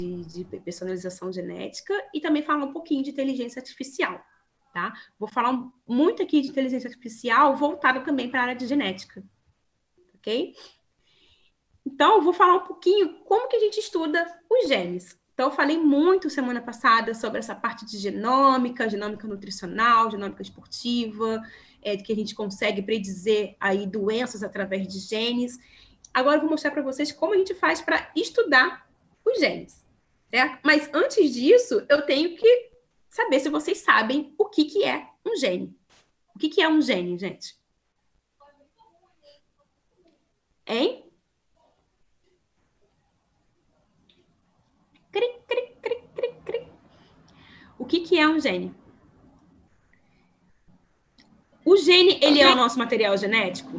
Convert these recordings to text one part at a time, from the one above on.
de personalização genética e também falar um pouquinho de inteligência artificial, tá? Vou falar muito aqui de inteligência artificial voltada também para a área de genética, ok? Então, eu vou falar um pouquinho como que a gente estuda os genes. Então, eu falei muito semana passada sobre essa parte de genômica nutricional, genômica esportiva, que a gente consegue predizer aí doenças através de genes. Agora, eu vou mostrar para vocês como a gente faz para estudar os genes, certo? Mas antes disso, eu tenho que saber se vocês sabem o que é um gene. O que é um gene, gente? Hein? O que é um gene? O gene, ele é o nosso material genético?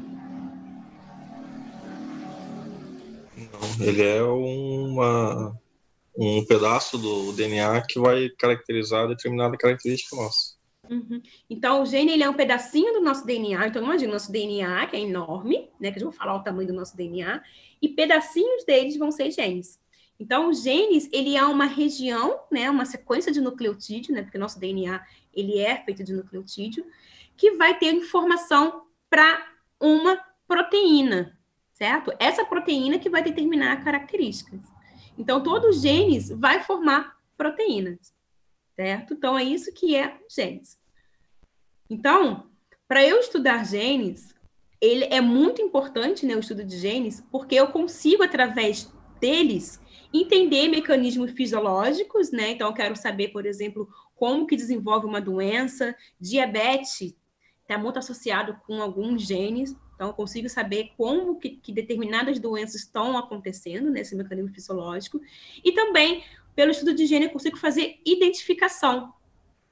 Não, ele é um pedaço do DNA que vai caracterizar determinada característica nossa. Uhum. Então, o gene, ele é um pedacinho do nosso DNA. Então, imagina o nosso DNA, que é enorme, né? Que eu vou falar o tamanho do nosso DNA. E pedacinhos deles vão ser genes. Então, os genes, ele é uma região, né? Uma sequência de nucleotídeo, né? Porque o nosso DNA, ele é feito de nucleotídeo, que vai ter informação para uma proteína, certo? Essa proteína que vai determinar características. Então, todos os genes vai formar proteínas, certo? Então, é isso que é genes. Então, para eu estudar genes, ele é muito importante, né, o estudo de genes, porque eu consigo, através deles, entender mecanismos fisiológicos, né? Então, eu quero saber, por exemplo, como que desenvolve uma doença, diabetes está muito associado com alguns genes, então eu consigo saber como que determinadas doenças estão acontecendo nesse mecanismo fisiológico, e também, pelo estudo de gene, eu consigo fazer identificação,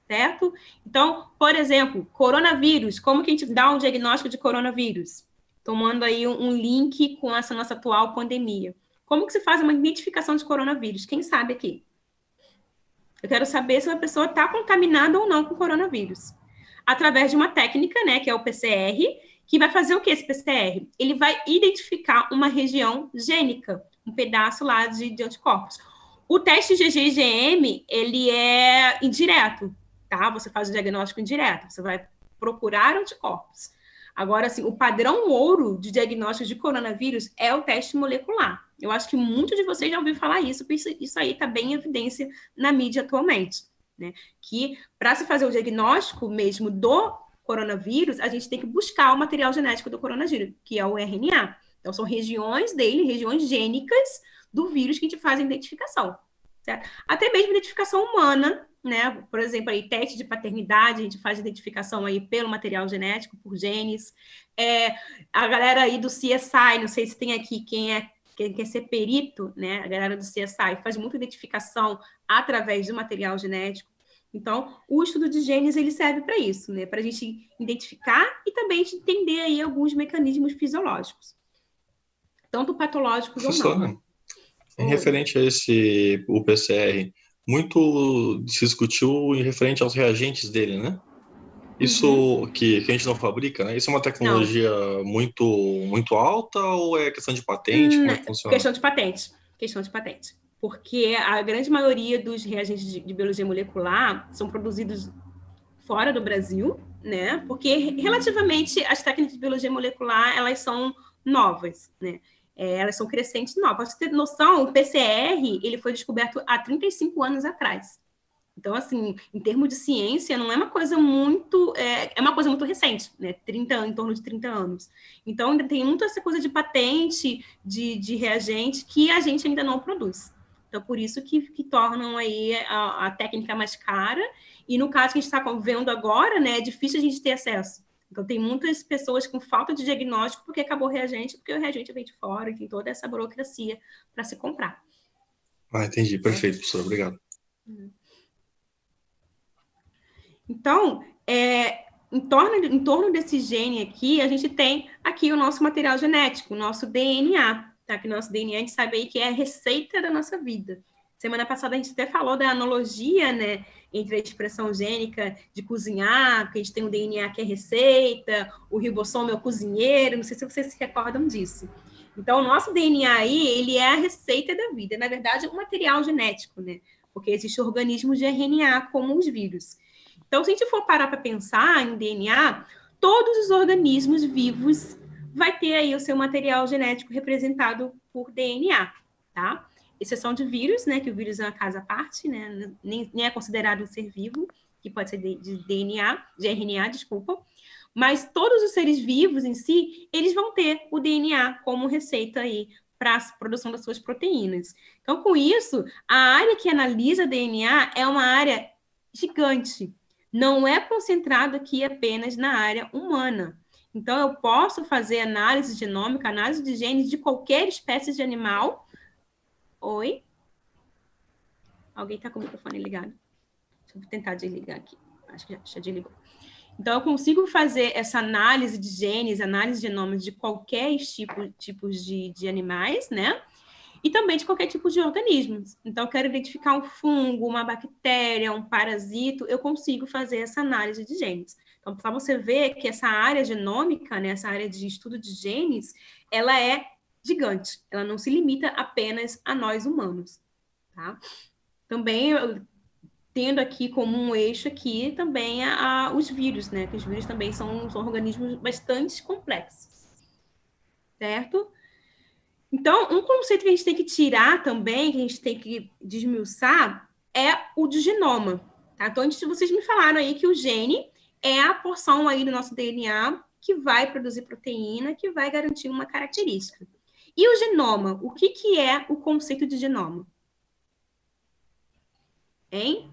certo? Então, por exemplo, coronavírus, como que a gente dá um diagnóstico de coronavírus? Tomando aí um link com essa nossa atual pandemia. Como que se faz uma identificação de coronavírus? Quem sabe aqui? Eu quero saber se uma pessoa está contaminada ou não com coronavírus. Através de uma técnica, né, que é o PCR, que vai fazer o que esse PCR? Ele vai identificar uma região gênica, um pedaço lá de anticorpos. O teste GG-IgM, ele é indireto, tá? Você faz o diagnóstico indireto, você vai procurar anticorpos. Agora, assim, o padrão ouro de diagnóstico de coronavírus é o teste molecular. Eu acho que muitos de vocês já ouviram falar isso, porque isso aí está bem em evidência na mídia atualmente, né? Que para se fazer o diagnóstico mesmo do coronavírus, a gente tem que buscar o material genético do coronavírus, que é o RNA. Então, são regiões dele, regiões gênicas do vírus que a gente faz a identificação, certo? Até mesmo identificação humana, né? Por exemplo, aí, teste de paternidade, a gente faz identificação aí pelo material genético, por genes. A galera aí do CSI, não sei se tem aqui quem quer ser perito, né? A galera do CSI faz muita identificação através do material genético. Então, o estudo de genes, ele serve para isso, né? Para a gente identificar e também entender aí alguns mecanismos fisiológicos, tanto patológicos ou não. Referente a o PCR, muito se discutiu em referente aos reagentes dele, né? Isso que a gente não fabrica, né? Isso é uma tecnologia muito alta ou é questão de patente? Como é que funciona? Questão de patente. Porque a grande maioria dos reagentes de biologia molecular são produzidos fora do Brasil, né? Porque relativamente as técnicas de biologia molecular, elas são novas, né? Elas são crescentes novas. Para você ter noção, o PCR, ele foi descoberto há 35 anos atrás. Então, assim, em termos de ciência, não é uma coisa muito... É uma coisa muito recente, né? Em torno de 30 anos. Então, ainda tem muita essa coisa de patente, de reagente, que a gente ainda não produz. Então, por isso que tornam aí a técnica mais cara. E no caso que a gente está vendo agora, né? É difícil a gente ter acesso. Então, tem muitas pessoas com falta de diagnóstico porque acabou o reagente, porque o reagente vem de fora, e tem toda essa burocracia para se comprar. Entendi. Perfeito, professor. Obrigado. Então, em torno desse gene aqui, a gente tem aqui o nosso material genético, o nosso DNA, tá? Que o nosso DNA, a gente sabe aí que é a receita da nossa vida. Semana passada a gente até falou da analogia, né, entre a expressão gênica de cozinhar, que a gente tem o DNA que é receita, o ribossomo é o cozinheiro, não sei se vocês se recordam disso. Então, o nosso DNA aí, ele é a receita da vida. Na verdade, um material genético, né? Porque existem organismos de RNA, como os vírus. Então, se a gente for parar para pensar em DNA, todos os organismos vivos vai ter aí o seu material genético representado por DNA, tá? Exceção de vírus, né? Que o vírus é uma casa à parte, né? Nem é considerado um ser vivo, que pode ser de DNA, de RNA, desculpa. Mas todos os seres vivos em si, eles vão ter o DNA como receita aí para a produção das suas proteínas. Então, com isso, a área que analisa DNA é uma área gigante. Não é concentrado aqui apenas na área humana. Então, eu posso fazer análise genômica, análise de genes de qualquer espécie de animal. Oi? Alguém está com o microfone ligado? Deixa eu tentar desligar aqui. Acho que já desligou. Então, eu consigo fazer essa análise de genes, análise de genomas de qualquer tipos de animais, né? E também de qualquer tipo de organismos. Então, eu quero identificar um fungo, uma bactéria, um parasito, eu consigo fazer essa análise de genes. Então, para você ver que essa área genômica, né, essa área de estudo de genes, ela é gigante. Ela não se limita apenas a nós humanos, tá? Também tendo aqui como um eixo aqui também os vírus, né? Que os vírus também são organismos bastante complexos, certo? Então, um conceito que a gente tem que tirar também, que a gente tem que desmiuçar, é o de genoma, tá? Então, antes vocês me falaram aí que o gene é a porção aí do nosso DNA que vai produzir proteína, que vai garantir uma característica. E o genoma, o que é o conceito de genoma? Hein?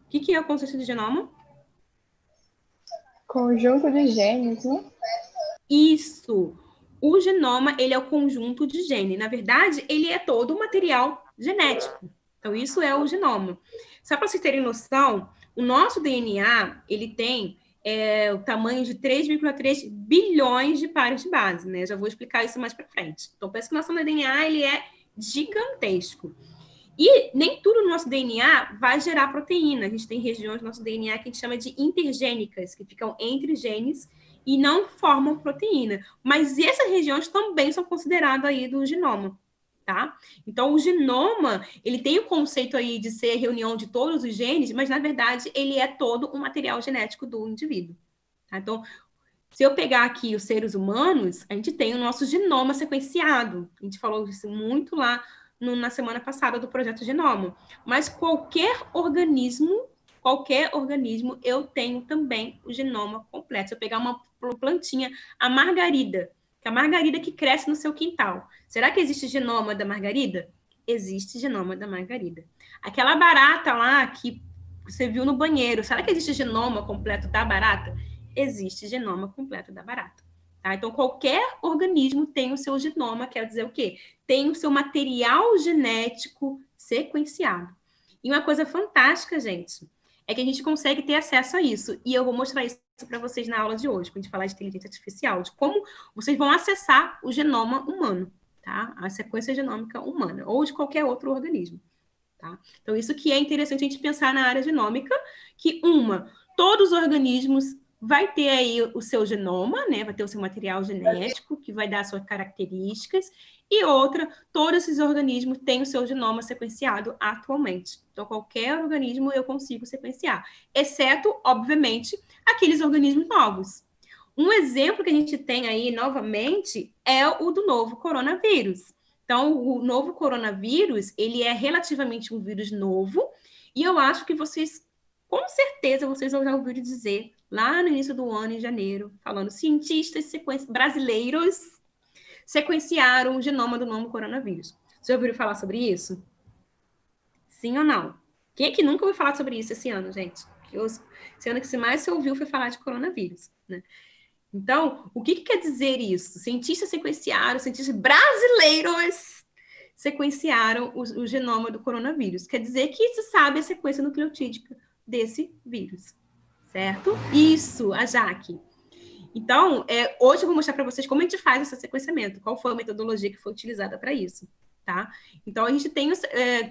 O que é o conceito de genoma? Conjunto de genes, né? Isso. O genoma, ele é o conjunto de genes. Na verdade, ele é todo o material genético. Então, isso é o genoma. Só para vocês terem noção, o nosso DNA, ele tem o tamanho de 3,3 bilhões de pares de base, né? Já vou explicar isso mais para frente. Então, pensa que o nosso DNA, ele é gigantesco. E nem tudo no nosso DNA vai gerar proteína. A gente tem regiões no nosso DNA que a gente chama de intergênicas, que ficam entre genes e não formam proteína. Mas essas regiões também são consideradas aí do genoma, tá? Então, o genoma, ele tem o conceito aí de ser a reunião de todos os genes, mas, na verdade, ele é todo o material genético do indivíduo. Tá? Então, se eu pegar aqui os seres humanos, a gente tem o nosso genoma sequenciado. A gente falou isso muito lá na semana passada do Projeto Genoma. Mas qualquer organismo, eu tenho também o genoma completo. Se eu pegar uma plantinha, a margarida, que é a margarida que cresce no seu quintal. Será que existe genoma da margarida? Existe genoma da margarida. Aquela barata lá que você viu no banheiro, será que existe genoma completo da barata? Existe genoma completo da barata. Tá? Então, qualquer organismo tem o seu genoma, quer dizer o quê? Tem o seu material genético sequenciado. E uma coisa fantástica, gente, é que a gente consegue ter acesso a isso. E eu vou mostrar isso para vocês na aula de hoje, quando a gente falar de inteligência artificial, de como vocês vão acessar o genoma humano, tá? A sequência genômica humana, ou de qualquer outro organismo. Tá? Então, isso que é interessante a gente pensar na área genômica, que todos os organismos vai ter aí o seu genoma, né? Vai ter o seu material genético, que vai dar suas características, e outra, todos esses organismos têm o seu genoma sequenciado atualmente. Então, qualquer organismo eu consigo sequenciar, exceto, obviamente, aqueles organismos novos. Um exemplo que a gente tem aí, novamente, é o do novo coronavírus. Então, o novo coronavírus, ele é relativamente um vírus novo, e eu acho que vocês, com certeza, vocês já ouviram dizer, lá no início do ano, em janeiro, falando cientistas brasileiros sequenciaram o genoma do novo coronavírus. Vocês já ouviram falar sobre isso? Sim ou não? Quem é que nunca ouviu falar sobre isso esse ano, gente? Esse ano que mais se ouviu foi falar de coronavírus, né? Então, o que quer dizer isso? Cientistas brasileiros sequenciaram o genoma do coronavírus. Quer dizer que se sabe a sequência nucleotídica desse vírus, certo? Isso, a Jaque. Então, hoje eu vou mostrar para vocês como a gente faz esse sequenciamento, qual foi a metodologia que foi utilizada para isso, tá? Então, a gente tem,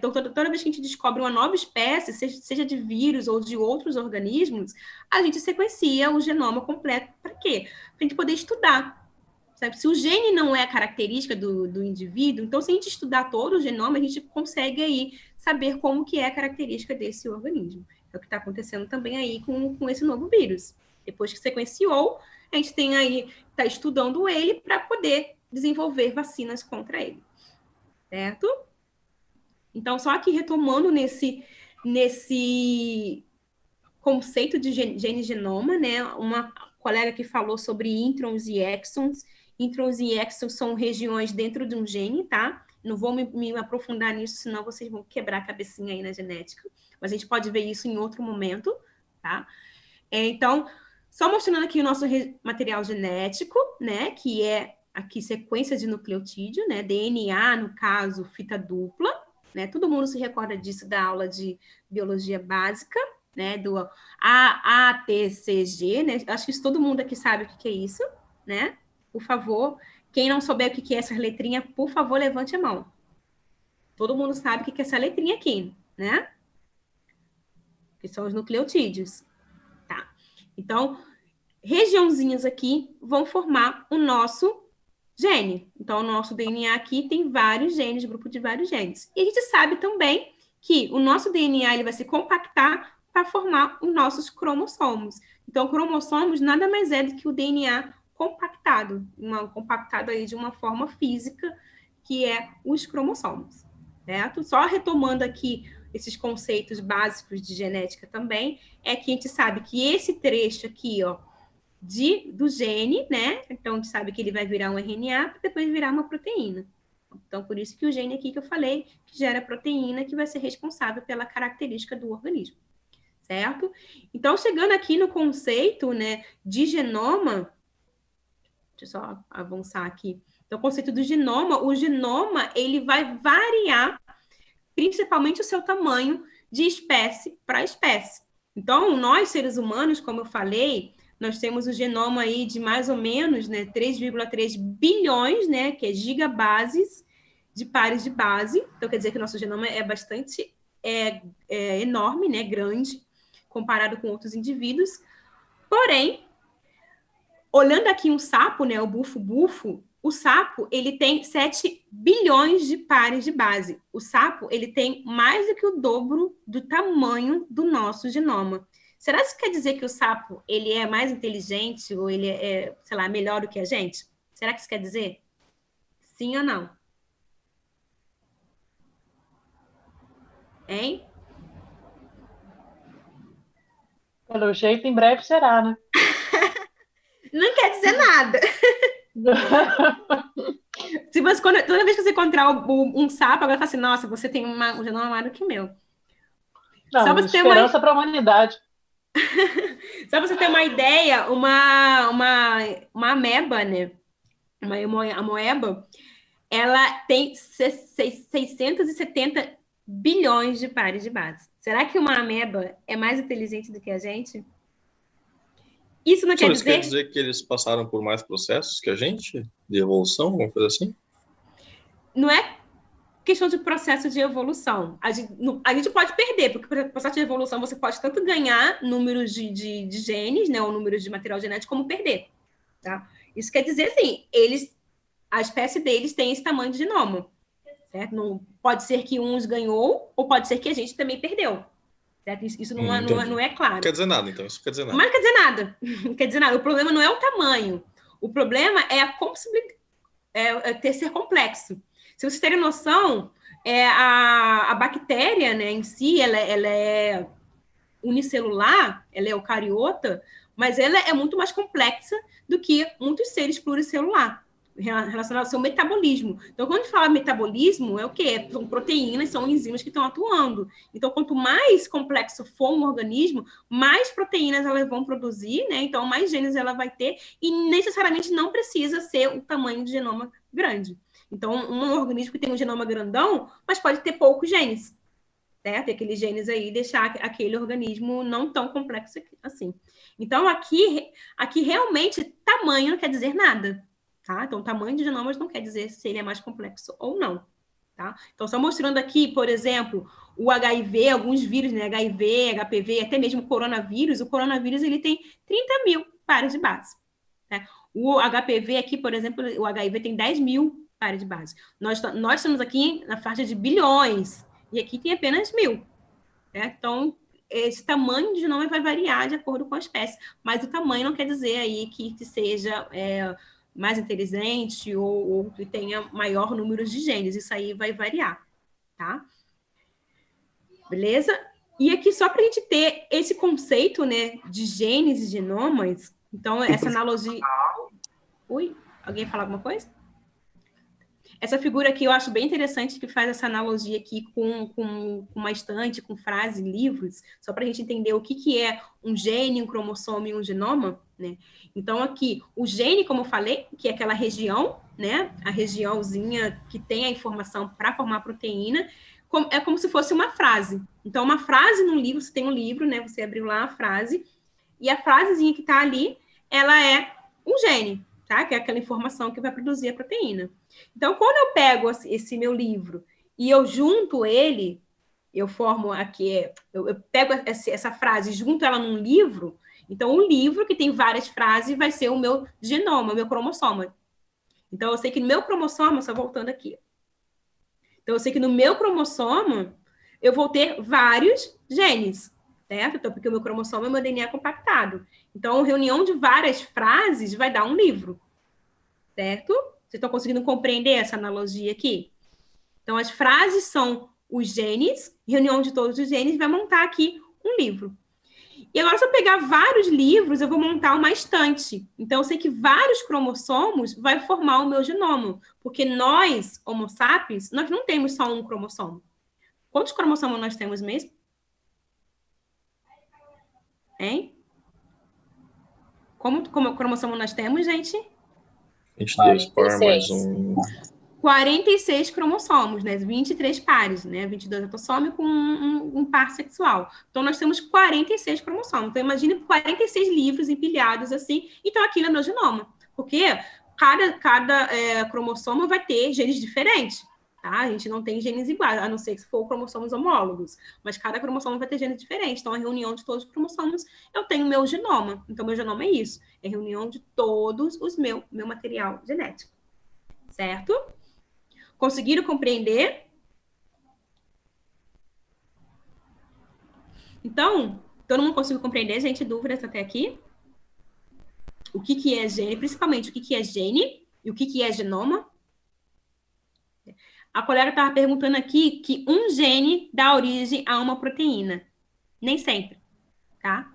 toda vez que a gente descobre uma nova espécie, seja de vírus ou de outros organismos, a gente sequencia o genoma completo. Para quê? Para a gente poder estudar, Sabe? Se o gene não é a característica do indivíduo, então se a gente estudar todo o genoma, a gente consegue aí saber como que é a característica desse organismo. É o que está acontecendo também aí com esse novo vírus. Depois que sequenciou, a gente tem aí, está estudando ele para poder desenvolver vacinas contra ele. Certo? Então, só aqui retomando nesse conceito de gene genoma, né? Uma colega que falou sobre introns e exons. Introns e exons são regiões dentro de um gene, tá? Não vou me aprofundar nisso, senão vocês vão quebrar a cabecinha aí na genética. Mas a gente pode ver isso em outro momento, tá? Então, só mostrando aqui o nosso material genético, né? Que é aqui sequência de nucleotídeo, né? DNA, no caso, fita dupla, né? Todo mundo se recorda disso da aula de biologia básica, né? Do ATCG, né? Acho que todo mundo aqui sabe o que é isso, né? Por favor, quem não souber o que é essa letrinha, por favor, levante a mão. Todo mundo sabe o que é essa letrinha aqui, né? Que são os nucleotídeos. Tá. Então, regiãozinhas aqui vão formar o nosso gene. Então, o nosso DNA aqui tem vários genes, grupo de vários genes. E a gente sabe também que o nosso DNA ele vai se compactar para formar os nossos cromossomos. Então, cromossomos nada mais é do que o DNA compactado aí de uma forma física, que é os cromossomos, certo? Só retomando aqui esses conceitos básicos de genética também, é que a gente sabe que esse trecho aqui, ó, do gene, né? Então, a gente sabe que ele vai virar um RNA para depois virar uma proteína. Então, por isso que o gene aqui que eu falei, que gera proteína, que vai ser responsável pela característica do organismo, certo? Então, chegando aqui no conceito, né, de genoma, deixa eu só avançar aqui. Então, o conceito do genoma, o genoma, ele vai variar principalmente o seu tamanho de espécie para espécie. Então, nós, seres humanos, como eu falei, nós temos o genoma aí de mais ou menos, né, 3,3 bilhões, né, que é gigabases de pares de base. Então, quer dizer que o nosso genoma é bastante enorme, né, grande, comparado com outros indivíduos. Porém, olhando aqui um sapo, né, o bufo-bufo, o sapo, ele tem 7 bilhões de pares de base. O sapo, ele tem mais do que o dobro do tamanho do nosso genoma. Será que isso quer dizer que o sapo, ele é mais inteligente ou ele é, sei lá, melhor do que a gente? Será que isso quer dizer? Sim ou não? Hein? Pelo jeito, em breve será, né? Não quer dizer nada. Se você, toda vez que você encontrar um sapo, agora fala assim, nossa, você tem um genoma maior do que o meu. Não, só você esperança para a humanidade. Só para você ter uma ideia, uma ameba, né? Uma amoeba, ela tem 670 bilhões de pares de base. Será que uma ameba é mais inteligente do que a gente? Isso não quer dizer... quer dizer que eles passaram por mais processos que a gente? De evolução, alguma coisa assim? Não é questão de processo de evolução. A gente pode perder, porque no processo de evolução você pode tanto ganhar números de genes, né, ou números de material genético, como perder. Tá? Isso quer dizer, assim, a espécie deles tem esse tamanho de genoma. Certo? Não, pode ser que uns ganhou, ou pode ser que a gente também perdeu. Certo? Isso não é claro. Não quer dizer nada, então. Isso quer dizer nada. Mas não quer dizer nada. Não quer dizer nada. O problema não é o tamanho. O problema é a ser complexo. Se vocês terem noção, a bactéria, né, em si, ela é unicelular, ela é eucariota, mas ela é muito mais complexa do que muitos seres pluricelular, relacionado ao seu metabolismo. Então, quando a gente fala metabolismo, é o quê? São proteínas, são enzimas que estão atuando. Então, quanto mais complexo for um organismo, mais proteínas elas vão produzir, né? Então, mais genes ela vai ter, e necessariamente não precisa ser o tamanho de genoma grande. Então, um organismo que tem um genoma grandão, mas pode ter poucos genes, certo? E aqueles genes aí deixar aquele organismo não tão complexo assim. Então, aqui realmente, tamanho não quer dizer nada, tá? Então, o tamanho de genomas não quer dizer se ele é mais complexo ou não, tá? Então, só mostrando aqui, por exemplo, o HIV, alguns vírus, né? HIV, HPV, até mesmo o coronavírus. O coronavírus, ele tem 30 mil pares de base, né? O HPV aqui, por exemplo, o HIV tem 10 mil pares de base. Nós estamos aqui na faixa de bilhões, e aqui tem apenas 1000. Né? Então, esse tamanho de genoma vai variar de acordo com a espécie, mas o tamanho não quer dizer aí que seja mais inteligente ou que tenha maior número de genes. Isso aí vai variar, tá? Beleza? E aqui, só para a gente ter esse conceito, né, de genes e genomas, então, essa analogia... Oi? Alguém falar alguma coisa? Essa figura aqui eu acho bem interessante, que faz essa analogia aqui com uma estante, com frase, livros, só para a gente entender o que é um gene, um cromossomo e um genoma, né? Então, aqui, o gene, como eu falei, que é aquela região, né? A regiãozinha que tem a informação para formar a proteína, é como se fosse uma frase. Então, uma frase num livro, você tem um livro, né? Você abriu lá a frase, e a frasezinha que está ali, ela é um gene, tá? Que é aquela informação que vai produzir a proteína. Então, quando eu pego esse meu livro e eu junto ele, eu formo aqui, eu pego essa frase e junto ela num livro, então um livro que tem várias frases vai ser o meu genoma, o meu cromossoma. Então, eu sei que no meu cromossoma, só voltando aqui, então eu sei que no meu cromossoma eu vou ter vários genes, certo? Então, porque o meu cromossoma é o meu DNA compactado. Então, a reunião de várias frases vai dar um livro, certo? Vocês estão conseguindo compreender essa analogia aqui? Então, as frases são os genes, reunião de todos os genes, vai montar aqui um livro. E agora, se eu pegar vários livros, eu vou montar uma estante. Então, eu sei que vários cromossomos vai formar o meu genoma, porque nós, Homo sapiens, nós não temos só um cromossomo. Quantos cromossomos nós temos mesmo? Hein? Como cromossomo nós temos, gente? 22 par mais um... 46 cromossomos, né? 23 pares, né? 22 autossômicos com um par sexual. Então, nós temos 46 cromossomos. Então, imagine 46 livros empilhados assim. Então, aquilo é meu genoma. Porque cada cromossomo vai ter genes diferentes, tá? A gente não tem genes iguais, a não ser que for cromossomos homólogos. Mas cada cromossomo vai ter genes diferentes. Então, a reunião de todos os cromossomos, eu tenho meu genoma. Então, meu genoma é isso. É a reunião de todos os meu material genético. Certo? Conseguiram compreender? Então, todo mundo conseguiu compreender, gente? Dúvidas até aqui? O que é gene? Principalmente, o que é gene e o que é genoma? A colega estava perguntando aqui que um gene dá origem a uma proteína. Nem sempre, tá?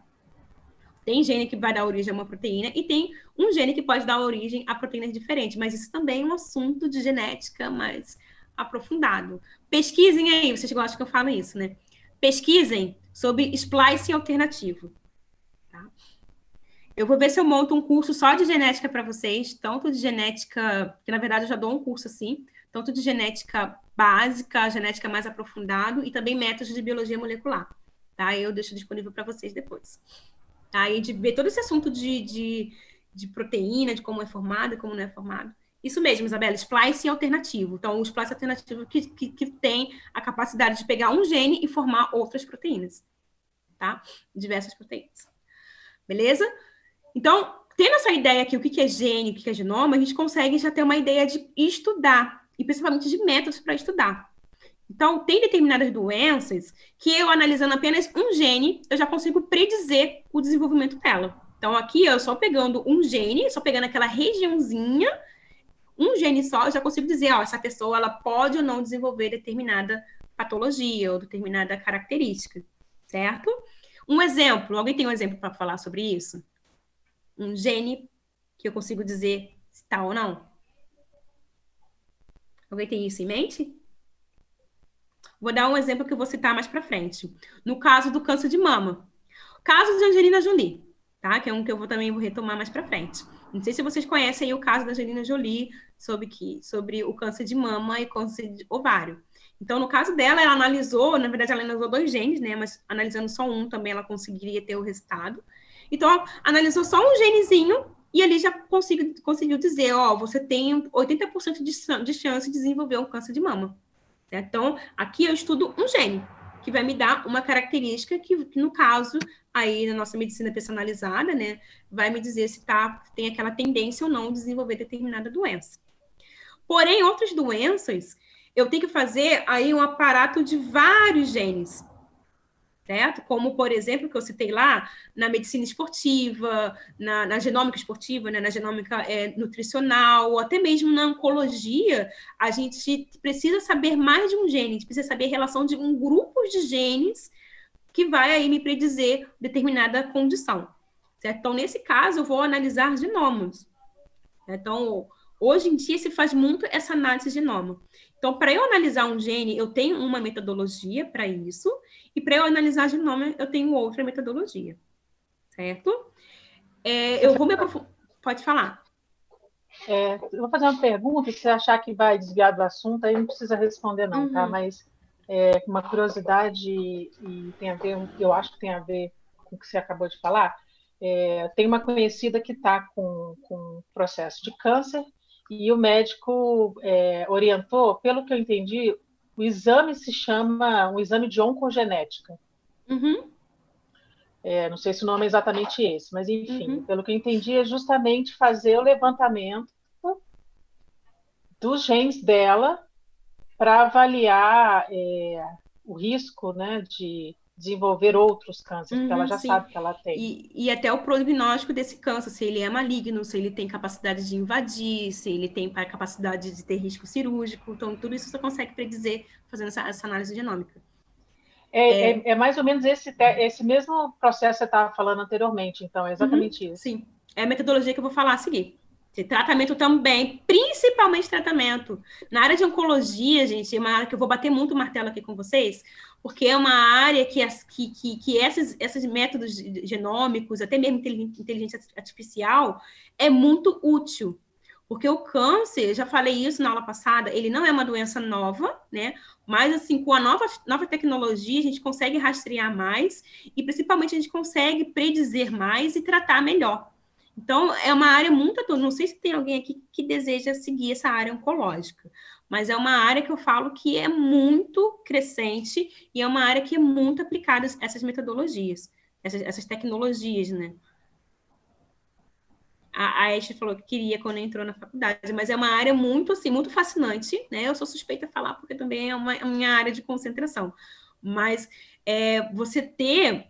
Tem gene que vai dar origem a uma proteína e tem um gene que pode dar origem a proteínas diferentes, mas isso também é um assunto de genética mais aprofundado. Pesquisem aí, vocês gostam que eu falo isso, né? Pesquisem sobre splicing alternativo. Tá? Eu vou ver se eu monto um curso só de genética para vocês, tanto de genética, que na verdade eu já dou um curso assim, tanto de genética básica, genética mais aprofundado e também métodos de biologia molecular. Tá? Eu deixo disponível para vocês depois. Tá? E de ver todo esse assunto de proteína, de como é formado e como não é formado. Isso mesmo, Isabela, splicing alternativo. Então, o splicing alternativo que tem a capacidade de pegar um gene e formar outras proteínas, tá? Diversas proteínas. Beleza? Então, tendo essa ideia aqui, o que é gene, o que é genoma, a gente consegue já ter uma ideia de estudar, e principalmente de métodos para estudar. Então, tem determinadas doenças que eu, analisando apenas um gene, eu já consigo predizer o desenvolvimento dela. Então, aqui, eu só pegando um gene, só pegando aquela regiãozinha, um gene só, eu já consigo dizer, ó, essa pessoa, ela pode ou não desenvolver determinada patologia ou determinada característica, certo? Um exemplo, alguém tem um exemplo para falar sobre isso? Um gene que eu consigo dizer se tá ou não? Alguém tem isso em mente? Vou dar um exemplo que eu vou citar mais para frente. No caso do câncer de mama. Caso de Angelina Jolie, tá? Que é um que eu também vou retomar mais para frente. Não sei se vocês conhecem aí o caso da Angelina Jolie sobre o câncer de mama e câncer de ovário. Então, no caso dela, ela analisou, na verdade, ela analisou 2 genes, né? Mas analisando só um também, ela conseguiria ter o resultado. Então, analisou só um genezinho e ali já conseguiu dizer, ó, você tem 80% de chance de desenvolver um câncer de mama. Certo? Então, aqui eu estudo um gene, que vai me dar uma característica que no caso, aí na nossa medicina personalizada, né, vai me dizer se tem aquela tendência ou não de desenvolver determinada doença. Porém, outras doenças, eu tenho que fazer aí um aparato de vários genes, certo? Como, por exemplo, que eu citei lá, na medicina esportiva, na genômica esportiva, né? Na genômica nutricional, ou até mesmo na oncologia, a gente precisa saber mais de um gene, a gente precisa saber a relação de um grupo de genes que vai aí me predizer determinada condição, certo? Então, nesse caso, eu vou analisar genomas. Então, hoje em dia se faz muito essa análise de genoma. Então, para eu analisar um gene, eu tenho uma metodologia para isso, e para eu analisar genoma, eu tenho outra metodologia, certo? Eu vou me aprofundar. Pode falar. Eu vou fazer uma pergunta, se você achar que vai desviar do assunto, aí não precisa responder não, tá? Mas uma curiosidade, e tem a ver, eu acho que tem a ver com o que você acabou de falar. Tem uma conhecida que está com processo de câncer, e o médico orientou, pelo que eu entendi, o exame se chama um exame de oncogenética. Não sei se o nome é exatamente esse, mas enfim, pelo que eu entendi, é justamente fazer o levantamento dos genes dela para avaliar o risco, né, de desenvolver outros cânceres, porque ela já sabe que ela tem. E até o prognóstico desse câncer, se ele é maligno, se ele tem capacidade de invadir, se ele tem capacidade de ter risco cirúrgico. Então, tudo isso você consegue predizer fazendo essa análise genômica. É mais ou menos esse mesmo processo que você estava falando anteriormente, então, é exatamente isso. Sim, é a metodologia que eu vou falar a seguir. Tratamento também, principalmente tratamento. Na área de oncologia, gente, é uma área que eu vou bater muito o martelo aqui com vocês, porque é uma área que esses métodos genômicos, até mesmo inteligência artificial, é muito útil. Porque o câncer, já falei isso na aula passada, ele não é uma doença nova, né? Mas, assim, com a nova tecnologia, a gente consegue rastrear mais e, principalmente, a gente consegue predizer mais e tratar melhor. Então, é uma área muito... Não sei se tem alguém aqui que deseja seguir essa área oncológica, mas é uma área que eu falo que é muito crescente e é uma área que é muito aplicada a essas metodologias, essas tecnologias, né? A Ashley falou que queria quando entrou na faculdade, mas é uma área muito, assim, muito fascinante, né? Eu sou suspeita a falar porque também é a minha área de concentração. Mas você ter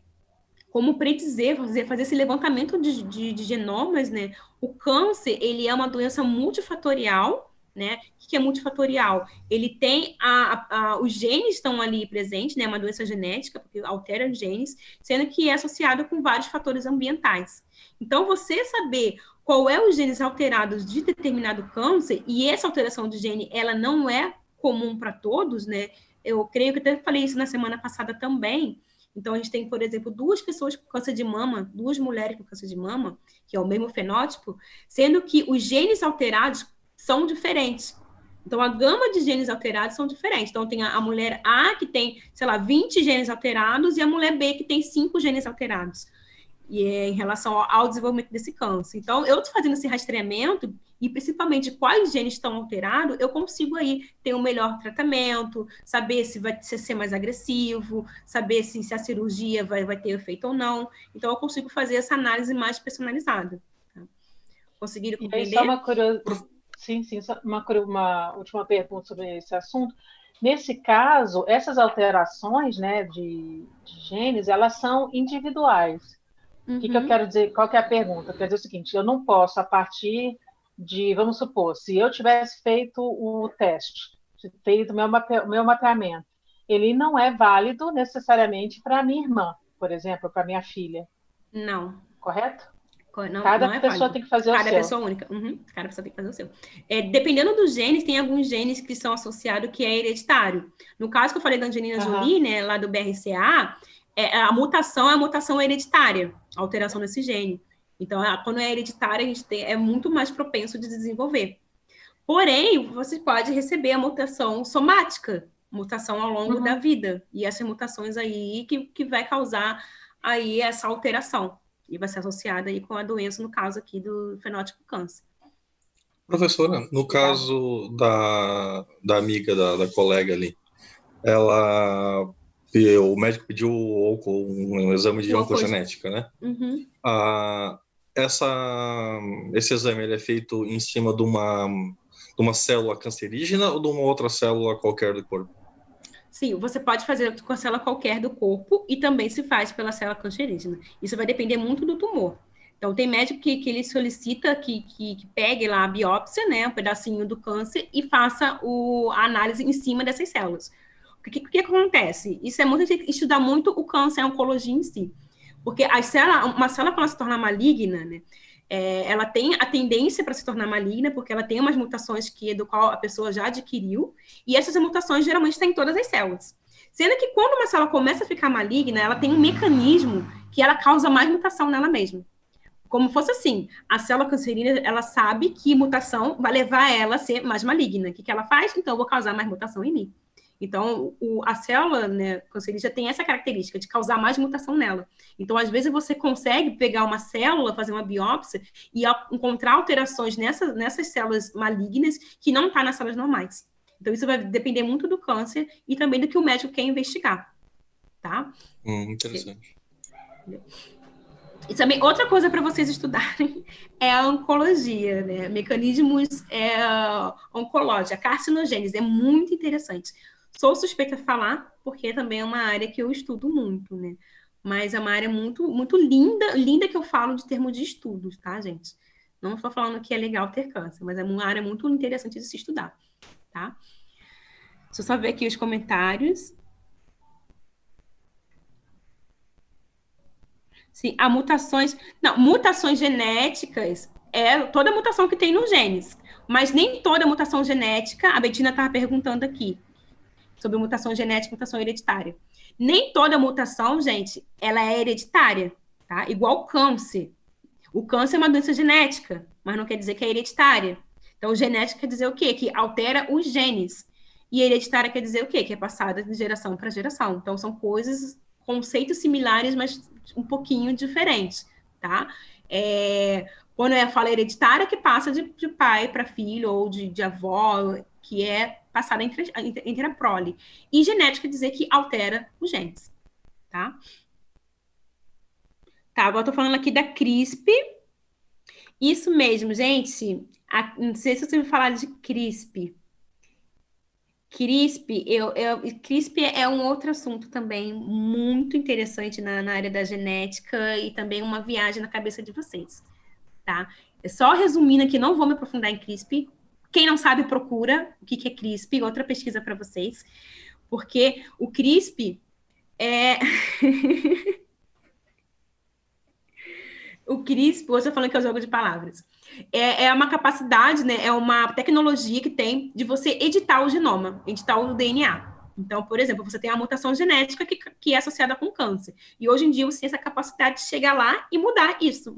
como predizer, fazer esse levantamento de genomas, né? O câncer, ele é uma doença multifatorial, né? O que é multifatorial? Ele tem os genes estão ali presentes, né? É uma doença genética, porque altera os genes, sendo que é associado com vários fatores ambientais. Então, você saber qual é os genes alterados de determinado câncer, e essa alteração de gene, ela não é comum para todos, né? Eu creio que até falei isso na semana passada também. Então, a gente tem, por exemplo, 2 pessoas com câncer de mama, 2 mulheres com câncer de mama, que é o mesmo fenótipo, sendo que os genes alterados são diferentes. Então, a gama de genes alterados são diferentes. Então, tem a mulher A, que tem, sei lá, 20 genes alterados, e a mulher B, que tem 5 genes alterados. E em relação ao desenvolvimento desse câncer. Então, eu estou fazendo esse rastreamento, e principalmente quais genes estão alterados, eu consigo aí ter um melhor tratamento, saber se vai ser mais agressivo, saber se a cirurgia vai ter efeito ou não. Então, eu consigo fazer essa análise mais personalizada. Tá? Conseguiram compreender? Só uma curiosidade. Sim, só uma última pergunta sobre esse assunto. Nesse caso, essas alterações, né, de genes, elas são individuais. O que eu quero dizer? Qual que é a pergunta? Quer dizer o seguinte, eu não posso, a partir de, vamos supor, se eu tivesse feito o teste, feito o meu mapeamento, ele não é válido necessariamente para a minha irmã, por exemplo, para minha filha. Não. Correto? Não, cada não pessoa tem que fazer o seu. Cada pessoa única. Cada pessoa tem que fazer o seu. Dependendo dos genes, tem alguns genes que são associados que é hereditário. No caso que eu falei da Angelina Jolie, né, lá do BRCA, a mutação é a mutação hereditária, a alteração desse gene. Então, quando é hereditária, a gente é muito mais propenso de desenvolver. Porém, você pode receber a mutação somática, mutação ao longo da vida. E essas mutações aí que vai causar aí essa alteração. E vai ser associada aí com a doença, no caso aqui do fenótipo câncer. Professora, no caso da amiga, da colega ali, ela E o médico pediu um exame de oncogenética, né? Uhum. Esse exame ele é feito em cima de uma célula cancerígena ou de uma outra célula qualquer do corpo? Sim, você pode fazer com a célula qualquer do corpo e também se faz pela célula cancerígena. Isso vai depender muito do tumor. Então, tem médico que ele solicita que pegue lá a biópsia, né, um pedacinho do câncer, e faça a análise em cima dessas células. O que acontece? Isso é muito, estudar muito o câncer, a oncologia em si. Porque uma célula, quando ela se torna maligna, né, ela tem a tendência para se tornar maligna, porque ela tem umas mutações do qual a pessoa já adquiriu, e essas mutações geralmente estão em todas as células. Sendo que quando uma célula começa a ficar maligna, ela tem um mecanismo que ela causa mais mutação nela mesma. Como fosse assim, a célula cancerígena, ela sabe que mutação vai levar ela a ser mais maligna. O que ela faz? Então, eu vou causar mais mutação em mim. Então, a célula, né, cancerígena tem essa característica de causar mais mutação nela. Então, às vezes, você consegue pegar uma célula, fazer uma biópsia e encontrar alterações nessas células malignas que não estão nas células normais. Então, isso vai depender muito do câncer e também do que o médico quer investigar. Tá? Interessante. E também, outra coisa para vocês estudarem é a oncologia, né? Mecanismos oncológicos, a carcinogênese, é muito interessante. Sou suspeita a falar, porque também é uma área que eu estudo muito, né? Mas é uma área muito, muito linda que eu falo de termos de estudos, tá, gente? Não estou falando que é legal ter câncer, mas é uma área muito interessante de se estudar, tá? Deixa eu só ver aqui os comentários. Sim, mutações genéticas toda mutação que tem nos genes, mas nem toda mutação genética, a Betina estava perguntando aqui, sobre mutação genética e mutação hereditária. Nem toda mutação, gente, ela é hereditária, tá? Igual o câncer. O câncer é uma doença genética, mas não quer dizer que é hereditária. Então, genética quer dizer o quê? Que altera os genes. E hereditária quer dizer o quê? Que é passada de geração para geração. Então, são conceitos similares, mas um pouquinho diferentes, tá? Quando eu falo hereditária, que passa de pai para filho, ou de avó, que é passada entre a prole. E genética dizer que altera os genes, tá? Tá, agora eu tô falando aqui da CRISP. Isso mesmo, gente. Não sei se você ouviu falar de CRISP. CRISP é um outro assunto também muito interessante na área da genética e também uma viagem na cabeça de vocês, tá? Só resumindo aqui, não vou me aprofundar em CRISP. Quem não sabe, procura o que é CRISP, outra pesquisa para vocês, porque o CRISP o CRISP, hoje eu falando que é o jogo de palavras, é uma capacidade, né, é uma tecnologia que tem de você editar o genoma, editar o DNA. Então, por exemplo, você tem a mutação genética que é associada com câncer. E hoje em dia você tem essa capacidade de chegar lá e mudar isso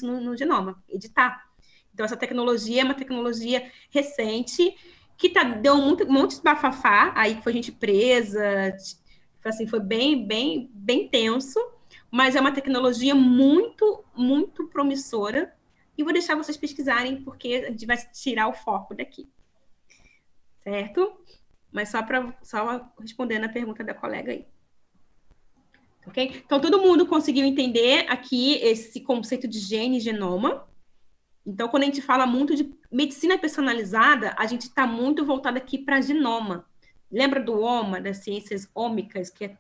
no genoma, editar. Então, essa tecnologia é uma tecnologia recente que deu um monte de bafafá, aí foi gente presa, assim, foi bem, bem, bem tenso, mas é uma tecnologia muito, muito promissora. E vou deixar vocês pesquisarem, porque a gente vai tirar o foco daqui. Certo? Mas só respondendo a pergunta da colega aí. Ok? Então, todo mundo conseguiu entender aqui esse conceito de gene e genoma. Então, quando a gente fala muito de medicina personalizada, a gente está muito voltado aqui para genoma. Lembra do OMA, das ciências ômicas, que é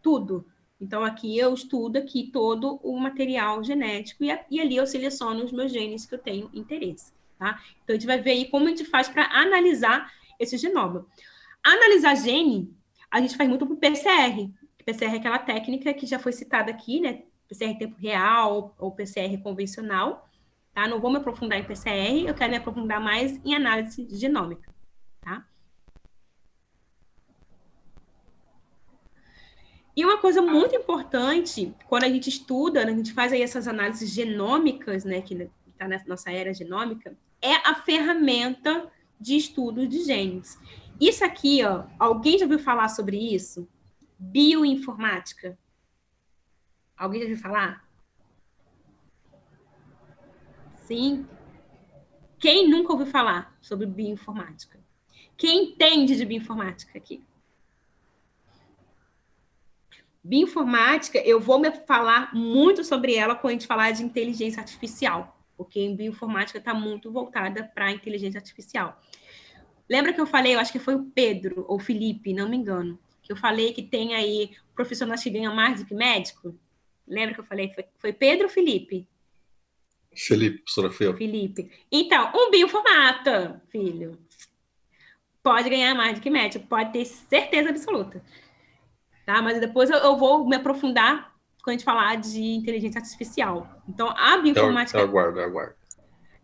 tudo? Então, aqui eu estudo aqui todo o material genético e ali eu seleciono os meus genes que eu tenho interesse, tá? Então, a gente vai ver aí como a gente faz para analisar esse genoma. Analisar gene, a gente faz muito por PCR. PCR é aquela técnica que já foi citada aqui, né? PCR em tempo real ou PCR convencional, tá? Não vou me aprofundar em PCR, eu quero me aprofundar mais em análise genômica, tá? E uma coisa muito importante, quando a gente estuda, a gente faz aí essas análises genômicas, né, que está na nossa era genômica, é a ferramenta de estudo de genes. Isso aqui, ó, alguém já ouviu falar sobre isso? Bioinformática. Alguém já ouviu falar? Sim. Quem nunca ouviu falar sobre bioinformática? Quem entende de bioinformática aqui? Bioinformática, eu vou me falar muito sobre ela quando a gente falar de inteligência artificial, porque em bioinformática está muito voltada para a inteligência artificial. Lembra que eu falei, eu acho que foi o Pedro ou Felipe, não me engano, que eu falei que tem aí profissionais que ganham mais do que médico? Lembra que eu falei? Foi Pedro ou Felipe? Felipe, professora Feu. Felipe. Então, um bioinformata, filho, pode ganhar mais do que médico, pode ter certeza absoluta. Tá? Mas depois eu vou me aprofundar quando a gente falar de inteligência artificial. Então, a bioinformática... Eu aguardo.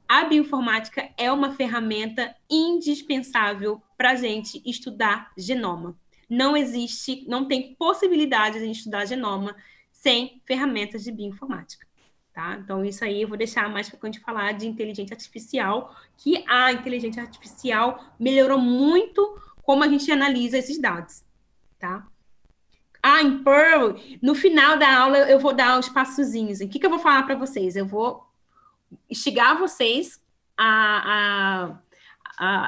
A bioinformática é uma ferramenta indispensável para a gente estudar genoma. Não existe, não tem possibilidade de a gente estudar genoma sem ferramentas de bioinformática. Tá? Então, isso aí eu vou deixar mais para quando a gente falar de inteligência artificial, que a inteligência artificial melhorou muito como a gente analisa esses dados. Tá? Em Perl, no final da aula, eu vou dar os passozinhos. O que eu vou falar para vocês? Eu vou instigar vocês a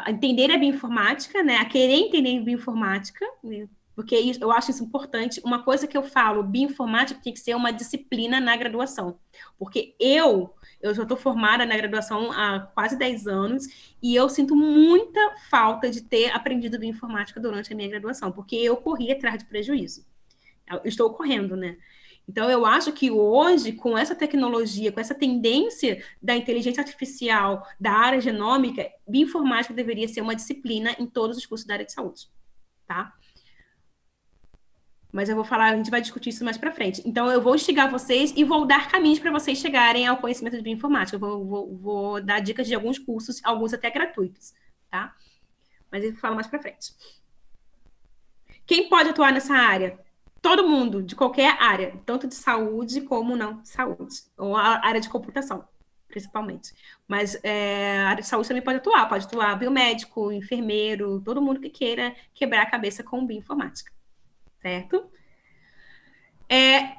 entender a bioinformática, né? A querer entender a bioinformática, né? Porque eu acho isso importante. Uma coisa que eu falo, bioinformática tem que ser uma disciplina na graduação. Porque eu já estou formada na graduação há quase 10 anos e eu sinto muita falta de ter aprendido bioinformática durante a minha graduação, porque eu corri atrás de prejuízo. Eu estou correndo, né? Então, eu acho que hoje, com essa tecnologia, com essa tendência da inteligência artificial, da área genômica, bioinformática deveria ser uma disciplina em todos os cursos da área de saúde, tá? Mas eu vou falar, a gente vai discutir isso mais para frente. Então, eu vou instigar vocês e vou dar caminhos para vocês chegarem ao conhecimento de bioinformática. Eu vou dar dicas de alguns cursos, alguns até gratuitos, tá? Mas eu falo mais para frente. Quem pode atuar nessa área? Todo mundo, de qualquer área, tanto de saúde como não de saúde, ou a área de computação, principalmente. Mas a área de saúde também pode atuar biomédico, enfermeiro, todo mundo que queira quebrar a cabeça com bioinformática, certo?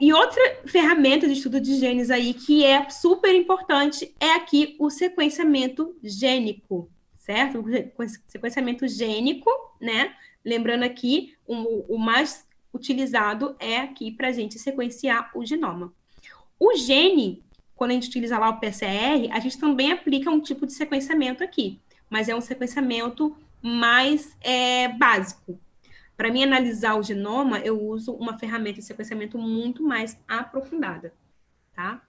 E outra ferramenta de estudo de genes aí que é super importante é aqui o sequenciamento gênico, certo? O sequenciamento gênico, né? Lembrando aqui, o mais utilizado é aqui para a gente sequenciar o genoma. O gene, quando a gente utiliza lá o PCR, a gente também aplica um tipo de sequenciamento aqui, mas é um sequenciamento mais básico. Para mim analisar o genoma, eu uso uma ferramenta de sequenciamento muito mais aprofundada, tá?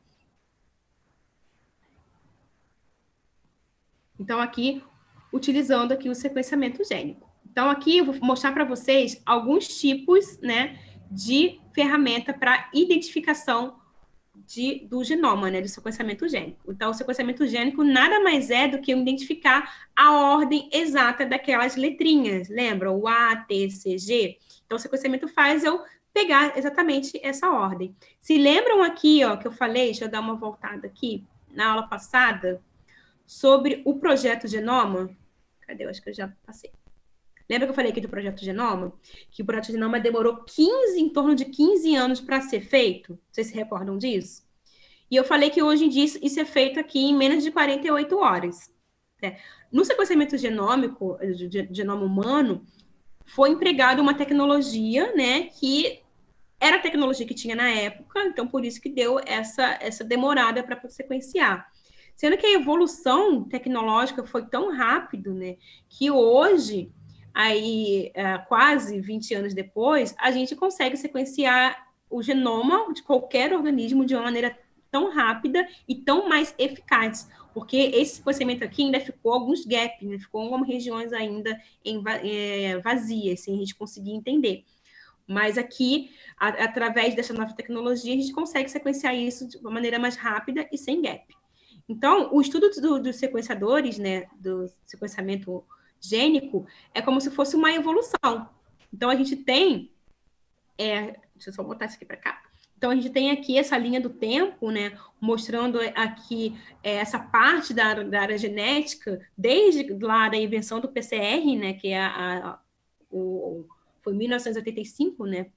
Então, aqui, utilizando aqui o sequenciamento gênico. Então, aqui eu vou mostrar para vocês alguns tipos, né, de ferramenta para identificação do genoma, né, do sequenciamento gênico. Então, o sequenciamento gênico nada mais é do que eu identificar a ordem exata daquelas letrinhas, lembra? O A, T, C, G. Então, o sequenciamento faz eu pegar exatamente essa ordem. Se lembram aqui, ó, que eu falei, deixa eu dar uma voltada aqui, na aula passada, sobre o projeto Genoma? Cadê? Eu acho que eu já passei. Lembra que eu falei aqui do projeto Genoma? Que o projeto Genoma demorou em torno de 15 anos para ser feito? Vocês se recordam disso? E eu falei que hoje em dia isso é feito aqui em menos de 48 horas. No sequenciamento genômico, genoma humano, foi empregada uma tecnologia, né, que era a tecnologia que tinha na época, então por isso que deu essa demorada para sequenciar. Sendo que a evolução tecnológica foi tão rápido, né, que hoje, aí quase 20 anos depois, a gente consegue sequenciar o genoma de qualquer organismo de uma maneira tão rápida e tão mais eficaz, porque esse sequenciamento aqui ainda ficou alguns gaps, né, ficou algumas regiões ainda vazias, sem a gente conseguir entender. Mas aqui, através dessa nova tecnologia, a gente consegue sequenciar isso de uma maneira mais rápida e sem gap. Então, o estudo dos sequenciadores, né, do sequenciamento gênico, é como se fosse uma evolução. Então, a gente tem... deixa eu só botar isso aqui para cá. Então, a gente tem aqui essa linha do tempo, né, mostrando aqui essa parte da área genética, desde lá da invenção do PCR, né, que foi em 1985, né,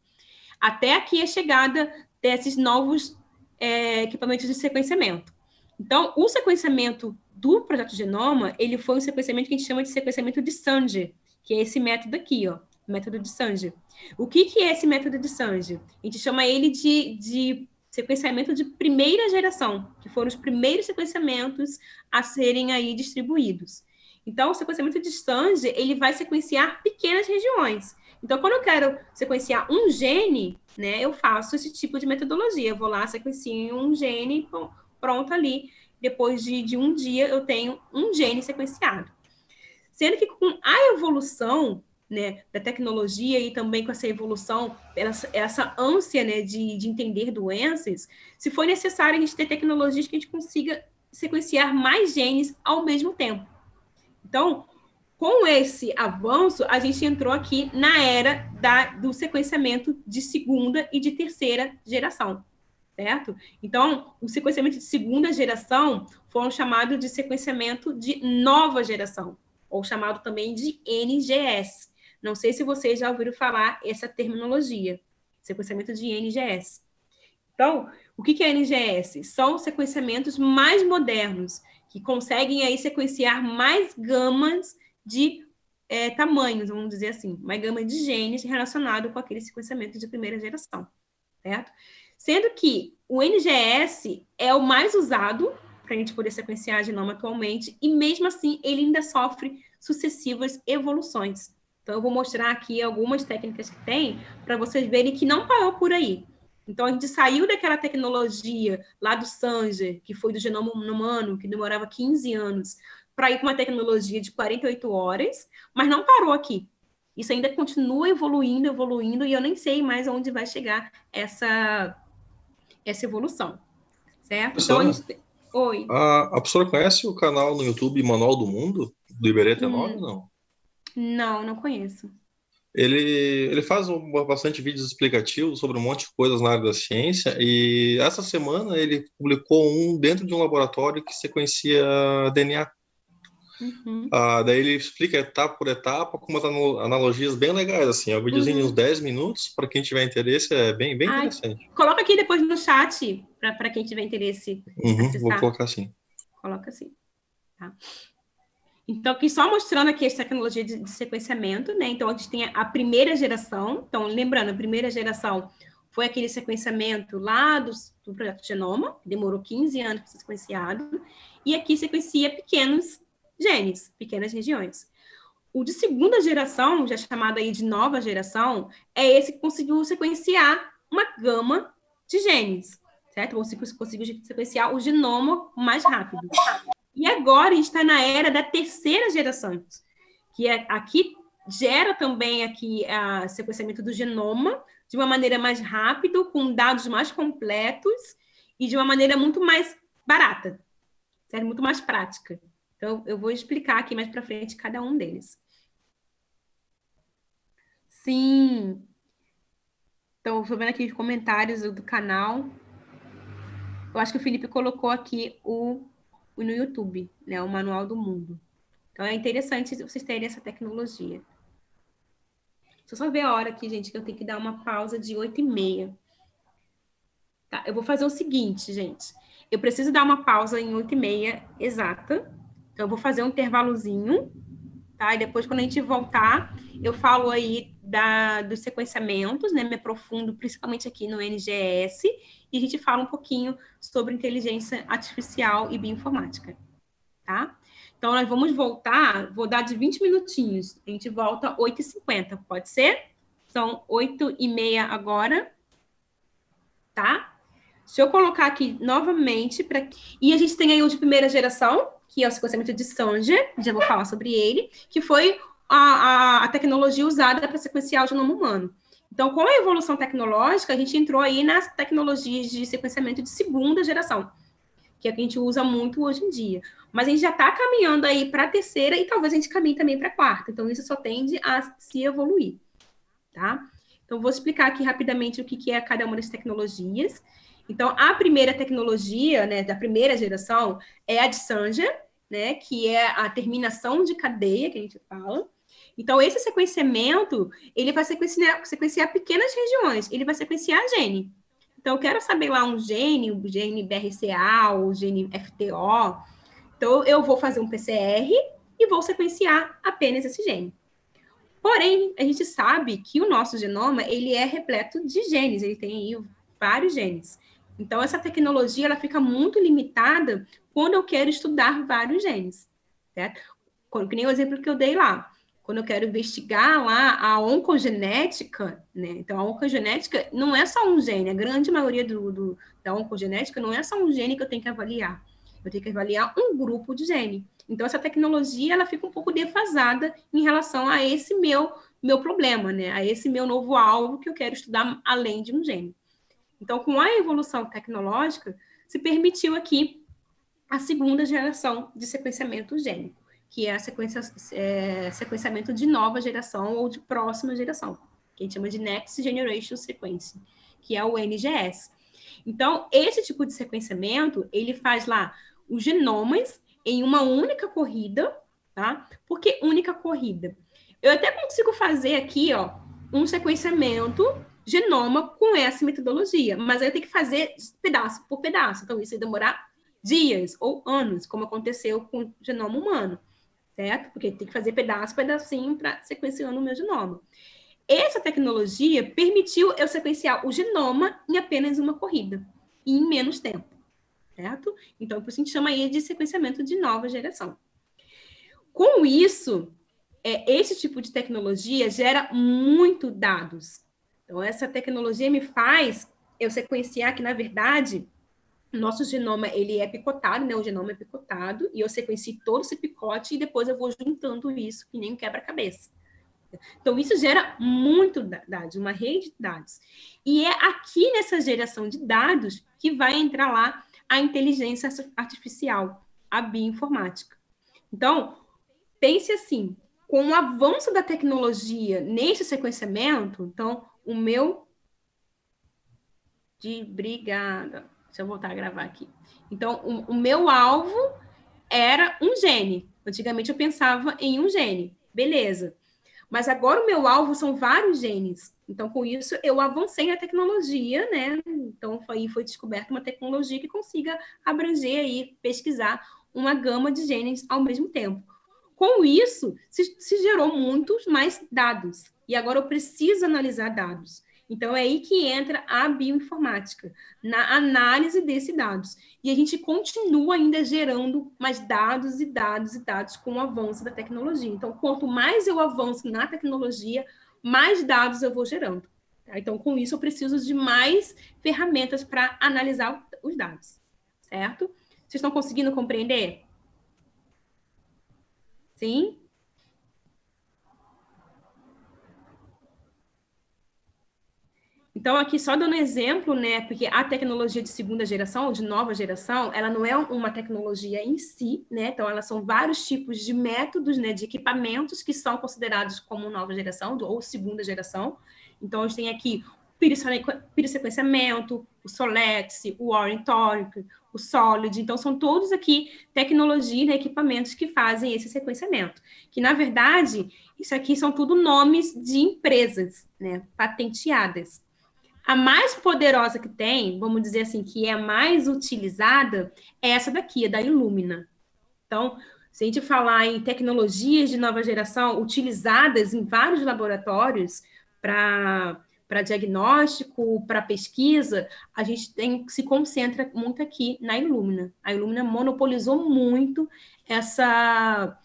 até aqui a chegada desses novos equipamentos de sequenciamento. Então, o sequenciamento do projeto Genoma, ele foi um sequenciamento que a gente chama de sequenciamento de Sanger, que é esse método aqui, ó, método de Sanger. O que é esse método de Sanger? A gente chama ele de sequenciamento de primeira geração, que foram os primeiros sequenciamentos a serem aí distribuídos. Então, o sequenciamento de Sanger, ele vai sequenciar pequenas regiões. Então, quando eu quero sequenciar um gene, né, eu faço esse tipo de metodologia. Eu vou lá, sequencio um gene, pronto ali. Depois de um dia, eu tenho um gene sequenciado. Sendo que com a evolução, né, da tecnologia e também com essa evolução, essa ânsia, né, de entender doenças, se for necessário a gente ter tecnologias que a gente consiga sequenciar mais genes ao mesmo tempo. Então, com esse avanço, a gente entrou aqui na era do sequenciamento de segunda e de terceira geração, certo? Então, o sequenciamento de segunda geração foi chamado de sequenciamento de nova geração, ou chamado também de NGS. Não sei se vocês já ouviram falar essa terminologia, sequenciamento de NGS. Então, o que é NGS? São sequenciamentos mais modernos, que conseguem aí sequenciar mais gamas de tamanhos, vamos dizer assim, mais gama de genes relacionado com aquele sequenciamento de primeira geração, certo? Sendo que o NGS é o mais usado para a gente poder sequenciar genoma atualmente, e mesmo assim ele ainda sofre sucessivas evoluções. Então, eu vou mostrar aqui algumas técnicas que tem para vocês verem que não parou por aí. Então, a gente saiu daquela tecnologia lá do Sanger, que foi do genoma humano, que demorava 15 anos, para ir com uma tecnologia de 48 horas, mas não parou aqui. Isso ainda continua evoluindo, e eu nem sei mais onde vai chegar essa evolução, certo? Professora, então, a gente... Oi. A professora conhece o canal no YouTube Manual do Mundo, do Iberê T9, não? Não conheço. Ele faz bastante vídeos explicativos sobre um monte de coisas na área da ciência, e essa semana ele publicou um dentro de um laboratório que sequencia DNA. Uhum. Daí ele explica etapa por etapa com umas analogias bem legais, assim. É um videozinho de uns 10 minutos, para quem tiver interesse, é bem interessante. Coloca aqui depois no chat, para quem tiver interesse acessar. Vou colocar assim. Coloca assim. Tá? Então, aqui só mostrando aqui as tecnologias de sequenciamento, né? Então, a gente tem a primeira geração. Então, lembrando, a primeira geração foi aquele sequenciamento lá do Projeto Genoma, que demorou 15 anos para ser sequenciado, e aqui sequencia pequenos genes, pequenas regiões. O de segunda geração, já chamado aí de nova geração, é esse que conseguiu sequenciar uma gama de genes, certo? Conseguiu sequenciar o genoma mais rápido. E agora a gente está na era da terceira geração, que aqui gera também aqui o sequenciamento do genoma de uma maneira mais rápida, com dados mais completos e de uma maneira muito mais barata, certo? Muito mais prática. Então, eu vou explicar aqui mais para frente cada um deles. Sim. Então, estou vendo aqui os comentários do canal. Eu acho que o Felipe colocou aqui no YouTube, né? O Manual do Mundo. Então, é interessante vocês terem essa tecnologia. Deixa eu só ver a hora aqui, gente, que eu tenho que dar uma pausa de 8h30. Tá, eu vou fazer o seguinte, gente. Eu preciso dar uma pausa em 8h30 exata. Então, eu vou fazer um intervalozinho, tá? E depois, quando a gente voltar, eu falo aí dos sequenciamentos, né? Me aprofundo principalmente aqui no NGS, e a gente fala um pouquinho sobre inteligência artificial e bioinformática, tá? Então, nós vamos voltar, vou dar de 20 minutinhos. A gente volta 8h50, pode ser? São 8h30 agora, tá? Deixa eu colocar aqui novamente. E a gente tem aí o de primeira geração, que é o sequenciamento de Sanger, já vou falar sobre ele, que foi a tecnologia usada para sequenciar o genoma humano. Então, com a evolução tecnológica, a gente entrou aí nas tecnologias de sequenciamento de segunda geração, que é o que a gente usa muito hoje em dia. Mas a gente já está caminhando aí para a terceira e talvez a gente caminhe também para a quarta. Então, isso só tende a se evoluir, tá? Então, vou explicar aqui rapidamente o que é cada uma das tecnologias. Então, a primeira tecnologia, né, da primeira geração é a de Sanger, né, que é a terminação de cadeia, que a gente fala. Então, esse sequenciamento, ele vai sequenciar pequenas regiões, ele vai sequenciar gene. Então, eu quero saber lá o gene BRCA, o gene FTO. Então, eu vou fazer um PCR e vou sequenciar apenas esse gene. Porém, a gente sabe que o nosso genoma, ele é repleto de genes, ele tem aí vários genes. Então, essa tecnologia, ela fica muito limitada quando eu quero estudar vários genes, certo? Que nem o exemplo que eu dei lá. Quando eu quero investigar lá a oncogenética, né? Então, a oncogenética não é só um gene, a grande maioria da oncogenética não é só um gene que eu tenho que avaliar. Eu tenho que avaliar um grupo de gene. Então, essa tecnologia, ela fica um pouco defasada em relação a esse meu problema, né? A esse meu novo alvo que eu quero estudar além de um gene. Então, com a evolução tecnológica, se permitiu aqui a segunda geração de sequenciamento gênico, que é a sequenciamento de nova geração ou de próxima geração, que a gente chama de Next Generation Sequencing, que é o NGS. Então, esse tipo de sequenciamento, ele faz lá os genomas em uma única corrida, tá? Por que única corrida? Eu até consigo fazer aqui, ó, um sequenciamento genoma com essa metodologia, mas aí eu tenho que fazer pedaço por pedaço. Então, isso vai demorar dias ou anos, como aconteceu com o genoma humano, certo? Porque tem que fazer pedacinho para sequenciando o meu genoma. Essa tecnologia permitiu eu sequenciar o genoma em apenas uma corrida e em menos tempo, certo? Então, por isso a gente chama aí de sequenciamento de nova geração. Com isso, esse tipo de tecnologia gera muito dados. Então, essa tecnologia me faz eu sequenciar que, na verdade, nosso genoma, ele é picotado, né? O genoma é picotado, e eu sequencio todo esse picote e depois eu vou juntando isso, que nem um quebra-cabeça. Então, isso gera muito dados, uma rede de dados. E é aqui nessa geração de dados que vai entrar lá a inteligência artificial, a bioinformática. Então, pense assim, com o avanço da tecnologia nesse sequenciamento, então, Obrigada. Deixa eu voltar a gravar aqui. Então, o meu alvo era um gene. Antigamente eu pensava em um gene. Beleza. Mas agora o meu alvo são vários genes. Então, com isso, eu avancei na tecnologia, né? Então, foi descoberta uma tecnologia que consiga abranger e pesquisar uma gama de genes ao mesmo tempo. Com isso, se gerou muitos mais dados. E agora eu preciso analisar dados. Então, é aí que entra a bioinformática, na análise desses dados. E a gente continua ainda gerando mais dados e dados e dados com o avanço da tecnologia. Então, quanto mais eu avanço na tecnologia, mais dados eu vou gerando. Tá? Então, com isso, eu preciso de mais ferramentas para analisar os dados. Certo? Vocês estão conseguindo compreender? Sim? Então, aqui só dando exemplo, né, porque a tecnologia de segunda geração, ou de nova geração, ela não é uma tecnologia em si, né, então elas são vários tipos de métodos, né, de equipamentos que são considerados como nova geração, ou segunda geração. Então, a gente tem aqui o pirossequenciamento, o Solex, o Ornithoric, o Solid, então são todos aqui tecnologias, né, equipamentos que fazem esse sequenciamento, que na verdade, isso aqui são tudo nomes de empresas, né, patenteadas. A mais poderosa que tem, vamos dizer assim, que é a mais utilizada, é essa daqui, é da Illumina. Então, se a gente falar em tecnologias de nova geração utilizadas em vários laboratórios para diagnóstico, para pesquisa, a gente se concentra muito aqui na Illumina. A Illumina monopolizou muito essa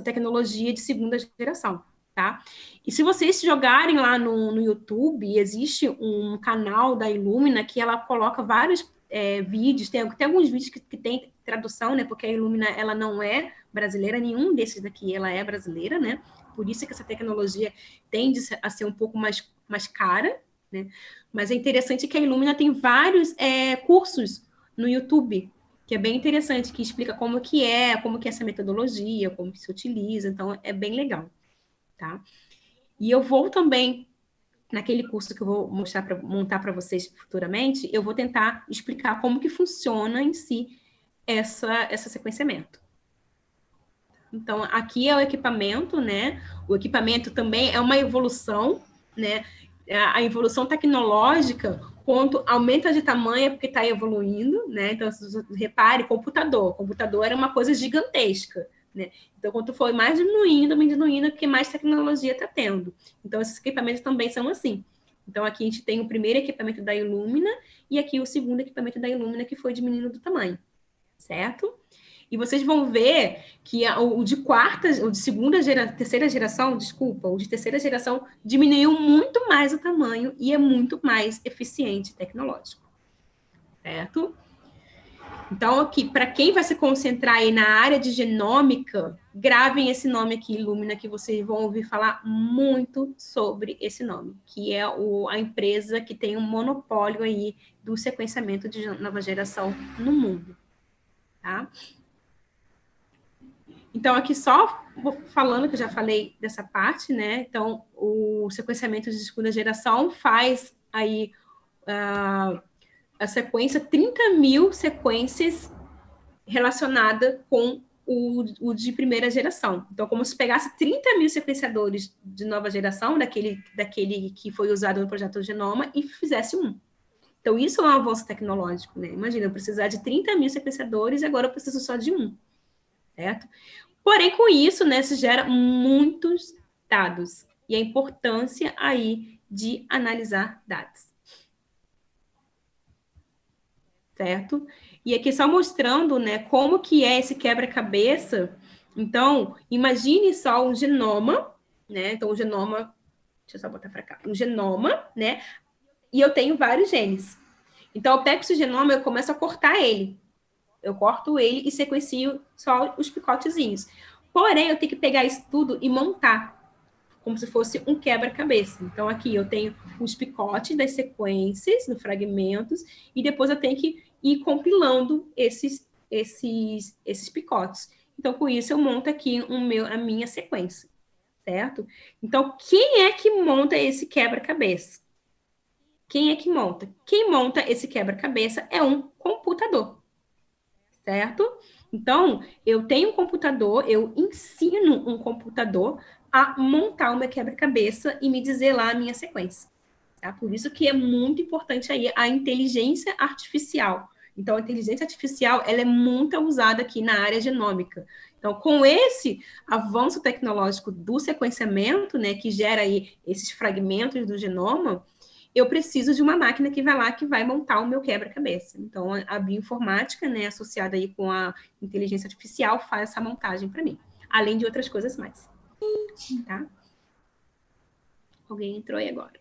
tecnologia de segunda geração. Tá? E se vocês jogarem lá no YouTube, existe um canal da Illumina que ela coloca vários vídeos, tem alguns vídeos que tem tradução, né? Porque a Illumina, ela não é brasileira, nenhum desses daqui ela é brasileira, né? Por isso que essa tecnologia tende a ser um pouco mais cara, né? Mas é interessante que a Illumina tem vários cursos no YouTube, que é bem interessante, que explica como que é essa metodologia, como que se utiliza, então é bem legal. Tá? E eu vou também, naquele curso que eu vou montar para vocês futuramente, eu vou tentar explicar como que funciona em si esse sequenciamento. Então, aqui é o equipamento, né? O equipamento também é uma evolução, né? A evolução tecnológica, quanto aumenta de tamanho, porque está evoluindo, né? Então, repare, computador era uma coisa gigantesca, né? Então, quanto for mais diminuindo, porque mais tecnologia está tendo. Então, esses equipamentos também são assim. Então, aqui a gente tem o primeiro equipamento da Illumina e aqui o segundo equipamento da Illumina, que foi diminuindo do tamanho, certo? E vocês vão ver que o de terceira geração diminuiu muito mais o tamanho e é muito mais eficiente tecnológico, certo? Então, aqui, para quem vai se concentrar aí na área de genômica, gravem esse nome aqui, Illumina, que vocês vão ouvir falar muito sobre esse nome, que é a empresa que tem um monopólio aí do sequenciamento de nova geração no mundo, tá? Então, aqui só vou falando, que eu já falei dessa parte, né? Então, o sequenciamento de segunda geração faz aí a sequência, 30 mil sequências relacionadas com o de primeira geração. Então, como se pegasse 30 mil sequenciadores de nova geração, daquele que foi usado no projeto Genoma, e fizesse um. Então, isso é um avanço tecnológico, né? Imagina, eu precisar de 30 mil sequenciadores e agora eu preciso só de um, certo? Porém, com isso, né, se gera muitos dados e a importância aí de analisar dados. Certo? E aqui só mostrando, né, como que é esse quebra-cabeça. Então, imagine só um genoma, né? Então, o genoma, deixa eu só botar para cá, um genoma, né? E eu tenho vários genes. Então, eu pego esse genoma e eu começo a cortar ele. Eu corto ele e sequencio só os picotezinhos. Porém, eu tenho que pegar isso tudo e montar, como se fosse um quebra-cabeça. Então, aqui eu tenho os picotes das sequências, nos fragmentos, e depois eu tenho que ir compilando esses picotes. Então, com isso, eu monto aqui a minha sequência, certo? Então, quem é que monta esse quebra-cabeça? Quem é que monta? Quem monta esse quebra-cabeça é um computador, certo? Então, eu tenho um computador, eu ensino um computador a montar uma quebra-cabeça e me dizer lá a minha sequência. Tá? Por isso que é muito importante aí a inteligência artificial. Então, a inteligência artificial, ela é muito usada aqui na área genômica. Então, com esse avanço tecnológico do sequenciamento, né, que gera aí esses fragmentos do genoma, eu preciso de uma máquina que vai lá, que vai montar o meu quebra-cabeça. Então, a bioinformática, né, associada aí com a inteligência artificial, faz essa montagem para mim. Além de outras coisas mais. Tá? Alguém entrou aí agora.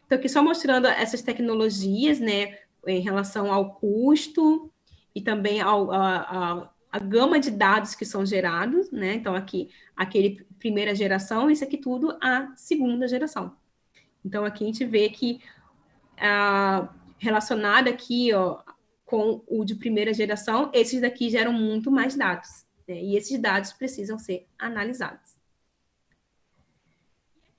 Então, aqui só mostrando essas tecnologias, né, em relação ao custo e também a gama de dados que são gerados, né? Então, aqui, aquele primeira geração, isso aqui tudo a segunda geração. Então, aqui a gente vê que relacionado aqui, ó, com o de primeira geração, esses daqui geram muito mais dados, né? E esses dados precisam ser analisados.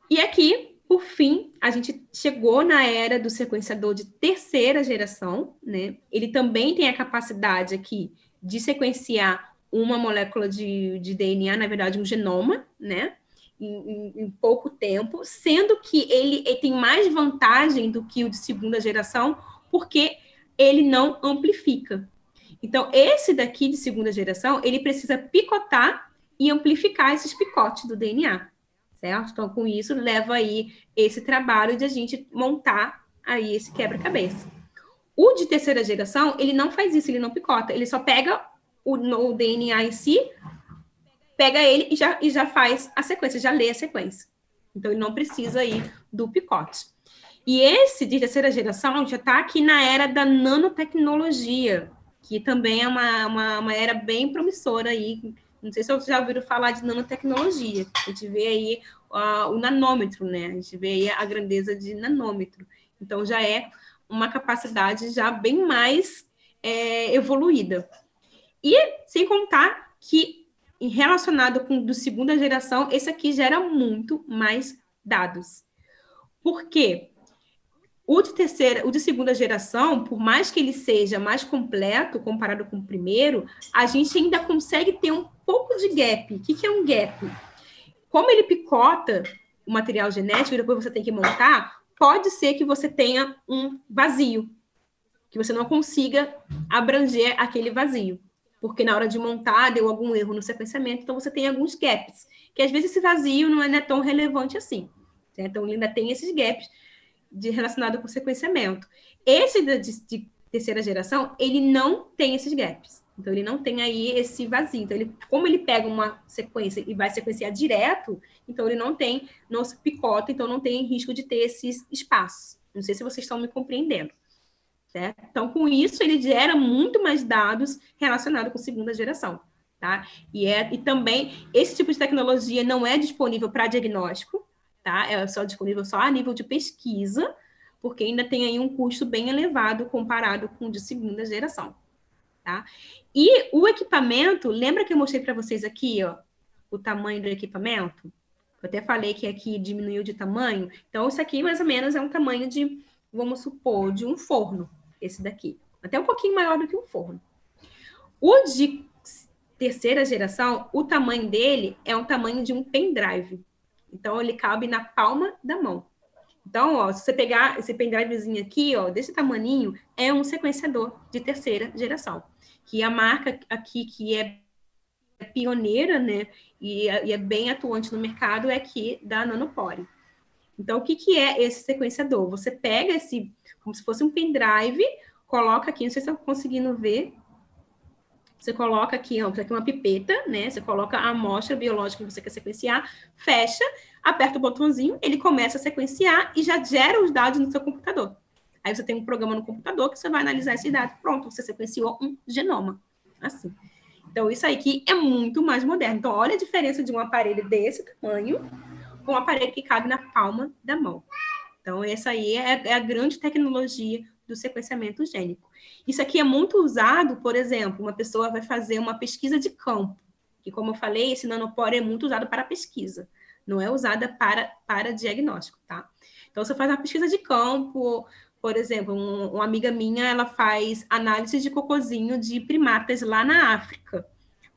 E aqui, por fim, a gente chegou na era do sequenciador de terceira geração, né? Ele também tem a capacidade aqui de sequenciar uma molécula de DNA, na verdade, um genoma, né? Em pouco tempo, sendo que ele tem mais vantagem do que o de segunda geração, porque ele não amplifica. Então, esse daqui de segunda geração, ele precisa picotar e amplificar esses picotes do DNA, certo? Então, com isso, leva aí esse trabalho de a gente montar aí esse quebra-cabeça. O de terceira geração, ele não faz isso, ele não picota, ele só pega o DNA em si, pega ele e já faz a sequência, já lê a sequência. Então, ele não precisa aí do picote. E esse de terceira geração já está aqui na era da nanotecnologia, que também é uma era bem promissora aí. Não sei se vocês já ouviram falar de nanotecnologia. A gente vê aí o nanômetro, né? A gente vê aí a grandeza de nanômetro. Então, já é uma capacidade já bem mais evoluída. E, sem contar que, relacionado com o do segunda geração, esse aqui gera muito mais dados. Por quê? O de segunda geração, por mais que ele seja mais completo comparado com o primeiro, a gente ainda consegue ter um pouco de gap. O que é um gap? Como ele picota o material genético e depois você tem que montar, pode ser que você tenha um vazio, que você não consiga abranger aquele vazio. porque na hora de montar deu algum erro no sequenciamento, então você tem alguns gaps, que às vezes esse vazio não é tão relevante assim. Certo? Então, ainda tem esses gaps relacionados com o sequenciamento. Esse de terceira geração, ele não tem esses gaps. Então, ele não tem aí esse vazio. Então, como ele pega uma sequência e vai sequenciar direto, então ele não se picota, então não tem risco de ter esses espaços. Não sei se vocês estão me compreendendo. Certo? Então, com isso, ele gera muito mais dados relacionados com segunda geração. Tá? E também, esse tipo de tecnologia não é disponível para diagnóstico, tá? É só disponível só a nível de pesquisa, porque ainda tem aí um custo bem elevado comparado com o de segunda geração. Tá? E o equipamento, lembra que eu mostrei para vocês aqui, ó, o tamanho do equipamento? Eu até falei que aqui diminuiu de tamanho. Então, isso aqui, mais ou menos, é um tamanho de, vamos supor, de um forno, esse daqui. Até um pouquinho maior do que um forno. O de terceira geração, o tamanho dele é um tamanho de um pendrive. Então, ele cabe na palma da mão. Então, ó, se você pegar esse pendrivezinho aqui, ó, desse tamaninho, é um sequenciador de terceira geração. Que a marca aqui, que é pioneira, né, e é bem atuante no mercado, é aqui da Nanopore. Então, o que é esse sequenciador? Você pega esse, como se fosse um pendrive, coloca aqui, não sei se estão conseguindo ver, você coloca aqui, ó, aqui uma pipeta, né? Você coloca a amostra biológica que você quer sequenciar, fecha, aperta o botãozinho, ele começa a sequenciar e já gera os dados no seu computador. Aí você tem um programa no computador que você vai analisar esses dados. Pronto, você sequenciou um genoma. Assim. Então, isso aqui é muito mais moderno. Então, olha a diferença de um aparelho desse tamanho com um aparelho que cabe na palma da mão. Então, essa aí é a grande tecnologia do sequenciamento gênico. Isso aqui é muito usado, por exemplo, uma pessoa vai fazer uma pesquisa de campo, que, como eu falei, esse nanopore é muito usado para pesquisa, não é usada para diagnóstico, tá? Então, você faz uma pesquisa de campo, por exemplo, uma amiga minha, ela faz análise de cocôzinho de primatas lá na África,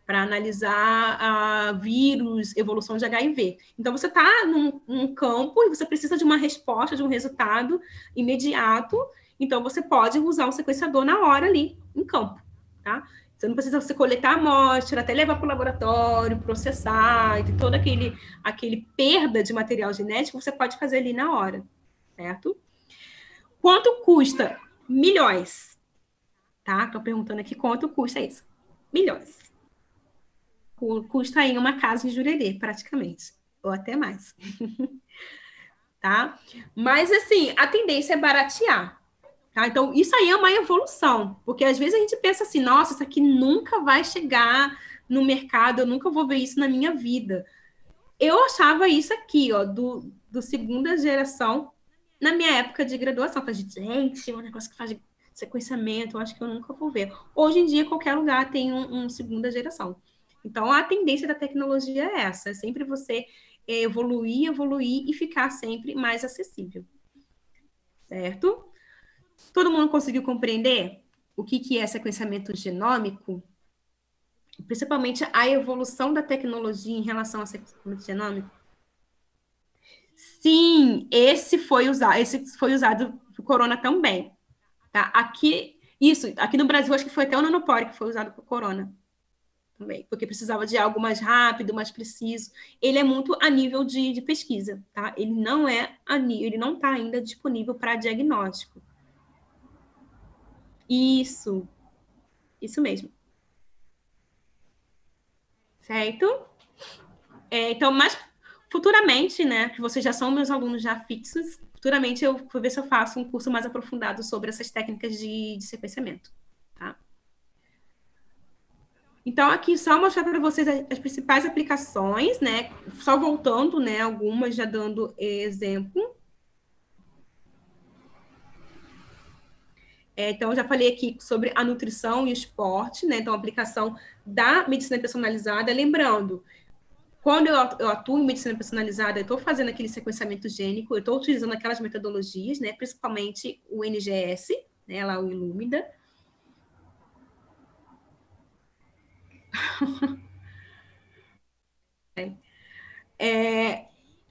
para analisar vírus, evolução de HIV. Então, você está num campo e você precisa de uma resposta, de um resultado imediato. Então, você pode usar o sequenciador na hora ali, em campo, tá? Você não precisa você coletar a amostra, até levar para o laboratório, processar, e ter toda aquele perda de material genético, você pode fazer ali na hora, certo? Quanto custa? Milhões, tá? Estou perguntando aqui quanto custa isso. Milhões. Custa aí uma casa em Jurerê, praticamente, ou até mais. Tá? Mas, assim, a tendência é baratear. Tá? Então, isso aí é uma evolução, porque às vezes a gente pensa assim, nossa, isso aqui nunca vai chegar no mercado, eu nunca vou ver isso na minha vida. Eu achava isso aqui, ó, do segunda geração, na minha época de graduação. Eu falei, gente, um negócio que faz sequenciamento, eu acho que eu nunca vou ver. Hoje em dia, qualquer lugar tem um segunda geração. Então, a tendência da tecnologia é essa, é sempre você evoluir e ficar sempre mais acessível. Certo? Todo mundo conseguiu compreender o que é sequenciamento genômico? Principalmente a evolução da tecnologia em relação ao sequenciamento genômico? Sim, esse foi usado para o corona também. Tá? Aqui no Brasil, acho que foi até o Nanopore que foi usado para o corona. Também, porque precisava de algo mais rápido, mais preciso. Ele é muito a nível de pesquisa, tá? Ele não está ainda disponível para diagnóstico. Isso mesmo. Certo? Então, mas futuramente, né, que vocês já são meus alunos já fixos, futuramente eu vou ver se eu faço um curso mais aprofundado sobre essas técnicas de sequenciamento, tá? Então, aqui só mostrar para vocês as principais aplicações, né? Só voltando, né? Algumas já dando exemplo. Então, eu já falei aqui sobre a nutrição e o esporte, né? Então, a aplicação da medicina personalizada. Lembrando, quando eu atuo em medicina personalizada, eu estou fazendo aquele sequenciamento gênico, eu estou utilizando aquelas metodologias, né? Principalmente o NGS, né? Lá o Illumida.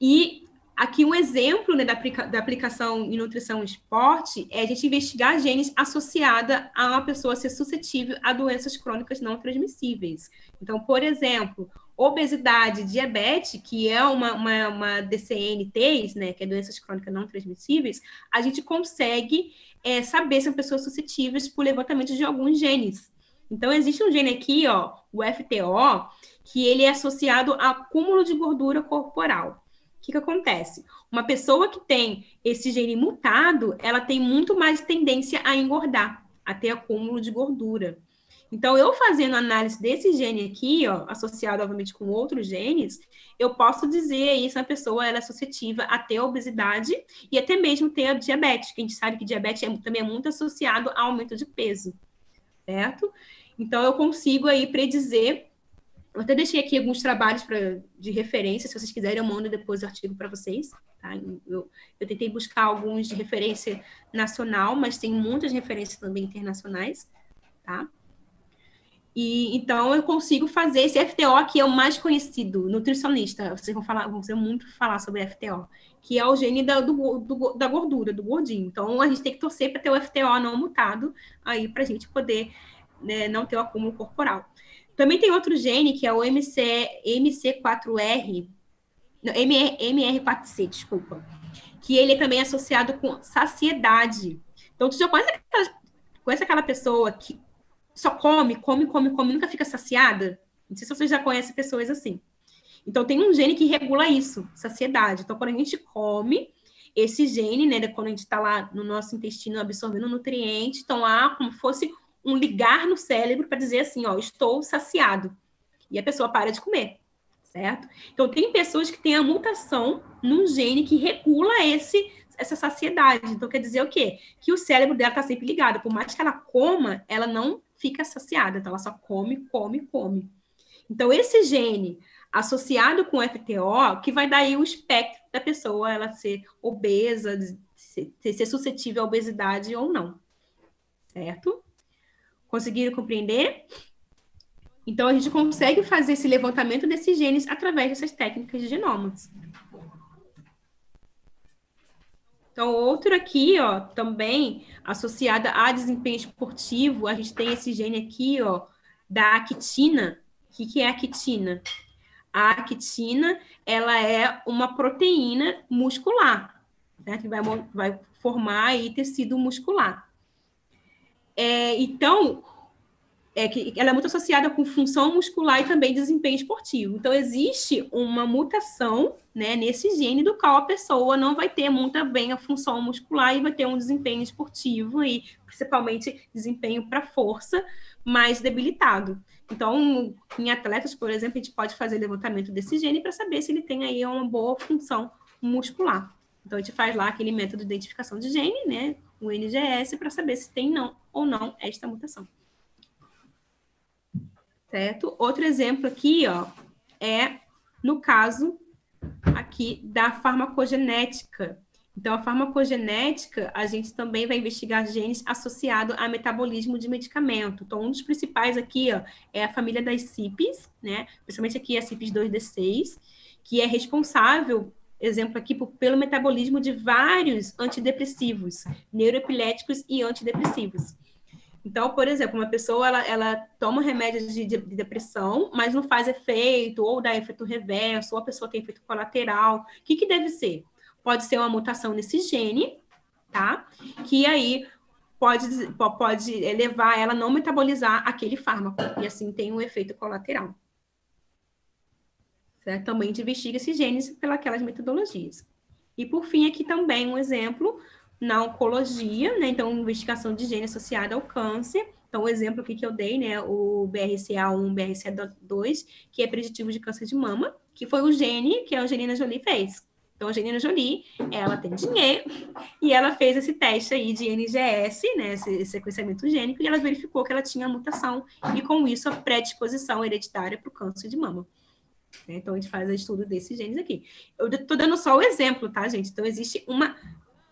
E Aqui um exemplo, né, da aplicação em nutrição e esporte é a gente investigar genes associados a uma pessoa ser suscetível a doenças crônicas não transmissíveis. Então, por exemplo, obesidade, diabetes, que é uma DCNTs, né, que é doenças crônicas não transmissíveis, a gente consegue saber se são pessoas suscetíveis por levantamento de alguns genes. Então, existe um gene aqui, ó, o FTO, que ele é associado a acúmulo de gordura corporal. O que acontece? Uma pessoa que tem esse gene mutado, ela tem muito mais tendência a engordar, a ter acúmulo de gordura. Então, eu fazendo análise desse gene aqui, ó, associado, obviamente, com outros genes, eu posso dizer aí se a pessoa ela é suscetível a ter obesidade e até mesmo ter a diabetes, que a gente sabe que diabetes também é muito associado ao aumento de peso, certo? Então, eu consigo aí predizer. Eu até deixei aqui alguns trabalhos de referência, se vocês quiserem, eu mando depois o artigo para vocês. Tá? Eu tentei buscar alguns de referência nacional, mas tem muitas referências também internacionais. Tá? E, então, eu consigo fazer esse FTO, que é o mais conhecido, nutricionista. Vocês vão muito falar sobre FTO, que é o gene da gordura, do gordinho. Então, a gente tem que torcer para ter o FTO não mutado, aí para a gente poder, né, não ter o acúmulo corporal. Também tem outro gene, que é o MC4R, não, MR4C, desculpa, que ele é também associado com saciedade. Então, tu já conhece aquela pessoa que só come, nunca fica saciada? Não sei se vocês já conhecem pessoas assim. Então, tem um gene que regula isso, saciedade. Então, quando a gente come, esse gene, né, quando a gente está lá no nosso intestino absorvendo nutrientes, estão lá como fosse um ligar no cérebro para dizer assim, ó, estou saciado. E a pessoa para de comer, certo? Então, tem pessoas que têm a mutação num gene que regula essa saciedade. Então, quer dizer o quê? Que o cérebro dela está sempre ligado. Por mais que ela coma, ela não fica saciada. Então, ela só come. Então, esse gene associado com o FTO, que vai dar aí o espectro da pessoa, ela ser obesa, ser suscetível à obesidade ou não. Certo? Conseguiram compreender? Então, a gente consegue fazer esse levantamento desses genes através dessas técnicas de genomas. Então, outro aqui, ó, também associada a desempenho esportivo, a gente tem esse gene aqui, ó, da actina. O que é a actina? A actina, ela é uma proteína muscular, né, que vai formar aí tecido muscular. Então, que ela é muito associada com função muscular e também desempenho esportivo. Então, existe uma mutação, né, nesse gene do qual a pessoa não vai ter muito bem a função muscular e vai ter um desempenho esportivo e, principalmente, desempenho para força mais debilitado. Então, em atletas, por exemplo, a gente pode fazer levantamento desse gene para saber se ele tem aí uma boa função muscular. Então, a gente faz lá aquele método de identificação de gene, né, o NGS, para saber se tem ou não esta mutação. Certo? Outro exemplo aqui, ó, é no caso aqui da farmacogenética. Então, a farmacogenética, a gente também vai investigar genes associados a metabolismo de medicamento. Então, um dos principais aqui, ó, é a família das CYPs, né? Principalmente aqui a CYP2D6, que é responsável, exemplo aqui, pelo metabolismo de vários antidepressivos, neuroepiléticos e antidepressivos. Então, por exemplo, uma pessoa, ela toma remédios de depressão, mas não faz efeito, ou dá efeito reverso, ou a pessoa tem efeito colateral. O que deve ser? Pode ser uma mutação nesse gene, tá? Que aí pode levar ela a não metabolizar aquele fármaco, e assim tem um efeito colateral. Certo? Também a gente investiga esses genes pelas metodologias. E, por fim, aqui também um exemplo na oncologia, né? Então, investigação de gene associada ao câncer. Então, o exemplo aqui que eu dei, né? O BRCA1, BRCA2, que é preditivo de câncer de mama, que foi o gene que a Angelina Jolie fez. Então, a Angelina Jolie, ela tem dinheiro e ela fez esse teste aí de NGS, né? Esse sequenciamento gênico, e ela verificou que ela tinha a mutação e, com isso, a predisposição hereditária para o câncer de mama. Então, a gente faz o estudo desses genes aqui. Eu estou dando só o exemplo, tá, gente? Então, existe uma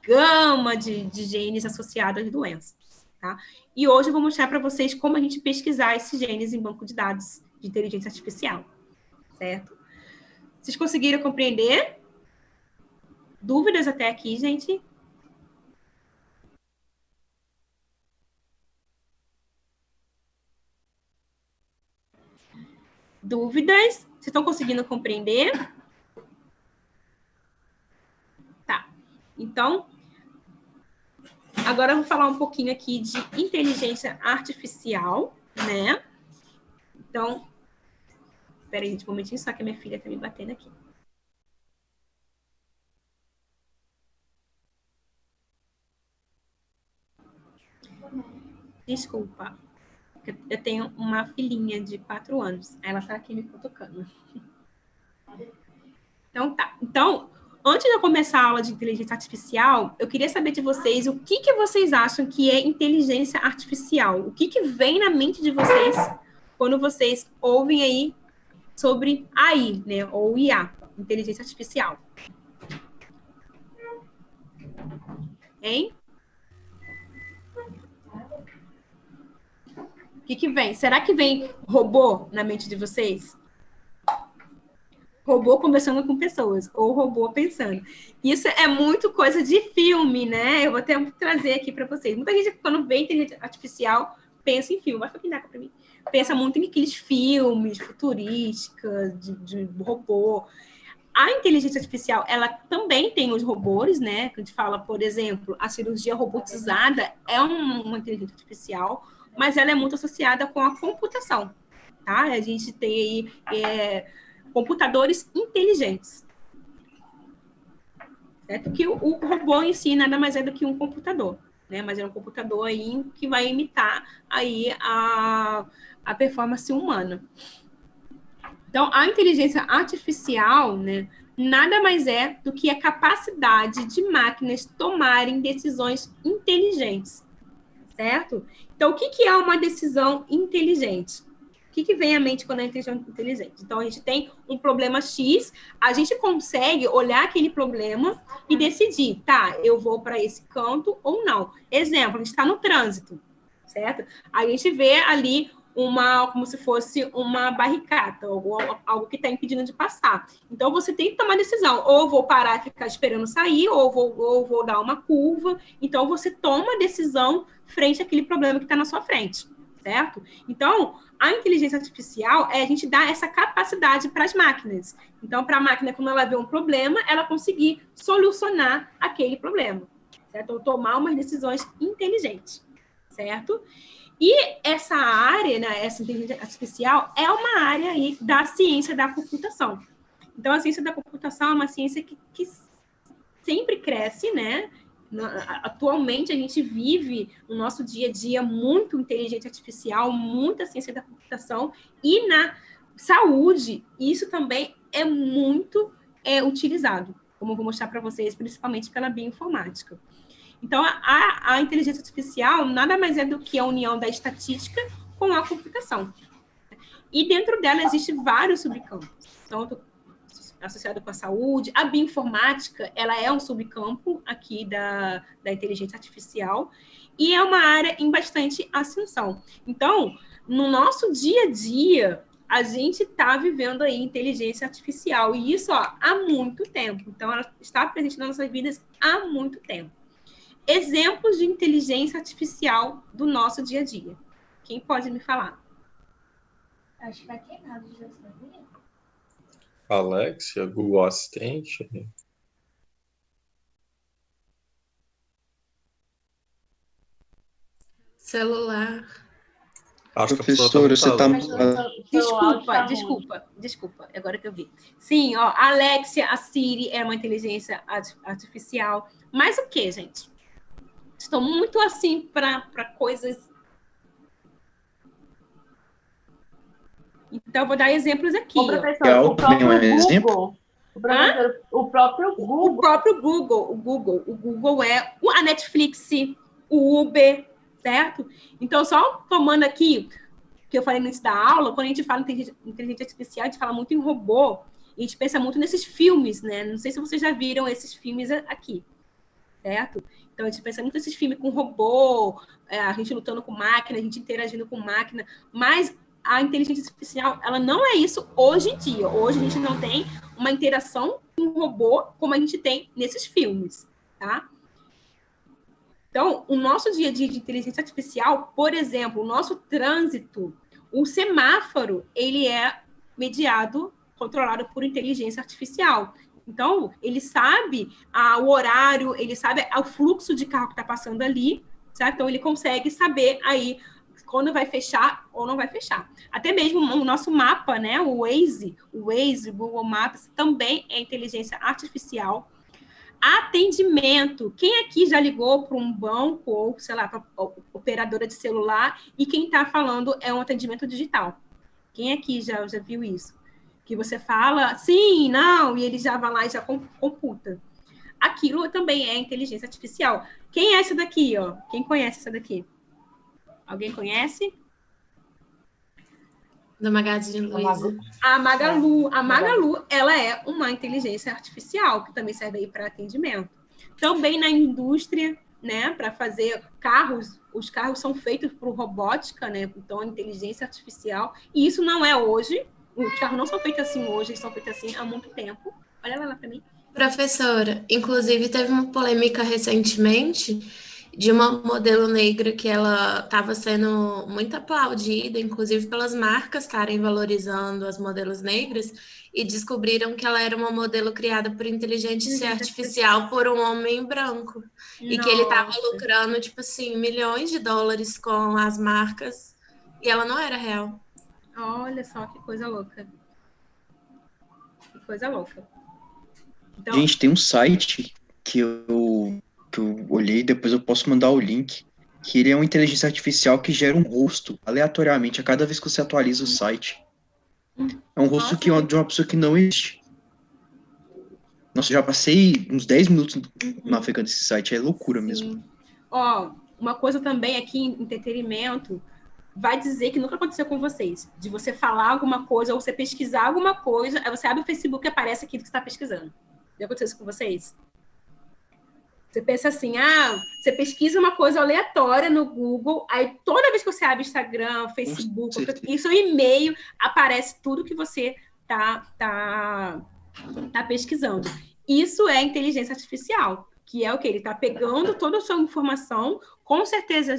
gama de genes associados às doenças, tá? E hoje eu vou mostrar para vocês como a gente pesquisar esses genes em banco de dados de inteligência artificial, certo? Vocês conseguiram compreender? Dúvidas até aqui, gente? Dúvidas? Vocês estão conseguindo compreender? Tá. Então, agora eu vou falar um pouquinho aqui de inteligência artificial, né? Então, peraí, gente, um momentinho, só que a minha filha tá me batendo aqui. Desculpa. Eu tenho uma filhinha de 4 anos. Ela tá aqui me cutucando. Então, tá. Então, antes de eu começar a aula de inteligência artificial, eu queria saber de vocês o que vocês acham que é inteligência artificial? O que vem na mente de vocês quando vocês ouvem aí sobre AI, né? Ou IA, inteligência artificial. Hein? O que vem? Será que vem robô na mente de vocês? Robô conversando com pessoas, ou robô pensando. Isso é muito coisa de filme, né? Eu vou até trazer aqui para vocês. Muita gente, quando vê inteligência artificial, pensa em filme. Vai ficar para mim. Pensa muito em aqueles filmes futurísticos, de robô. A inteligência artificial, ela também tem os robôs, né? Que a gente fala, por exemplo, a cirurgia robotizada é uma inteligência artificial, mas ela é muito associada com a computação, tá? A gente tem aí computadores inteligentes. Certo? Que o robô em si nada mais é do que um computador, né? Mas é um computador aí que vai imitar aí a performance humana. Então, a inteligência artificial, né, nada mais é do que a capacidade de máquinas tomarem decisões inteligentes, certo? Então, o que é uma decisão inteligente? O que vem à mente quando é inteligente? Então, a gente tem um problema X, a gente consegue olhar aquele problema e decidir, tá, eu vou para esse canto ou não. Exemplo, a gente está no trânsito, certo? A gente vê ali como se fosse uma barricada, algo que está impedindo de passar. Então, você tem que tomar decisão. Ou vou parar e ficar esperando sair, ou vou dar uma curva. Então, você toma a decisão frente àquele problema que está na sua frente, certo? Então, a inteligência artificial é a gente dar essa capacidade para as máquinas. Então, para a máquina, quando ela vê um problema, ela conseguir solucionar aquele problema, certo? Ou tomar umas decisões inteligentes, certo? E essa área, né, essa inteligência artificial, é uma área aí da ciência da computação. Então, a ciência da computação é uma ciência que sempre cresce, né? Atualmente, a gente vive no nosso dia a dia muito inteligência artificial, muita ciência da computação, e na saúde, isso também é muito utilizado, como eu vou mostrar para vocês, principalmente pela bioinformática. Então, a inteligência artificial nada mais é do que a união da estatística com a computação. E dentro dela existem vários subcampos. Então, associado com a saúde, a bioinformática, ela é um subcampo aqui da inteligência artificial e é uma área em bastante ascensão. Então, no nosso dia a dia, a gente está vivendo aí inteligência artificial e isso há muito tempo. Então, ela está presente nas nossas vidas há muito tempo. Exemplos de inteligência artificial do nosso dia a dia. Quem pode me falar? Acho que vai queimado, já sabia? Alexia, Google Assistente. Celular. Acho Professora, você tá... Desculpa, agora que eu vi. Sim, ó, a Alexia, a Siri é uma inteligência artificial. Mas o que, gente? Estão muito assim para coisas. Então, eu vou dar exemplos aqui. O professor, o próprio Google. O Google é a Netflix, o Uber, certo? Então, só tomando aqui, que eu falei no início da aula, quando a gente fala em inteligência artificial, a gente fala muito em robô, e a gente pensa muito nesses filmes, né? Não sei se vocês já viram esses filmes aqui, certo? Então, a gente pensa muito nesses filmes com robô, a gente lutando com máquina, a gente interagindo com máquina, mas a inteligência artificial, ela não é isso hoje em dia. Hoje a gente não tem uma interação um robô como a gente tem nesses filmes, tá? Então, o nosso dia a dia de inteligência artificial, por exemplo, o nosso trânsito, o semáforo, ele é mediado, controlado por inteligência artificial. Então, ele sabe o horário, ele sabe o fluxo de carro que está passando ali, certo? Então, ele consegue saber aí quando vai fechar ou não vai fechar. Até mesmo o nosso mapa, né? O Waze, Google Maps, também é inteligência artificial. Atendimento. Quem aqui já ligou para um banco ou, sei lá, para operadora de celular e quem está falando é um atendimento digital? Quem aqui já viu isso? Que você fala sim, não, e ele já vai lá e já computa. Aquilo também é inteligência artificial. Quem é essa daqui, ó? Quem conhece essa daqui? Alguém conhece? Da Magazine Luiza. A Magalu, ela é uma inteligência artificial, que também serve aí para atendimento. Também na indústria, né, para fazer carros, os carros são feitos por robótica, né, então inteligência artificial, e isso não é hoje, os carros não são feitos assim hoje, eles são feitos assim há muito tempo. Olha lá para mim. Professora, inclusive teve uma polêmica recentemente de uma modelo negra que ela estava sendo muito aplaudida, inclusive pelas marcas estarem valorizando as modelos negras, e descobriram que ela era uma modelo criada por inteligência artificial por um homem branco. E que ele estava lucrando, tipo assim, milhões de dólares com as marcas, e ela não era real. Olha só que coisa louca. Que coisa louca. Então... Gente, tem um site que eu olhei, depois eu posso mandar o link, que ele é uma inteligência artificial que gera um rosto aleatoriamente a cada vez que você atualiza o site. É um rosto de uma pessoa que não existe. Nossa, eu já passei uns 10 minutos navegando esse site, é loucura mesmo. Ó, uma coisa também aqui em entretenimento, vai dizer que nunca aconteceu com vocês, de você falar alguma coisa ou você pesquisar alguma coisa, aí você abre o Facebook e aparece aquilo que você está pesquisando. Já aconteceu isso com vocês? Você pensa assim, você pesquisa uma coisa aleatória no Google, aí toda vez que você abre Instagram, Facebook, isso é um e-mail, aparece tudo que você tá pesquisando. Isso é inteligência artificial, que é o que? Ele está pegando toda a sua informação. Com certeza,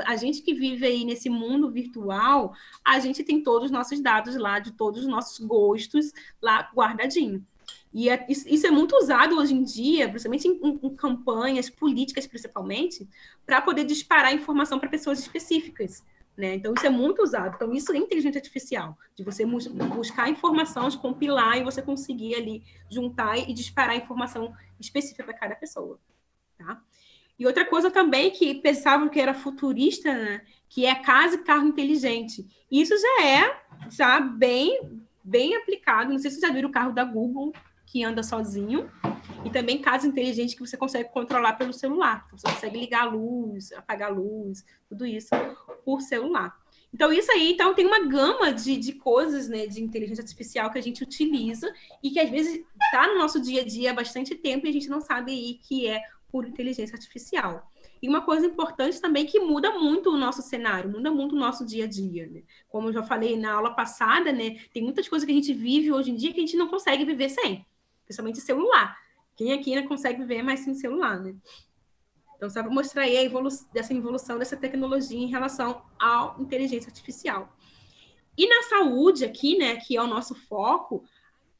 a gente que vive aí nesse mundo virtual, a gente tem todos os nossos dados lá, de todos os nossos gostos lá guardadinho. E isso é muito usado hoje em dia, principalmente em campanhas políticas, principalmente, para poder disparar informação para pessoas específicas, né? Então, isso é muito usado. Então, isso é inteligência artificial, de você buscar informações, compilar e você conseguir ali juntar e disparar informação específica para cada pessoa, tá? E outra coisa também que pensavam que era futurista, né? Que é casa e carro inteligente. Isso já é bem aplicado. Não sei se vocês já viram o carro da Google, que anda sozinho, e também casa inteligente que você consegue controlar pelo celular. Você consegue ligar a luz, apagar a luz, tudo isso por celular. Então, isso aí tem uma gama de coisas, né, de inteligência artificial que a gente utiliza e que, às vezes, está no nosso dia a dia há bastante tempo e a gente não sabe aí que é por inteligência artificial. E uma coisa importante também que muda muito o nosso cenário, muda muito o nosso dia a dia, né? Como eu já falei na aula passada, né, tem muitas coisas que a gente vive hoje em dia que a gente não consegue viver sem. Principalmente celular. Quem aqui ainda consegue viver mais sem celular, né? Então, só para mostrar aí a evolução dessa tecnologia em relação à inteligência artificial. E na saúde aqui, né, que é o nosso foco,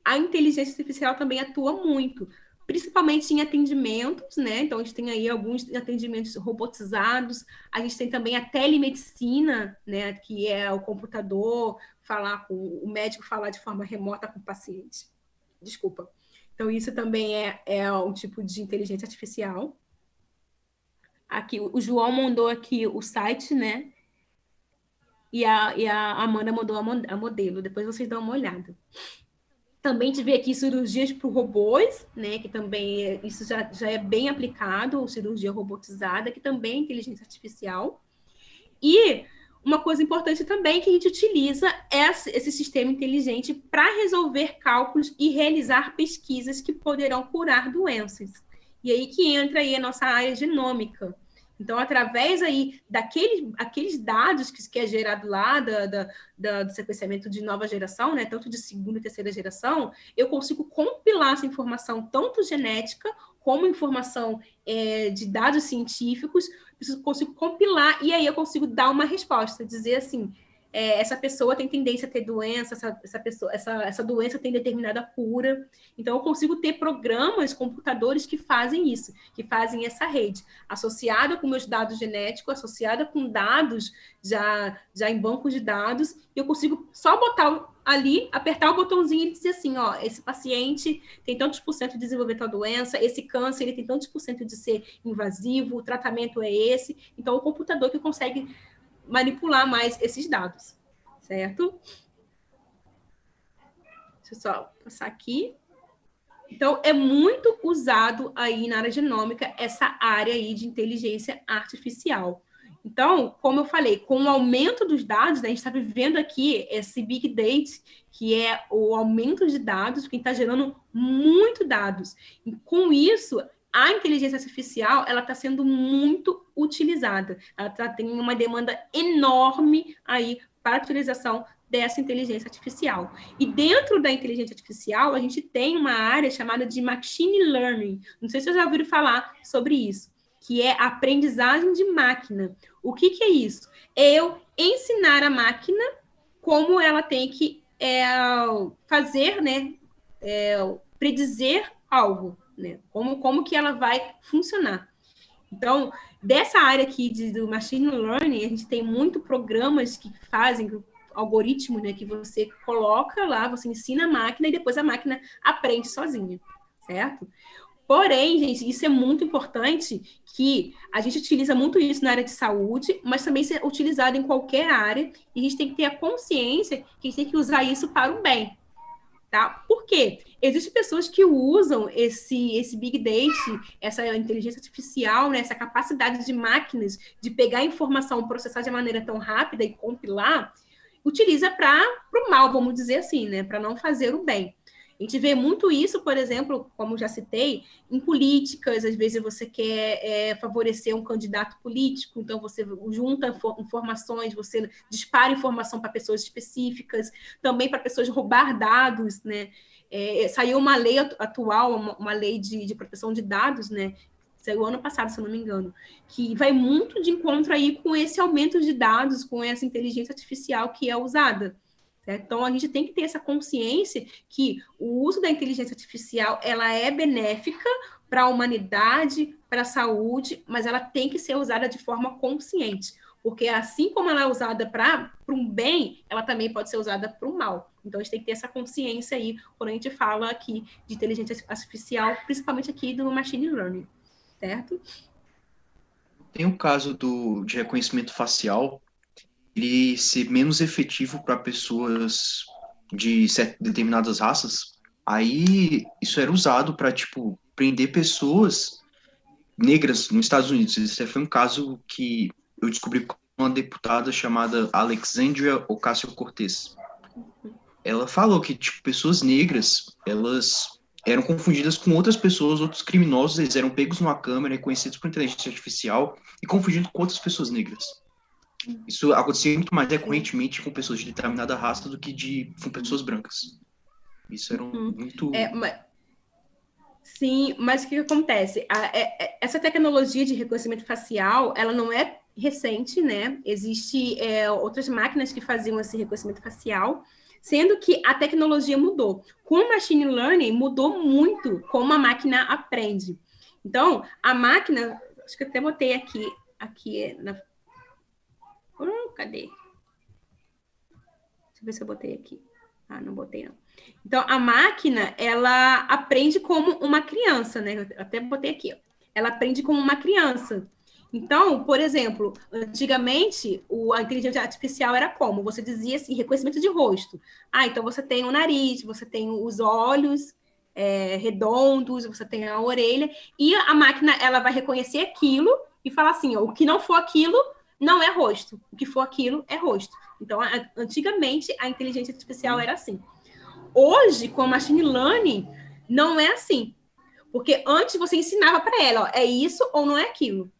a inteligência artificial também atua muito, principalmente em atendimentos, né? Então, a gente tem aí alguns atendimentos robotizados, a gente tem também a telemedicina, né, que é o computador o médico falar de forma remota com o paciente. Desculpa. Então, isso também é um tipo de inteligência artificial. Aqui, o João mandou aqui o site, né? E a Amanda mandou a modelo. Depois vocês dão uma olhada. Também te vê aqui cirurgias para robôs, né? Que também isso já é bem aplicado, cirurgia robotizada, que também é inteligência artificial. E uma coisa importante também que a gente utiliza esse sistema inteligente para resolver cálculos e realizar pesquisas que poderão curar doenças. E aí que entra aí a nossa área genômica. Então, através aí aqueles dados que é gerado lá do sequenciamento de nova geração, né, tanto de segunda e terceira geração, eu consigo compilar essa informação, tanto genética como informação de dados científicos, eu consigo compilar e aí eu consigo dar uma resposta, dizer assim, essa pessoa tem tendência a ter doença, essa doença tem determinada cura. Então, eu consigo ter programas, computadores que fazem isso, que fazem essa rede, associada com meus dados genéticos, associada com dados já em bancos de dados, e eu consigo só botar ali, apertar o botãozinho e dizer assim, ó, esse paciente tem tantos por cento de desenvolver tal doença, esse câncer ele tem tantos por cento de ser invasivo, o tratamento é esse. Então, o computador que consegue manipular mais esses dados, certo? Deixa eu só passar aqui. Então, é muito usado aí na área genômica essa área aí de inteligência artificial. Então, como eu falei, com o aumento dos dados, né, a gente está vivendo aqui esse Big Data, que é o aumento de dados, que está gerando muito dados. E com isso, a inteligência artificial, ela está sendo muito utilizada. Ela tem uma demanda enorme aí para a utilização dessa inteligência artificial. E dentro da inteligência artificial, a gente tem uma área chamada de Machine Learning. Não sei se vocês já ouviram falar sobre isso, que é a aprendizagem de máquina. O que é isso? É eu ensinar a máquina como ela tem que fazer, né, predizer algo. Né? Como que ela vai funcionar. Então, dessa área aqui do Machine Learning, a gente tem muito programas que fazem algoritmos, né, que você coloca lá, você ensina a máquina e depois a máquina aprende sozinha, certo? Porém, gente, isso é muito importante, que a gente utiliza muito isso na área de saúde, mas também isso é utilizado em qualquer área, e a gente tem que ter a consciência que a gente tem que usar isso para o bem. Tá? Por quê? Existem pessoas que usam esse Big Data, essa inteligência artificial, né, essa capacidade de máquinas de pegar informação, processar de maneira tão rápida e compilar, utiliza para o mal, vamos dizer assim, né, para não fazer o bem. A gente vê muito isso, por exemplo, como já citei, em políticas. Às vezes você quer favorecer um candidato político, então você junta informações, você dispara informação para pessoas específicas, também para pessoas roubar dados, né? Saiu uma lei atual, uma lei de proteção de dados, né? Saiu ano passado, se eu não me engano, que vai muito de encontro aí com esse aumento de dados, com essa inteligência artificial que é usada. Certo? Então, a gente tem que ter essa consciência que o uso da inteligência artificial, ela é benéfica para a humanidade, para a saúde, mas ela tem que ser usada de forma consciente, porque assim como ela é usada para um bem, ela também pode ser usada para o mal. Então, a gente tem que ter essa consciência aí, quando a gente fala aqui de inteligência artificial, principalmente aqui do Machine Learning, certo? Tem o caso de reconhecimento facial, ele ser menos efetivo para pessoas de determinadas raças. Aí isso era usado para, tipo, prender pessoas negras nos Estados Unidos. Esse foi um caso que eu descobri com uma deputada chamada Alexandria Ocasio-Cortez. Ela falou que, tipo, pessoas negras, elas eram confundidas com outras pessoas, outros criminosos, eles eram pegos numa câmera, reconhecidos por inteligência artificial e confundidos com outras pessoas negras. Isso acontecia muito mais recorrentemente com pessoas de determinada raça do que com pessoas brancas. Isso era muito... Sim, mas o que acontece? Essa tecnologia de reconhecimento facial, ela não é recente, né? Existem outras máquinas que faziam esse reconhecimento facial, sendo que a tecnologia mudou. Com o Machine Learning, mudou muito como a máquina aprende. Então, a máquina... Acho que eu até botei aqui na... cadê? Deixa eu ver se eu botei aqui. Ah, não botei, não. Então, a máquina, ela aprende como uma criança, né? Eu até botei aqui, ó. Ela aprende como uma criança. Então, por exemplo, antigamente, a inteligência artificial era como? Você dizia assim, reconhecimento de rosto. Ah, então você tem o nariz, você tem os olhos redondos, você tem a orelha, e a máquina, ela vai reconhecer aquilo e falar assim, ó, o que não for aquilo não é rosto, o que for aquilo é rosto. Então, antigamente, a inteligência artificial era assim. Hoje, com a Machine Learning, não é assim. Porque antes você ensinava para ela, ó, é isso ou não é aquilo.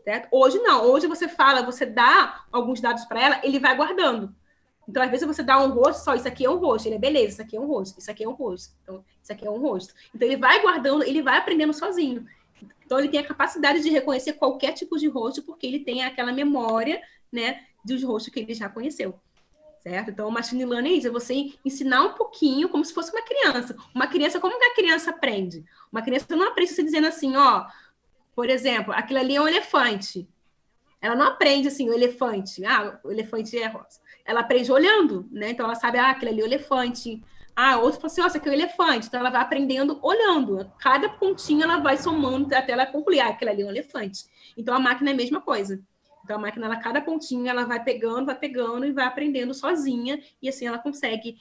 certo? Hoje não, hoje você dá alguns dados para ela, ele vai guardando. Então, às vezes, você dá um rosto, só isso aqui é um rosto, ele é beleza, isso aqui é um rosto, isso aqui é um rosto, então, isso aqui é um rosto. Então, ele vai guardando, ele vai aprendendo sozinho. Então, ele tem a capacidade de reconhecer qualquer tipo de rosto, porque ele tem aquela memória, né, dos rostos que ele já conheceu, certo? Então, o machine learning é isso, é você ensinar um pouquinho, como se fosse uma criança. Uma criança, como que a criança aprende? Uma criança não aprende você dizendo assim, ó, por exemplo, aquilo ali é um elefante. Ela não aprende assim, o elefante é rosa. Ela aprende olhando, né? Então, ela sabe, aquilo ali é o elefante. Outro fala assim, isso aqui é o elefante. Então, ela vai aprendendo olhando. Cada pontinho ela vai somando até ela concluir, aquilo ali é um elefante. Então, a máquina é a mesma coisa. Então, a máquina, cada pontinho, ela vai pegando e vai aprendendo sozinha. E assim, ela consegue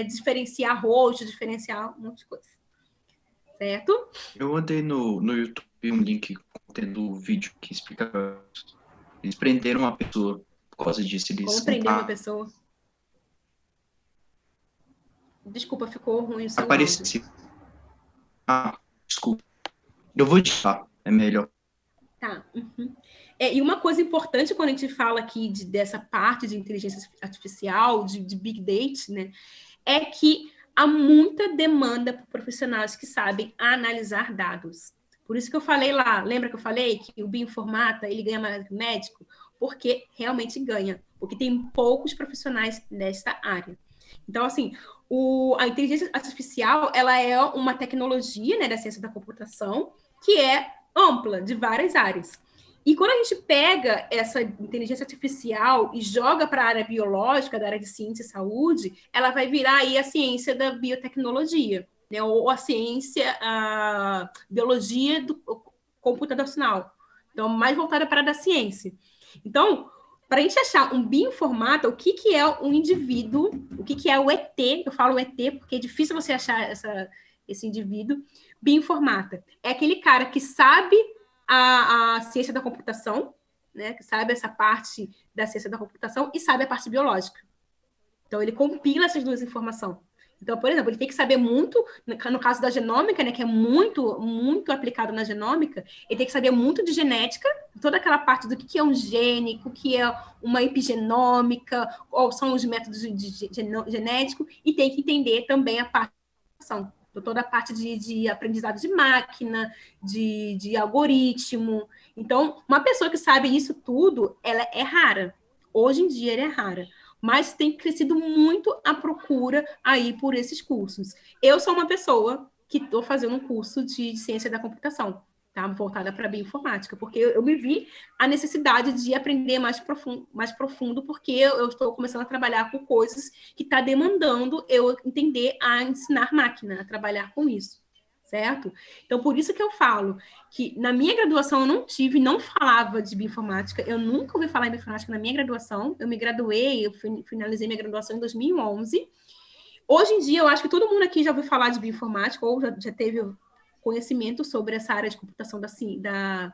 diferenciar rosto, diferenciar um monte de coisa. Certo? Eu mandei no YouTube um link contendo o vídeo que explica. Eles prenderam uma pessoa por causa disso. Como prender uma pessoa? Desculpa, ficou ruim o seu Apareceu. Desculpa. Eu vou deixar, é melhor. Tá. Uhum. E uma coisa importante quando a gente fala aqui dessa parte de inteligência artificial, de Big Data, né, é que há muita demanda por profissionais que sabem analisar dados. Por isso que eu falei lá, lembra que eu falei que o bioinformata, ele ganha mais que o médico? Porque realmente ganha, porque tem poucos profissionais nesta área. Então, assim, a inteligência artificial, ela é uma tecnologia, né, da ciência da computação, que é ampla, de várias áreas. E quando a gente pega essa inteligência artificial e joga para a área biológica, da área de ciência e saúde, ela vai virar aí a ciência da biotecnologia, né? Ou a biologia computacional. Então, mais voltada para a da ciência. Então, para a gente achar um bioinformata, o que é um indivíduo, o que é o ET, eu falo ET porque é difícil você achar esse indivíduo. Bioinformata é aquele cara que sabe a ciência da computação, né, que sabe essa parte da ciência da computação e sabe a parte biológica. Então, ele compila essas duas informações. Então, por exemplo, ele tem que saber muito, no caso da genômica, né, que é muito, muito aplicado na genômica, ele tem que saber muito de genética, toda aquela parte do que é um gene, o que é uma epigenômica, quais são os métodos genéticos, e tem que entender também a parte da computação. Toda a parte de aprendizado de máquina, de algoritmo. Então, uma pessoa que sabe isso tudo, ela é rara. Hoje em dia, ela é rara. Mas tem crescido muito a procura aí por esses cursos. Eu sou uma pessoa que estou fazendo um curso de ciência da computação, tá? Voltada para a bioinformática, porque eu me vi a necessidade de aprender mais profundo, porque eu estou começando a trabalhar com coisas que está demandando eu entender a ensinar máquina, a trabalhar com isso, certo? Então, por isso que eu falo que na minha graduação eu não falava de bioinformática, eu nunca ouvi falar em bioinformática na minha graduação, eu me graduei, eu finalizei minha graduação em 2011. Hoje em dia, eu acho que todo mundo aqui já ouviu falar de bioinformática, ou já teve conhecimento sobre essa área de computação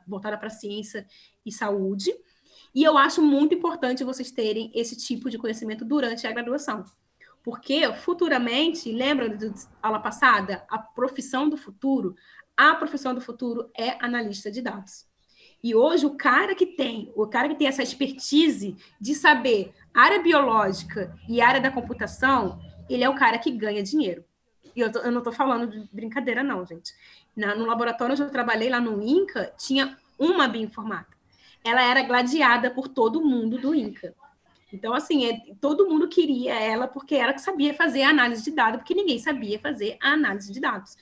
voltada para ciência e saúde, e eu acho muito importante vocês terem esse tipo de conhecimento durante a graduação, porque futuramente, lembra da aula passada, a profissão do futuro é analista de dados. E hoje o cara que tem essa expertise de saber área biológica e área da computação, ele é o cara que ganha dinheiro. E eu não estou falando de brincadeira, não, gente. No laboratório onde eu trabalhei, lá no INCA, tinha uma bioinformata. Ela era gladiada por todo mundo do INCA. Então, assim, todo mundo queria ela porque ela que sabia fazer a análise de dados, porque ninguém sabia fazer a análise de dados.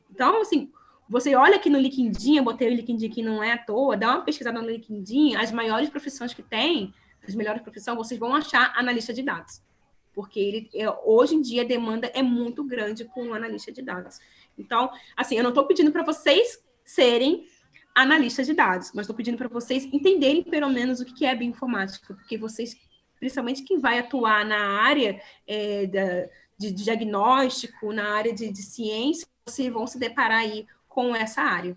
Então, assim, você olha aqui no LinkedIn, eu botei o LinkedIn aqui, não é à toa, dá uma pesquisada no LinkedIn, as maiores profissões que tem, as melhores profissões, vocês vão achar analista de dados. Porque hoje em dia a demanda é muito grande com um analista de dados. Então, assim, eu não estou pedindo para vocês serem analistas de dados, mas estou pedindo para vocês entenderem pelo menos o que é bioinformática, porque vocês, principalmente quem vai atuar na área de diagnóstico, na área de ciência, vocês vão se deparar aí com essa área,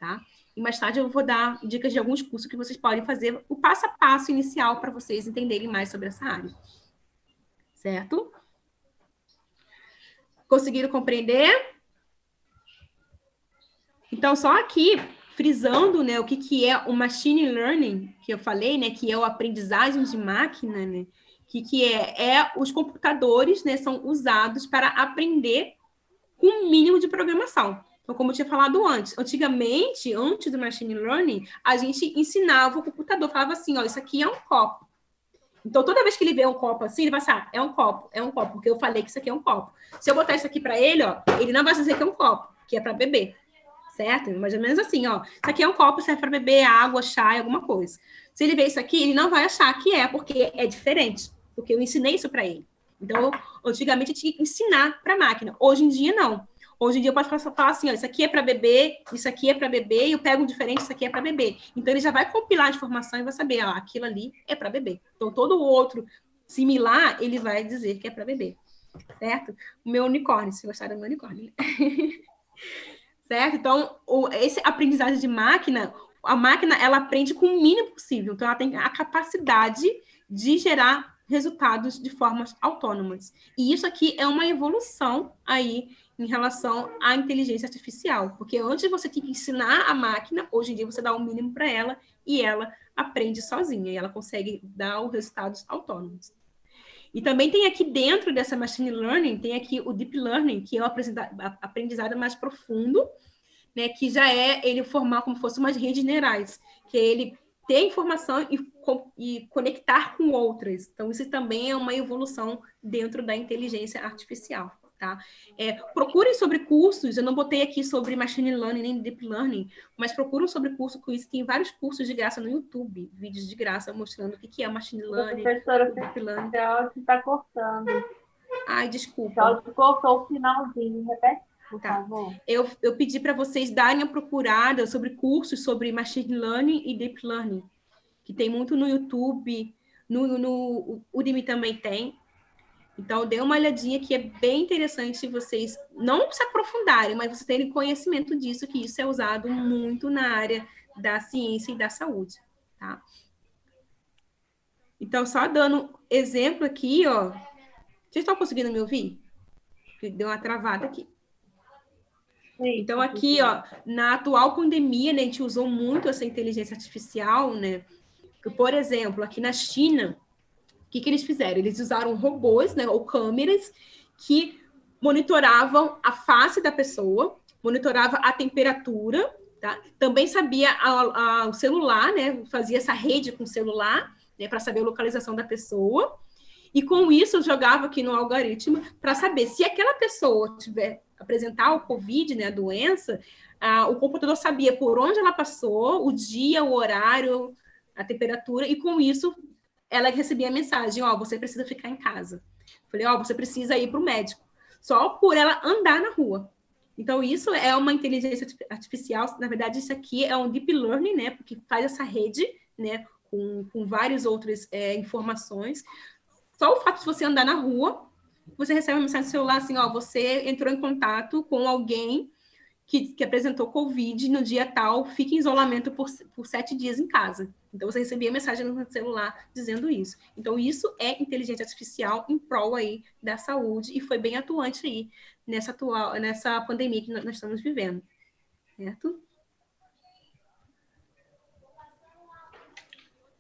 tá? E mais tarde eu vou dar dicas de alguns cursos que vocês podem fazer, o passo a passo inicial para vocês entenderem mais sobre essa área. Certo? Conseguiram compreender? Então, só aqui, frisando, né, o que é o machine learning, que eu falei, né, que é a aprendizagem de máquina, né, que os computadores, né, são usados para aprender com um mínimo de programação. Então, como eu tinha falado antes, antigamente, antes do machine learning, a gente ensinava o computador, falava assim, ó, isso aqui é um copo. Então, toda vez que ele vê um copo assim, ele vai falar, é um copo, porque eu falei que isso aqui é um copo. Se eu botar isso aqui para ele, ó, ele não vai dizer que é um copo, que é para beber, certo? Mais ou menos assim, ó, isso aqui é um copo, serve para beber água, chá, alguma coisa. Se ele ver isso aqui, ele não vai achar que é, porque é diferente, porque eu ensinei isso para ele. Então, antigamente, eu tinha que ensinar para a máquina. Hoje em dia, não. Hoje em dia, eu posso falar assim, ó, isso aqui é para beber, isso aqui é para beber, e eu pego um diferente, isso aqui é para beber. Então, ele já vai compilar a informação e vai saber, ó, aquilo ali é para beber. Então, todo o outro similar, ele vai dizer que é para beber, certo? O meu unicórnio, se gostaram do meu unicórnio. Certo? Então, esse aprendizagem de máquina, a máquina, ela aprende com o mínimo possível. Então, ela tem a capacidade de gerar resultados de formas autônomas. E isso aqui é uma evolução aí em relação à inteligência artificial, porque antes você tinha que ensinar a máquina, hoje em dia você dá o mínimo para ela e ela aprende sozinha, e ela consegue dar os resultados autônomos. E também tem aqui dentro dessa machine learning, tem aqui o deep learning, que é o aprendizado mais profundo, né, que já é ele formar como se fosse umas redes neurais, que é ele ter informação e conectar com outras. Então, isso também é uma evolução dentro da inteligência artificial. Tá? Procurem sobre cursos, eu não botei aqui sobre machine learning nem deep learning, mas procurem sobre curso com isso, tem vários cursos de graça no YouTube, vídeos de graça mostrando o que é machine learning, professora, deep learning. O está cortando. Ai, desculpa. Cortou o finalzinho, repete, por favor. Eu pedi para vocês darem uma procurada sobre cursos sobre machine learning e deep learning, que tem muito no YouTube, no Udemy também tem. Então, dê uma olhadinha que é bem interessante vocês não se aprofundarem, mas vocês terem conhecimento disso, que isso é usado muito na área da ciência e da saúde, tá? Então, só dando exemplo aqui, ó. Vocês estão conseguindo me ouvir? Deu uma travada aqui. Então, aqui, ó, na atual pandemia, né, a gente usou muito essa inteligência artificial, né? Por exemplo, aqui na China, o que eles fizeram? Eles usaram robôs, né, ou câmeras, que monitoravam a face da pessoa, monitorava a temperatura, tá? Também sabia o celular, né? Fazia essa rede com o celular, né, para saber a localização da pessoa. E com isso, jogava aqui no algoritmo para saber se aquela pessoa apresentar o COVID, né, a doença, o computador sabia por onde ela passou, o dia, o horário, a temperatura, e com isso ela recebia a mensagem, ó, você precisa ficar em casa. Falei, ó, você precisa ir para o médico. Só por ela andar na rua. Então, isso é uma inteligência artificial. Na verdade, isso aqui é um deep learning, né? Porque faz essa rede, né? Com várias outras informações. Só o fato de você andar na rua, você recebe uma mensagem no celular assim, ó, você entrou em contato com alguém que apresentou Covid no dia tal, fica em isolamento por 7 dias em casa. Então, você recebia mensagem no celular dizendo isso. Então, isso é inteligência artificial em prol aí da saúde e foi bem atuante aí nessa pandemia que nós estamos vivendo. Certo?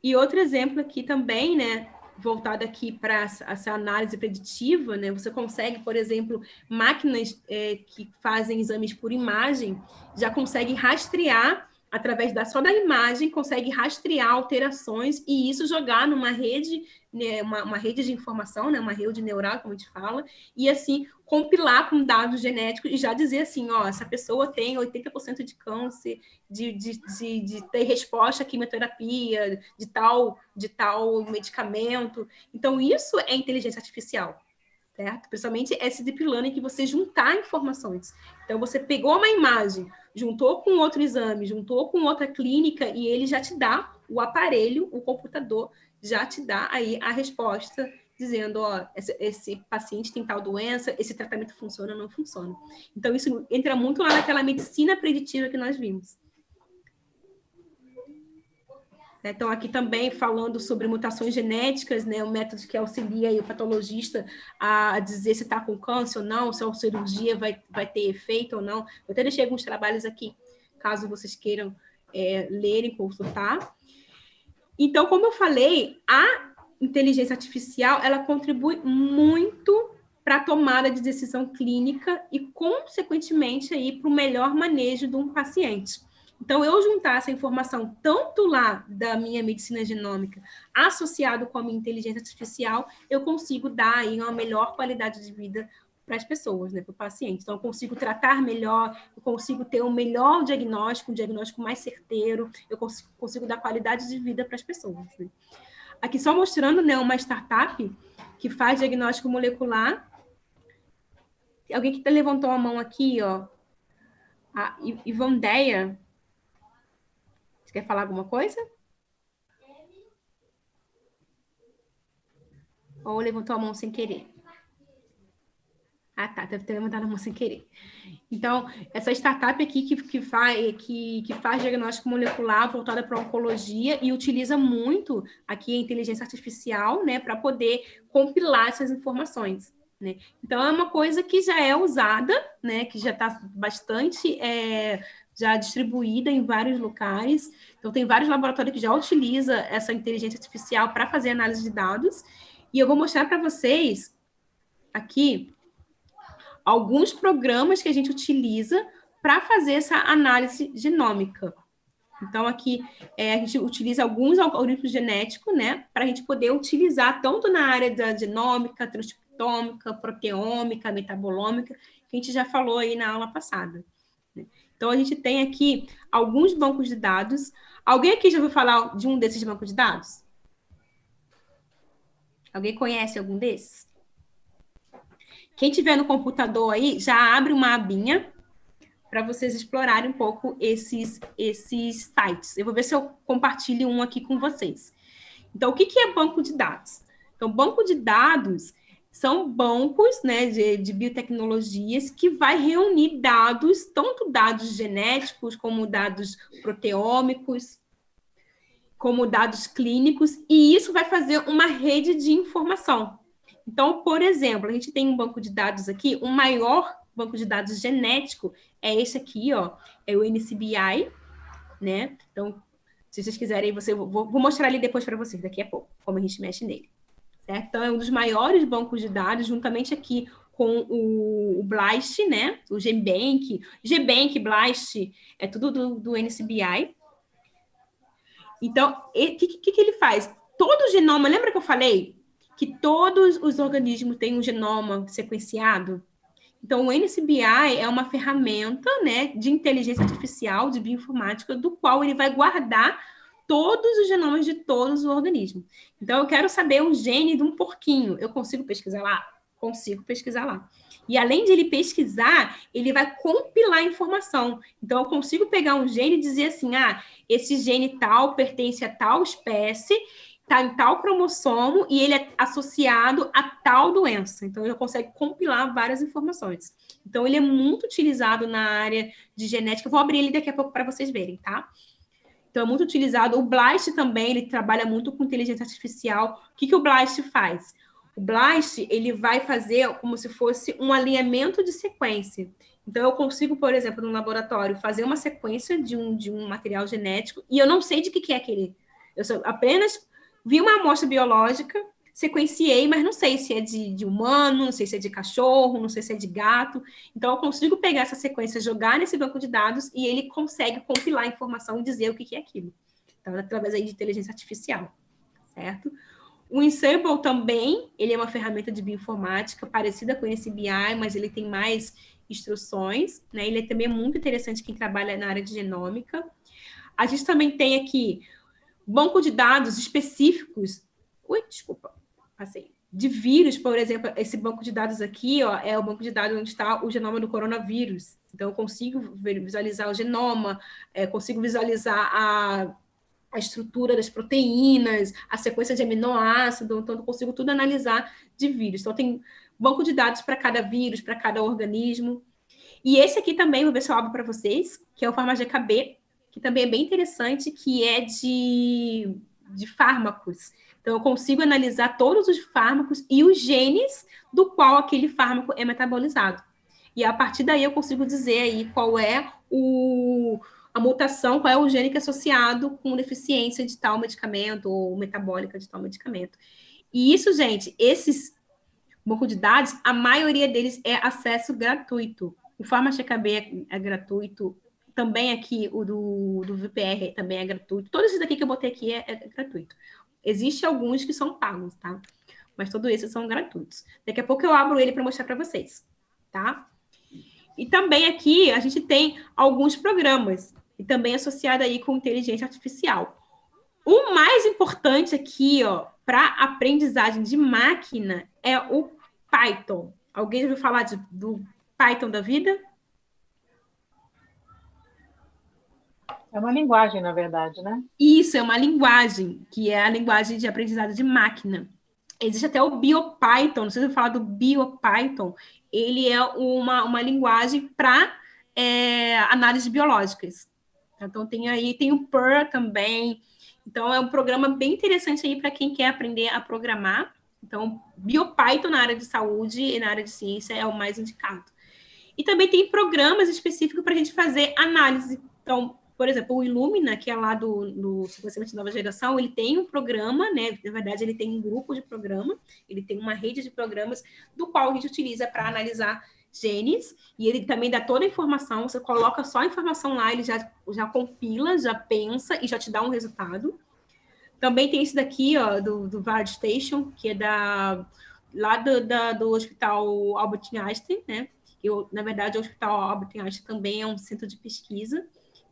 E outro exemplo aqui também, né, voltado aqui para essa análise preditiva, né? Você consegue, por exemplo, máquinas que fazem exames por imagem, já conseguem rastrear, através só da imagem, consegue rastrear alterações e isso jogar numa rede, né, uma rede de informação, né, uma rede neural, como a gente fala, e assim, compilar com dados genéticos e já dizer assim, ó, essa pessoa tem 80% de câncer, de ter resposta à quimioterapia, de tal medicamento. Então, isso é inteligência artificial, certo? Principalmente esse deep learning que você juntar informações. Então, você pegou uma imagem, juntou com outro exame, juntou com outra clínica e ele já te dá o aparelho, o computador, já te dá aí a resposta dizendo, ó, esse paciente tem tal doença, esse tratamento funciona ou não funciona. Então, isso entra muito lá naquela medicina preditiva que nós vimos. Então, aqui também falando sobre mutações genéticas, né, um método que auxilia aí o patologista a dizer se está com câncer ou não, se a cirurgia vai ter efeito ou não. Eu até deixei alguns trabalhos aqui, caso vocês queiram lerem, consultar. Então, como eu falei, a inteligência artificial, ela contribui muito para a tomada de decisão clínica e, consequentemente, para o melhor manejo de um paciente. Então, eu juntar essa informação tanto lá da minha medicina genômica associado com a minha inteligência artificial, eu consigo dar aí uma melhor qualidade de vida para as pessoas, né, para o paciente. Então, eu consigo tratar melhor, eu consigo ter um melhor diagnóstico, um diagnóstico mais certeiro, eu consigo dar qualidade de vida para as pessoas. Né? Aqui só mostrando, né, uma startup que faz diagnóstico molecular. Alguém que levantou a mão aqui, ó, a Ivandeia. Você quer falar alguma coisa? Ou levantou a mão sem querer? Ah, tá, deve ter levantado a mão sem querer. Então, essa startup aqui que faz diagnóstico molecular voltada para a oncologia e utiliza muito aqui a inteligência artificial, né, para poder compilar essas informações. Né? Então, é uma coisa que já é usada, né, que já está bastante já distribuída em vários locais. Então, tem vários laboratórios que já utilizam essa inteligência artificial para fazer análise de dados. E eu vou mostrar para vocês aqui alguns programas que a gente utiliza para fazer essa análise genômica. Então, aqui a gente utiliza alguns algoritmos genéticos, né, para a gente poder utilizar tanto na área da genômica, transcriptômica, proteômica, metabolômica, que a gente já falou aí na aula passada. Então, a gente tem aqui alguns bancos de dados. Alguém aqui já ouviu falar de um desses bancos de dados? Alguém conhece algum desses? Quem tiver no computador aí, já abre uma abinha para vocês explorarem um pouco esses sites. Eu vou ver se eu compartilho um aqui com vocês. Então, o que é banco de dados? Então, banco de dados são bancos, né, de biotecnologias que vai reunir dados, tanto dados genéticos, como dados proteômicos, como dados clínicos, e isso vai fazer uma rede de informação. Então, por exemplo, a gente tem um banco de dados aqui, o maior banco de dados genético é esse aqui, ó, é o NCBI, né? Então, se vocês quiserem, vou mostrar ali depois para vocês, daqui a pouco, como a gente mexe nele. Certo? Então, é um dos maiores bancos de dados, juntamente aqui com o BLAST, né? O GBank, BLAST, é tudo do NCBI. Então, o que ele faz? Todo o genoma, lembra que eu falei que todos os organismos têm um genoma sequenciado? Então, o NCBI é uma ferramenta, né, de inteligência artificial, de bioinformática, do qual ele vai guardar todos os genomas de todos os organismos. Então, eu quero saber o gene de um porquinho. Eu consigo pesquisar lá? Consigo pesquisar lá. E, além de ele pesquisar, ele vai compilar a informação. Então, eu consigo pegar um gene e dizer assim, esse gene tal pertence a tal espécie, está em tal cromossomo e ele é associado a tal doença. Então, ele consegue compilar várias informações. Então, ele é muito utilizado na área de genética. Eu vou abrir ele daqui a pouco para vocês verem, tá? Então, é muito utilizado. O BLAST também, ele trabalha muito com inteligência artificial. O que o BLAST faz? O BLAST, ele vai fazer como se fosse um alinhamento de sequência. Então, eu consigo, por exemplo, no laboratório, fazer uma sequência de um material genético e eu não sei de que é aquele. Eu apenas vi uma amostra biológica, sequenciei, mas não sei se é de humano, não sei se é de cachorro, não sei se é de gato. Então, eu consigo pegar essa sequência, jogar nesse banco de dados e ele consegue compilar a informação e dizer o que é aquilo. Então, através aí de inteligência artificial, certo? O Ensemble também, ele é uma ferramenta de bioinformática parecida com o NCBI, mas ele tem mais instruções, né? Ele também é muito interessante quem trabalha na área de genômica. A gente também tem aqui banco de dados específicos, de vírus, por exemplo, esse banco de dados aqui, ó, é o banco de dados onde está o genoma do coronavírus. Então, eu consigo visualizar o genoma, consigo visualizar a estrutura das proteínas, a sequência de aminoácidos, então eu consigo tudo analisar de vírus. Então, tem banco de dados para cada vírus, para cada organismo. E esse aqui também, vou ver se eu abro para vocês, que é o PharmaGKB, que também é bem interessante, que é de fármacos. Então, eu consigo analisar todos os fármacos e os genes do qual aquele fármaco é metabolizado. E, a partir daí, eu consigo dizer aí qual é a mutação, qual é o gene que é associado com deficiência de tal medicamento ou metabólica de tal medicamento. E isso, gente, esses banco de dados, a maioria deles é acesso gratuito. O PharmaCheckAB é gratuito, também aqui o do VPR também é gratuito. Todos esses daqui que eu botei aqui é gratuito. Existem alguns que são pagos, tá? Mas todos esses são gratuitos. Daqui a pouco eu abro ele para mostrar para vocês, tá? E também aqui a gente tem alguns programas, e também associado aí com inteligência artificial. O mais importante aqui, ó, para aprendizagem de máquina é o Python. Alguém já ouviu falar do Python da vida? É uma linguagem, na verdade, né? Isso, é uma linguagem, que é a linguagem de aprendizado de máquina. Existe até o BioPython, não sei se eu falar do BioPython, ele é uma linguagem para análises biológicas. Então, tem o Perl também. Então, é um programa bem interessante aí para quem quer aprender a programar. Então, BioPython na área de saúde e na área de ciência é o mais indicado. E também tem programas específicos para a gente fazer análise. Então, por exemplo, o Illumina, que é lá do sequenciamento de nova geração, ele tem um programa, né? Na verdade, ele tem um grupo de programa, ele tem uma rede de programas do qual a gente utiliza para analisar genes, e ele também dá toda a informação, você coloca só a informação lá, ele já compila, já pensa e já te dá um resultado. Também tem esse daqui, ó, do Vard Station, que é lá do Hospital Albert Einstein, né? Na verdade, o Hospital Albert Einstein também é um centro de pesquisa.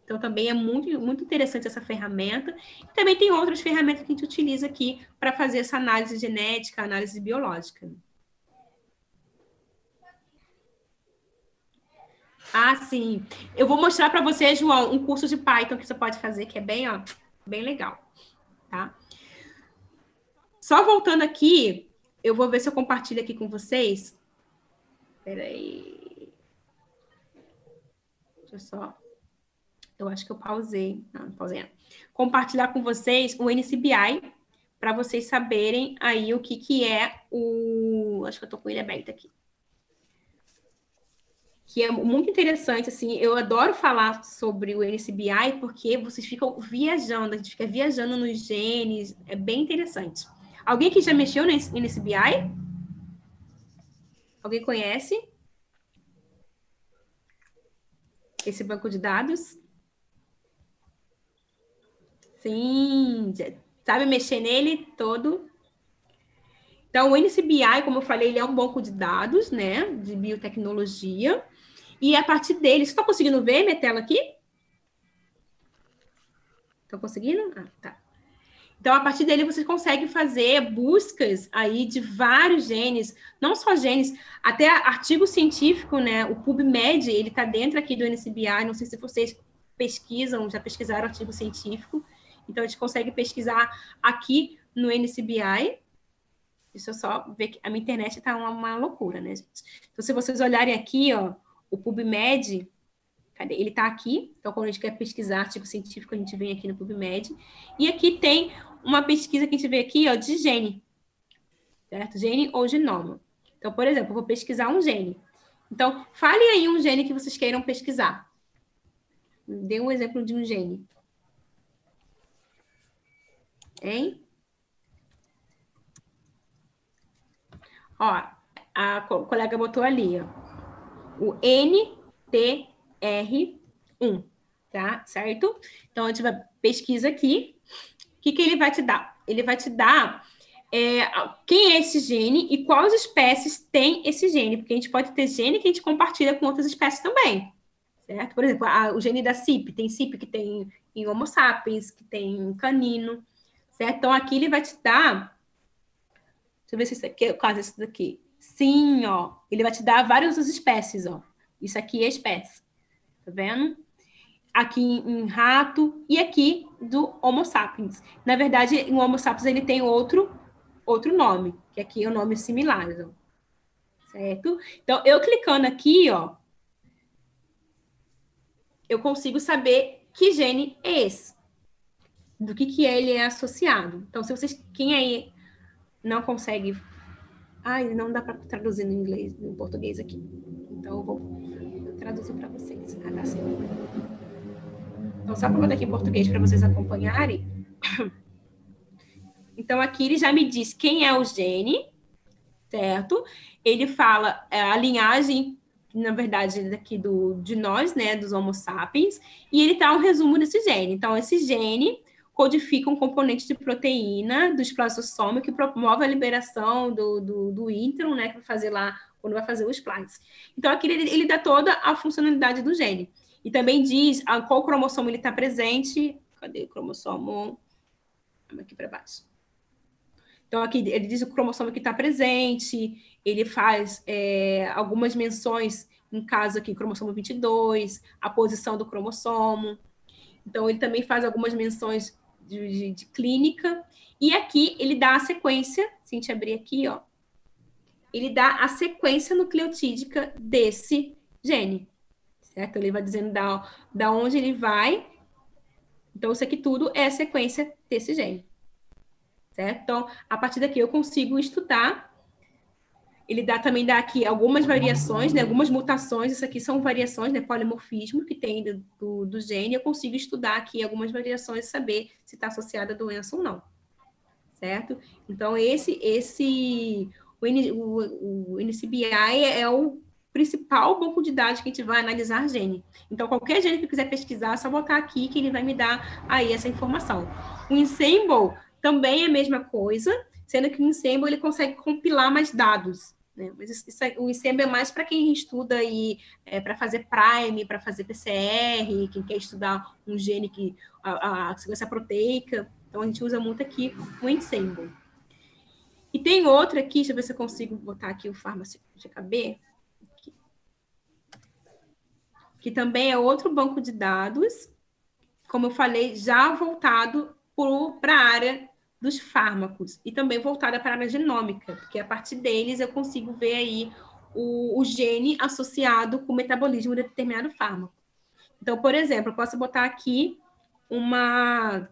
Então, também é muito, muito interessante essa ferramenta. E também tem outras ferramentas que a gente utiliza aqui para fazer essa análise genética, análise biológica. Ah, sim. Eu vou mostrar para você, João, um curso de Python que você pode fazer, que é bem legal, tá? Só voltando aqui, eu vou ver se eu compartilho aqui com vocês. Espera aí. Deixa eu só... Eu acho que eu pausei. Não pausei não. Compartilhar com vocês o NCBI, para vocês saberem aí o que é o... Acho que eu tô com ele aberto aqui. Que é muito interessante, assim, eu adoro falar sobre o NCBI, porque vocês ficam viajando, a gente fica viajando nos genes, é bem interessante. Alguém que já mexeu no NCBI? Alguém conhece esse banco de dados? Sim, sabe mexer nele todo? Então, o NCBI, como eu falei, ele é um banco de dados, né, de biotecnologia, e a partir dele, você está conseguindo ver minha tela aqui? Estão conseguindo? Ah, tá. Então, a partir dele, você consegue fazer buscas aí de vários genes, não só genes, até artigo científico, né? O PubMed, ele está dentro aqui do NCBI, não sei se vocês já pesquisaram artigo científico, então a gente consegue pesquisar aqui no NCBI. Deixa eu só ver que a minha internet está uma loucura, né, gente? Então, se vocês olharem aqui, ó, o PubMed, cadê? Ele está aqui. Então, quando a gente quer pesquisar artigo científico, a gente vem aqui no PubMed. E aqui tem uma pesquisa que a gente vê aqui, ó, de gene, certo? Gene ou genoma. Então, por exemplo, eu vou pesquisar um gene. Então, fale aí um gene que vocês queiram pesquisar. Dê um exemplo de um gene. Hein? Ó, a colega botou ali, ó. O NTR1, tá? Certo? Então, a gente vai pesquisa aqui. O que ele vai te dar? Ele vai te dar quem é esse gene e quais espécies tem esse gene, porque a gente pode ter gene que a gente compartilha com outras espécies também, certo? Por exemplo, o gene da CIP, tem CIP que tem em Homo sapiens, que tem em canino, certo? Então, aqui ele vai te dar... Deixa eu ver se isso aqui, quase isso daqui. Sim, ó. Ele vai te dar várias espécies, ó. Isso aqui é espécie. Tá vendo? Aqui em rato e aqui do Homo sapiens. Na verdade, o Homo sapiens ele tem outro nome, que aqui é um nome similar, ó. Certo? Então, eu clicando aqui, ó, eu consigo saber que gene é esse. Do que ele é associado. Então, se vocês... Quem aí não consegue... Ai, não dá para traduzir no inglês, no português aqui. Então, eu vou traduzir para vocês. Ah, tá certo. Então, só para botar aqui em português para vocês acompanharem. Então, aqui ele já me diz quem é o gene, certo? Ele fala a linhagem, na verdade, daqui de nós, né, dos Homo sapiens, e ele dá um resumo desse gene. Então, esse gene codifica um componente de proteína do esplasossoma que promove a liberação do intron, né, que vai fazer lá, quando vai fazer o splice. Então, aqui ele dá toda a funcionalidade do gene. E também diz qual cromossomo ele está presente. Cadê o cromossomo? Vamos aqui para baixo. Então, aqui ele diz o cromossomo que está presente, ele faz algumas menções, em caso aqui, cromossomo 22, a posição do cromossomo. Então, ele também faz algumas menções de clínica. E aqui ele dá a sequência, se a gente abrir aqui, ó, ele dá a sequência nucleotídica desse gene, certo? Ele vai dizendo da onde ele vai. Então, isso aqui tudo é a sequência desse gene. Certo? Então, a partir daqui eu consigo estudar. Ele também dá aqui algumas variações, né? Algumas mutações. Isso aqui são variações, né? Polimorfismo que tem do gene. Eu consigo estudar aqui algumas variações e saber se está associada a doença ou não. Certo? Então, o NCBI é o principal banco de dados que a gente vai analisar gene. Então, qualquer gene que eu quiser pesquisar, é só botar aqui que ele vai me dar aí essa informação. O Ensemble também é a mesma coisa, sendo que o Ensemble ele consegue compilar mais dados, né? Mas o Ensemble é mais para quem estuda aí, para fazer Prime, para fazer PCR, quem quer estudar um gene a sequência proteica. Então, a gente usa muito aqui o Ensemble. E tem outro aqui, deixa eu ver se eu consigo botar aqui o PharmacyGKB, que também é outro banco de dados, como eu falei, já voltado para a área dos fármacos e também voltada para a área genômica, porque a partir deles eu consigo ver aí o gene associado com o metabolismo de determinado fármaco. Então, por exemplo, eu posso botar aqui uma...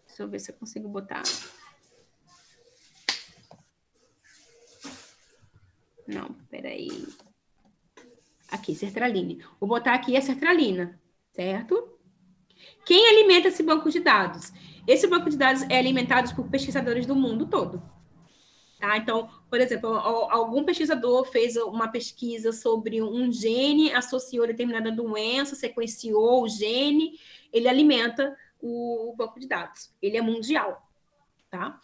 Deixa eu ver se eu consigo botar... Não, peraí. Aqui, sertraline. Vou botar aqui a sertralina, certo? Quem alimenta esse banco de dados? Esse banco de dados é alimentado por pesquisadores do mundo todo. Tá? Então, por exemplo, algum pesquisador fez uma pesquisa sobre um gene, associou a determinada doença, sequenciou o gene, ele alimenta o banco de dados. Ele é mundial. Tá?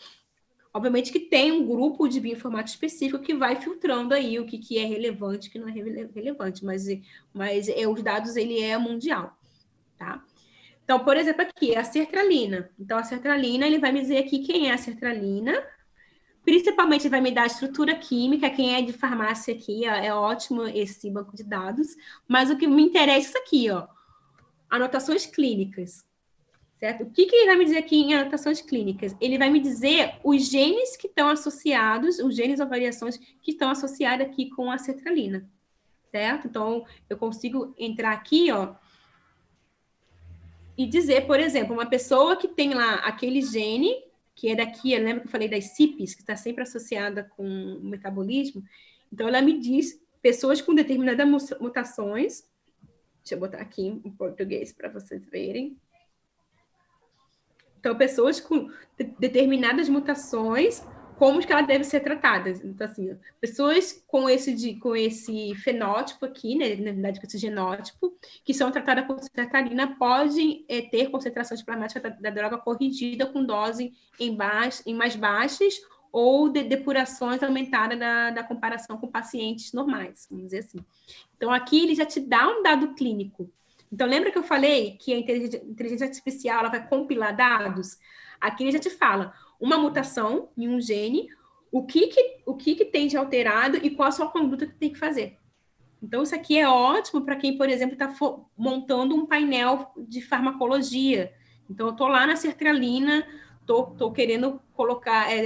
Obviamente que tem um grupo de bioinformática específico que vai filtrando aí o que é relevante e o que não é relevante, mas os dados, ele é mundial, tá? Então, por exemplo, aqui, a sertralina. Então, a sertralina, ele vai me dizer aqui quem é a sertralina, principalmente vai me dar a estrutura química, quem é de farmácia aqui, ó, é ótimo esse banco de dados, mas o que me interessa é isso aqui, ó, anotações clínicas. Certo? O que ele vai me dizer aqui em anotações clínicas? Ele vai me dizer os genes que estão associados, os genes ou variações que estão associadas aqui com a sertralina, certo? Então, eu consigo entrar aqui, ó, e dizer, por exemplo, uma pessoa que tem lá aquele gene, que é daqui, eu lembro que eu falei das CIPs, que está sempre associada com o metabolismo, então ela me diz pessoas com determinadas mutações, deixa eu botar aqui em português para vocês verem. Então, pessoas com determinadas mutações, como que elas devem ser tratadas. Então, assim, pessoas com esse fenótipo aqui, né, na verdade, com esse genótipo, que são tratadas com sertralina, podem ter concentrações plasmáticas da droga corrigida com dose em mais baixas ou de depurações aumentadas da comparação com pacientes normais, vamos dizer assim. Então, aqui ele já te dá um dado clínico. Então, lembra que eu falei que a inteligência artificial ela vai compilar dados? Aqui ele já te fala uma mutação em um gene, o que tem de alterado e qual a sua conduta que tem que fazer. Então, isso aqui é ótimo para quem, por exemplo, está montando um painel de farmacologia. Então, eu estou lá na sertralina, estou querendo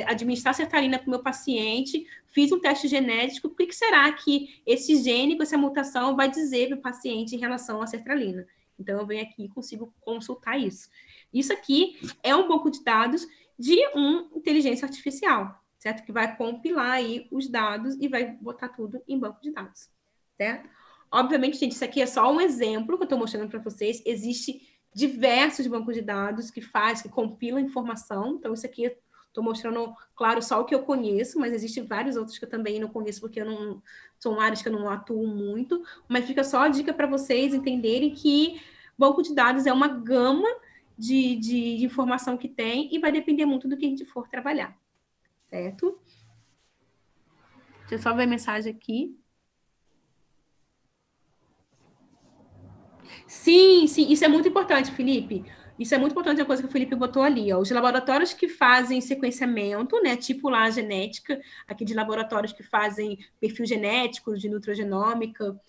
administrar sertralina para o meu paciente, fiz um teste genético, o que será que esse gene com essa mutação vai dizer para o paciente em relação à sertralina? Então, eu venho aqui e consigo consultar isso. Isso aqui é um banco de dados de uma inteligência artificial, certo? Que vai compilar aí os dados e vai botar tudo em banco de dados, certo? Obviamente, gente, isso aqui é só um exemplo que eu estou mostrando para vocês. Existe diversos bancos de dados que compilam informação. Então, isso aqui estou mostrando, claro, só o que eu conheço, mas existem vários outros que eu também não conheço, porque são áreas que eu não atuo muito, mas fica só a dica para vocês entenderem que banco de dados é uma gama de informação que tem e vai depender muito do que a gente for trabalhar, certo? Deixa eu só ver a mensagem aqui. Sim, isso é muito importante, Felipe. Isso é muito importante, a coisa que o Felipe botou ali. Ó. Os laboratórios que fazem sequenciamento, né, tipo lá a genética, aqui de laboratórios que fazem perfil genético, de nutrogenômica,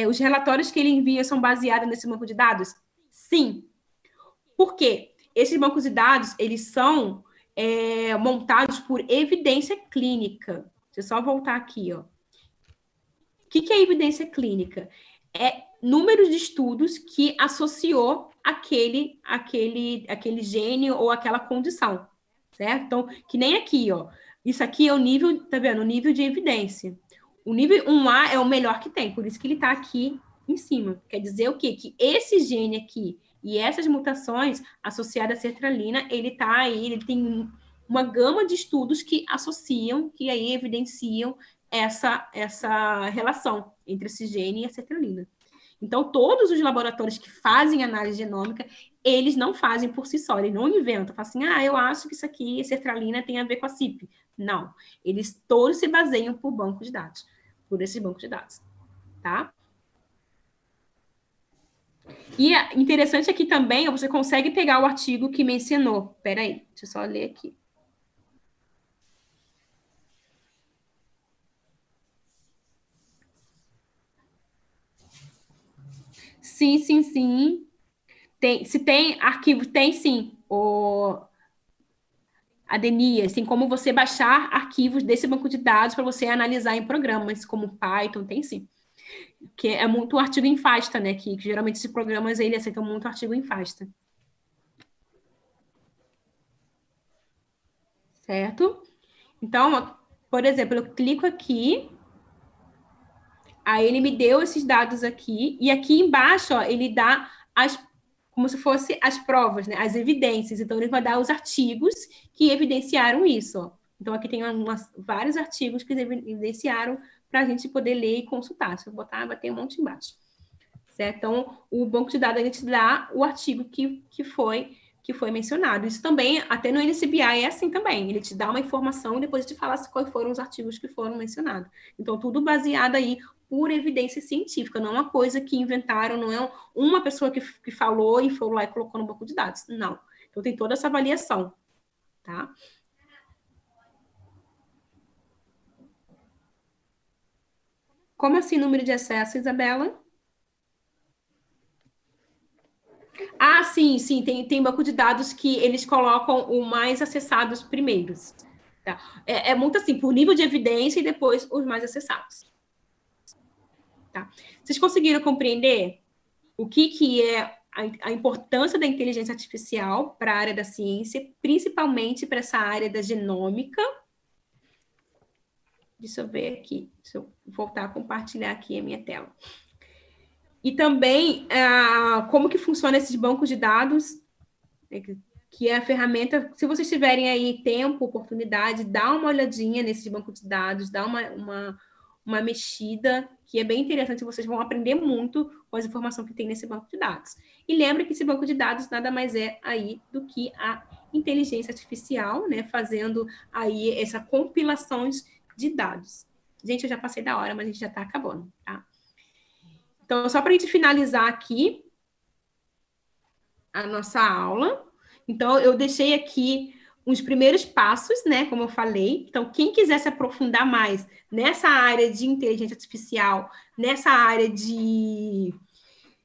os relatórios que ele envia são baseados nesse banco de dados? Sim. Por quê? Esses bancos de dados, eles são montados por evidência clínica. Deixa eu só voltar aqui. Ó. O que é evidência clínica? É números de estudos que associou aquele gene ou aquela condição, certo? Então, que nem aqui, ó. Isso aqui é o nível, tá vendo? O nível de evidência. O nível 1A é o melhor que tem, por isso que ele tá aqui em cima. Quer dizer o quê? Que esse gene aqui e essas mutações associadas à sertralina, ele tá aí, ele tem uma gama de estudos que associam, que aí evidenciam essa relação entre esse gene e a sertralina. Então, todos os laboratórios que fazem análise genômica, eles não fazem por si só, eles não inventam, falam assim, eu acho que isso aqui, sertralina, tem a ver com a CIP. Não, eles todos se baseiam por banco de dados, por esses bancos de dados, tá? E interessante aqui também, você consegue pegar o artigo que mencionou. Peraí, deixa eu só ler aqui. Sim. Se tem arquivo, tem sim. Adenias, tem como você baixar arquivos desse banco de dados para você analisar em programas como Python, tem sim. Que é muito artigo em FASTA, né? Que geralmente esses programas ele aceitam muito artigo em FASTA. Certo? Então, por exemplo, eu clico aqui, aí ele me deu esses dados aqui, e aqui embaixo, ó, ele dá como se fosse as provas, né? As evidências. Então, ele vai dar os artigos que evidenciaram isso. Ó. Então, aqui tem vários artigos que evidenciaram para a gente poder ler e consultar. Se eu bater um monte embaixo. Certo? Então, o banco de dados, a gente dá o artigo que foi mencionado. Isso também, até no NCBI, é assim também. Ele te dá uma informação e depois te fala quais foram os artigos que foram mencionados. Então, tudo baseado aí por evidência científica, não é uma coisa que inventaram, não é uma pessoa que falou e foi lá e colocou no banco de dados. Não. Então, tem toda essa avaliação, tá? Como assim número de acesso, Isabela? Sim, tem banco de dados que eles colocam os mais acessados primeiros. Tá? É muito assim, por nível de evidência e depois os mais acessados. Tá? Vocês conseguiram compreender o que é a importância da inteligência artificial para a área da ciência, principalmente para essa área da genômica? Deixa eu ver aqui, deixa eu voltar a compartilhar aqui a minha tela. E também como que funciona esses bancos de dados, que é a ferramenta, se vocês tiverem aí tempo, oportunidade, dá uma olhadinha nesses bancos de dados, dá uma mexida, que é bem interessante, vocês vão aprender muito com as informações que tem nesse banco de dados. E lembra que esse banco de dados nada mais é aí do que a inteligência artificial, né, fazendo aí essa compilação de dados. Gente, eu já passei da hora, mas a gente já está acabando, tá? Então, só para a gente finalizar aqui a nossa aula. Então, eu deixei aqui os primeiros passos, né? Como eu falei. Então, quem quiser se aprofundar mais nessa área de inteligência artificial, nessa área de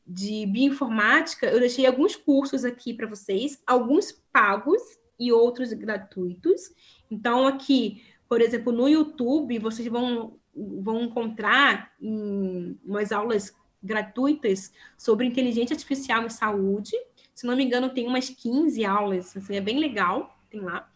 bioinformática, eu deixei alguns cursos aqui para vocês, alguns pagos e outros gratuitos. Então, aqui, por exemplo, no YouTube, vocês vão encontrar umas aulas gratuitas sobre inteligência artificial em saúde. Se não me engano, tem umas 15 aulas, assim, é bem legal, tem lá.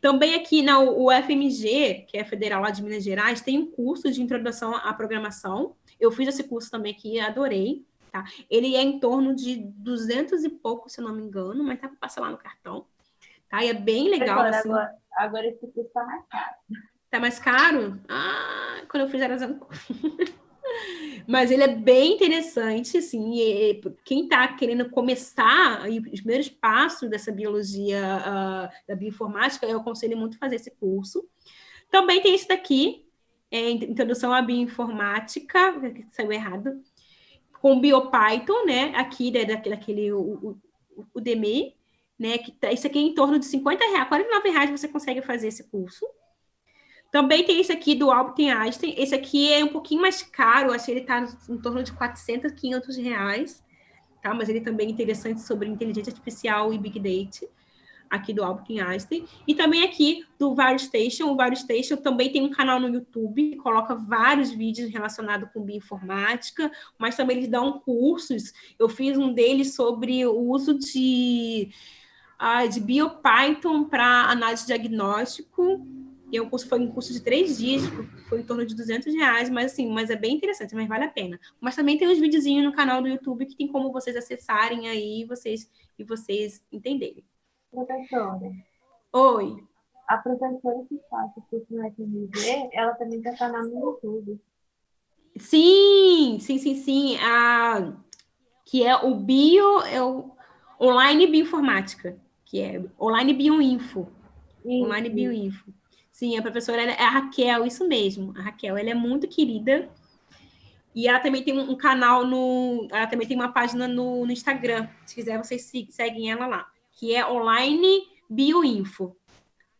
Também aqui na UFMG, que é a Federal lá de Minas Gerais, tem um curso de introdução à programação. Eu fiz esse curso também aqui, adorei. tá? Ele é em torno de 200 e pouco, se eu não me engano, mas tá para passar lá no cartão, tá? E é bem legal, assim. Agora esse curso está mais caro. Tá mais caro? Ah, quando eu fizer as Mas ele é bem interessante, assim, quem está querendo começar aí, os primeiros passos dessa biologia, da bioinformática, eu aconselho muito fazer esse curso. Também tem esse daqui, Introdução à Bioinformática, que saiu errado, com BioPython, né, aqui daquele o DMI, né, isso aqui é em torno de R$50, R$49 você consegue fazer esse curso. Também tem esse aqui do Albert Einstein. Esse aqui é um pouquinho mais caro, acho que ele está em torno de R$400, R$500, tá? Mas ele também é interessante sobre inteligência artificial e Big Data, aqui do Albert Einstein. E também aqui do VarioStation. O VarioStation também tem um canal no YouTube, coloca vários vídeos relacionados com bioinformática, mas também eles dão cursos. Eu fiz um deles sobre o uso de BioPython para análise de diagnóstico. E foi um curso de 3 dias, foi em torno de R$200, mas é bem interessante, mas vale a pena. Mas também tem uns videozinhos no canal do YouTube que tem como vocês acessarem aí e vocês entenderem. Professora. Oi. A professora que faz o curso no FMG, ela também tem canal no YouTube. Sim. Que é o Online Bioinformática, que é Online Bioinfo. Online Bioinfo. Sim, a professora é a Raquel, isso mesmo. A Raquel, ela é muito querida. E ela também tem um canal ela também tem uma página no Instagram. Se quiser, vocês seguem ela lá. Que é Online Bioinfo.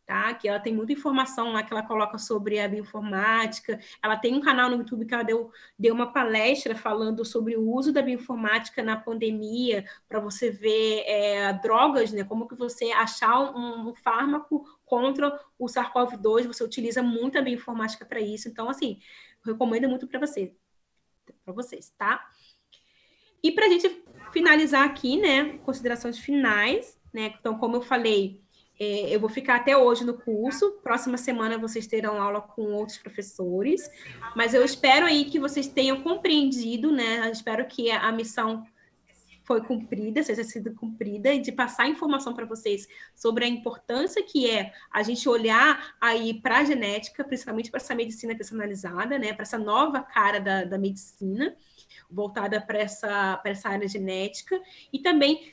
Tá? Que ela tem muita informação lá que ela coloca sobre a bioinformática. Ela tem um canal no YouTube que ela deu uma palestra falando sobre o uso da bioinformática na pandemia, para você ver drogas, né? Como que você achar um fármaco contra o SARS-CoV-2, você utiliza muito a bioinformática para isso. Então, assim, eu recomendo muito para vocês, tá? E para a gente finalizar aqui, né? Considerações finais, né? Então, como eu falei, eu vou ficar até hoje no curso. Próxima semana vocês terão aula com outros professores. Mas eu espero aí que vocês tenham compreendido, né? Eu espero que a missão foi cumprida, seja sido cumprida, e de passar informação para vocês sobre a importância que é a gente olhar aí para a genética, principalmente para essa medicina personalizada, né? Para essa nova cara da medicina, voltada para essa área genética, e também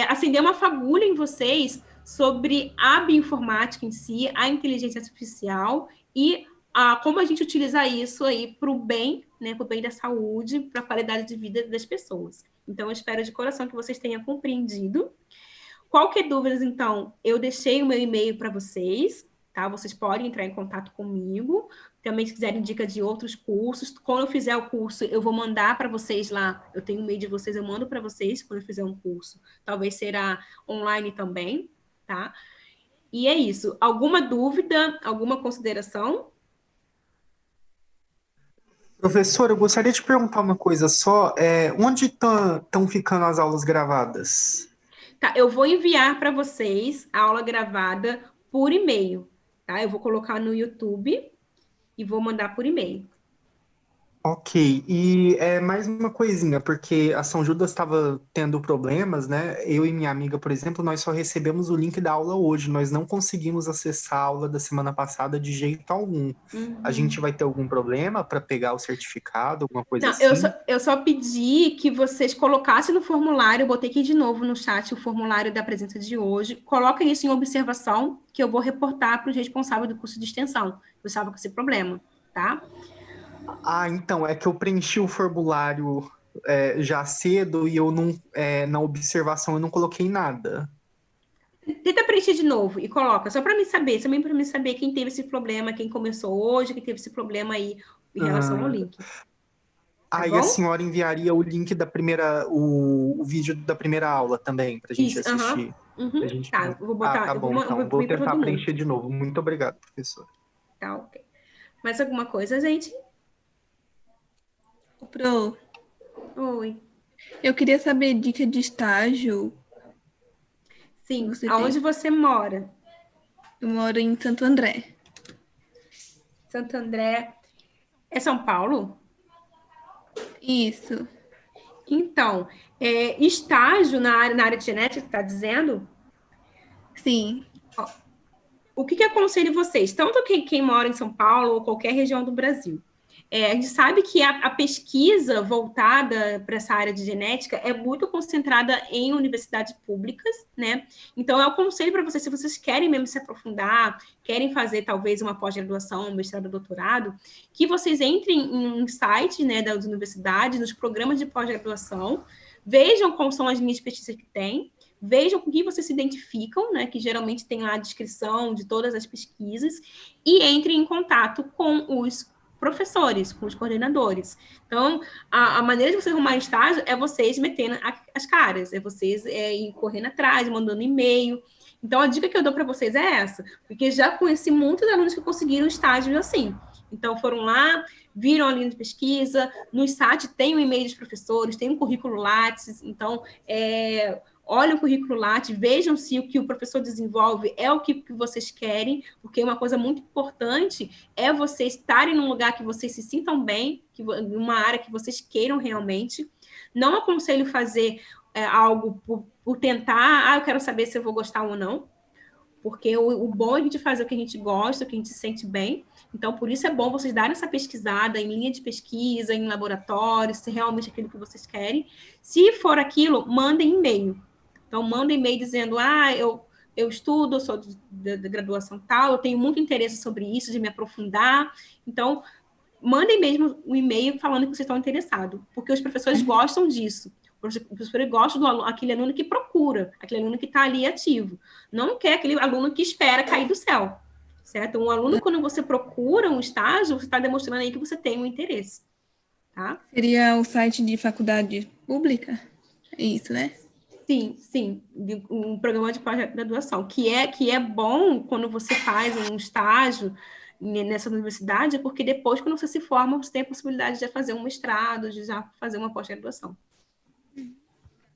acender uma fagulha em vocês sobre a bioinformática em si, a inteligência artificial e como a gente utilizar isso aí para o bem, né, para o bem da saúde, para a qualidade de vida das pessoas. Então, eu espero de coração que vocês tenham compreendido. Qualquer dúvida, então, eu deixei o meu e-mail para vocês, tá? Vocês podem entrar em contato comigo. Também, se quiserem dicas de outros cursos, quando eu fizer o curso, eu vou mandar para vocês lá. Eu tenho o e-mail de vocês, eu mando para vocês quando eu fizer um curso. Talvez será online também, tá? E é isso. Alguma dúvida, alguma consideração? Professor, eu gostaria de perguntar uma coisa só. Onde estão ficando as aulas gravadas? Tá, eu vou enviar para vocês a aula gravada por e-mail, tá? Eu vou colocar no YouTube e vou mandar por e-mail. Ok, e mais uma coisinha, porque a São Judas estava tendo problemas, né? Eu e minha amiga, por exemplo, nós só recebemos o link da aula hoje, nós não conseguimos acessar a aula da semana passada de jeito algum. A gente vai ter algum problema para pegar o certificado, alguma coisa assim? Eu só pedi que vocês colocassem no formulário, eu botei aqui de novo no chat o formulário da presença de hoje, coloquem isso em observação, que eu vou reportar para os responsáveis do curso de extensão, eu estava com esse problema, tá? Então, é que eu preenchi o formulário já cedo e eu não, na observação eu não coloquei nada. Tenta preencher de novo e coloca, só para mim saber, também para mim saber quem teve esse problema, quem começou hoje, quem teve esse problema aí em relação ao link. Aí a senhora enviaria o link da primeira, o vídeo da primeira aula também, para a gente assistir. Tá, eu vou botar. Tá bom, então vou tentar preencher de novo. Muito obrigado, professor. Tá, ok. Mais alguma coisa, gente? Pro, Oi. eu queria saber dica de estágio. Sim, aonde você mora? Eu moro em Santo André. Santo André. É São Paulo? Isso. Então, estágio na área de genética, está dizendo? Sim. O que aconselho vocês? Tanto quem mora em São Paulo ou qualquer região do Brasil. A gente sabe que a pesquisa voltada para essa área de genética é muito concentrada em universidades públicas, né? Então, eu aconselho para vocês, se vocês querem mesmo se aprofundar, querem fazer talvez uma pós-graduação, um mestrado, doutorado, que vocês entrem em sites, né, das universidades, nos programas de pós-graduação, vejam quais são as linhas de pesquisa que tem, vejam com que vocês se identificam, né, que geralmente tem lá a descrição de todas as pesquisas, e entrem em contato com os professores, com os coordenadores. Então, a maneira de você arrumar estágio é vocês metendo as caras, é vocês ir correndo atrás, mandando e-mail. Então, a dica que eu dou para vocês é essa, porque já conheci muitos alunos que conseguiram estágio assim. Então, foram lá, viram a linha de pesquisa, no site tem o e-mail dos professores, tem um currículo Lattes, então, olhem o currículo Lattes, vejam se o que o professor desenvolve é o que vocês querem, porque uma coisa muito importante é vocês estarem num lugar que vocês se sintam bem, numa área que vocês queiram realmente. Não aconselho fazer algo por tentar, eu quero saber se eu vou gostar ou não, porque o bom é a gente fazer o que a gente gosta, o que a gente se sente bem. Então, por isso é bom vocês darem essa pesquisada em linha de pesquisa, em laboratório, se realmente é aquilo que vocês querem. Se for aquilo, mandem e-mail. Então, manda e-mail dizendo, eu estudo, eu sou de graduação tal, eu tenho muito interesse sobre isso, de me aprofundar. Então, mandem mesmo um e-mail falando que vocês estão interessados, porque os professores gostam disso. Os professores gostam aquele aluno que procura, aquele aluno que está ali ativo. Não quer aquele aluno que espera cair do céu, certo? Um aluno, quando você procura um estágio, você está demonstrando aí que você tem um interesse, tá? Seria o site de faculdade pública? É isso, né? Sim, um programa de pós-graduação, que é bom quando você faz um estágio nessa universidade, porque depois, quando você se forma, você tem a possibilidade de fazer um mestrado, de já fazer uma pós-graduação.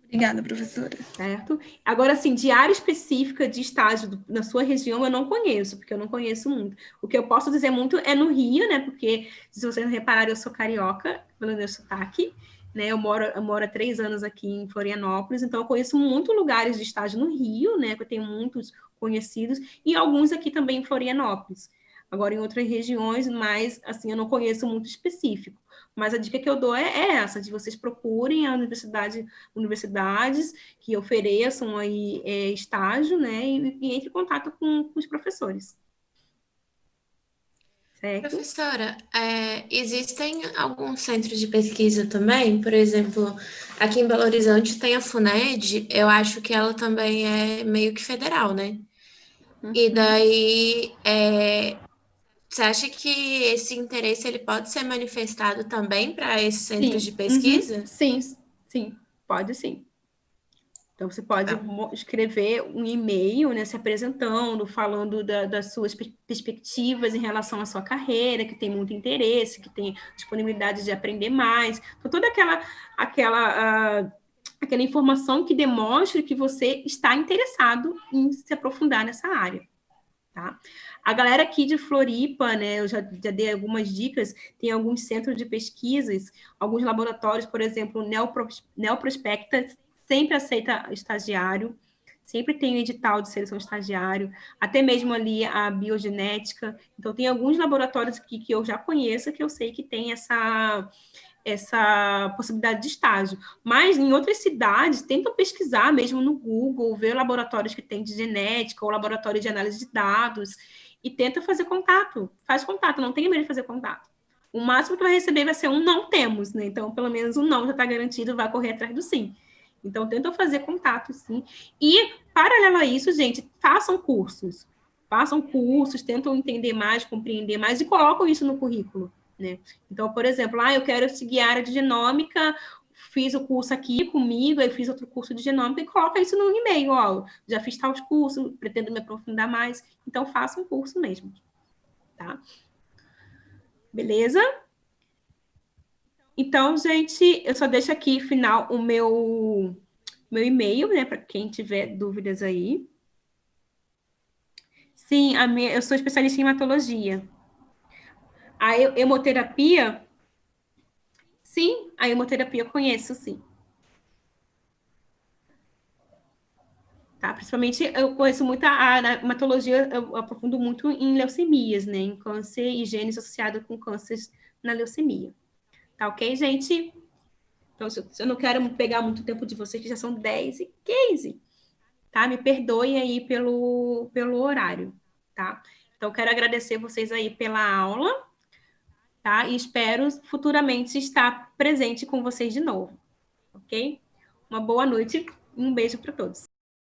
Obrigada, professora. Certo? Agora, assim, de área específica de estágio na sua região, eu não conheço, porque eu não conheço muito. O que eu posso dizer muito é no Rio, né? Porque, se vocês repararem, eu sou carioca, pelo meu sotaque, né? Eu moro há 3 anos aqui em Florianópolis, então eu conheço muitos lugares de estágio no Rio, né? Que eu tenho muitos conhecidos, e alguns aqui também em Florianópolis. Agora, em outras regiões, mas, assim, eu não conheço muito específico. Mas a dica que eu dou é essa, de vocês procurem a universidades que ofereçam aí estágio, né? E entre em contato com os professores. Certo? Professora, existem alguns centros de pesquisa também, por exemplo, aqui em Belo Horizonte tem a FUNED, eu acho que ela também é meio que federal, né? E daí, você acha que esse interesse ele pode ser manifestado também para esses centros de pesquisa? Sim, pode sim. Então, você pode escrever um e-mail, né, se apresentando, falando das suas perspectivas em relação à sua carreira, que tem muito interesse, que tem disponibilidade de aprender mais. Então, toda aquela informação que demonstre que você está interessado em se aprofundar nessa área, tá? A galera aqui de Floripa, né, eu já dei algumas dicas, tem alguns centros de pesquisas, alguns laboratórios, por exemplo, Neoprospecta sempre aceita estagiário, sempre tem um edital de seleção estagiário, até mesmo ali a biogenética. Então, tem alguns laboratórios aqui que eu já conheço, que eu sei que tem essa possibilidade de estágio. Mas, em outras cidades, tentam pesquisar mesmo no Google, ver laboratórios que tem de genética ou laboratório de análise de dados, e tenta fazer contato. Faz contato, não tenha medo de fazer contato. O máximo que vai receber vai ser um não temos, né? Então, pelo menos um não já está garantido, vai correr atrás do sim. Então, tentam fazer contato, sim. E, paralelo a isso, gente, façam cursos. Tentam entender mais, compreender mais e colocam isso no currículo, né? Então, por exemplo, eu quero seguir a área de genômica, fiz o curso aqui comigo, aí fiz outro curso de genômica e coloca isso no e-mail, já fiz tal curso, pretendo me aprofundar mais. Então, façam um curso mesmo, tá? Beleza? Então, gente, eu só deixo aqui, final, o meu e-mail, né, para quem tiver dúvidas aí. Sim, eu sou especialista em hematologia. A hemoterapia, sim, a hemoterapia eu conheço, sim. tá? Principalmente, eu conheço muito na hematologia, eu aprofundo muito em leucemias, né? Em câncer e genes associados com cânceres na leucemia. Tá ok, gente? Então, se eu não quero pegar muito tempo de vocês, que já são 10h15, tá? Me perdoem aí pelo horário, tá? Então, eu quero agradecer vocês aí pela aula, tá? E espero futuramente estar presente com vocês de novo, ok? Uma boa noite e um beijo para todos.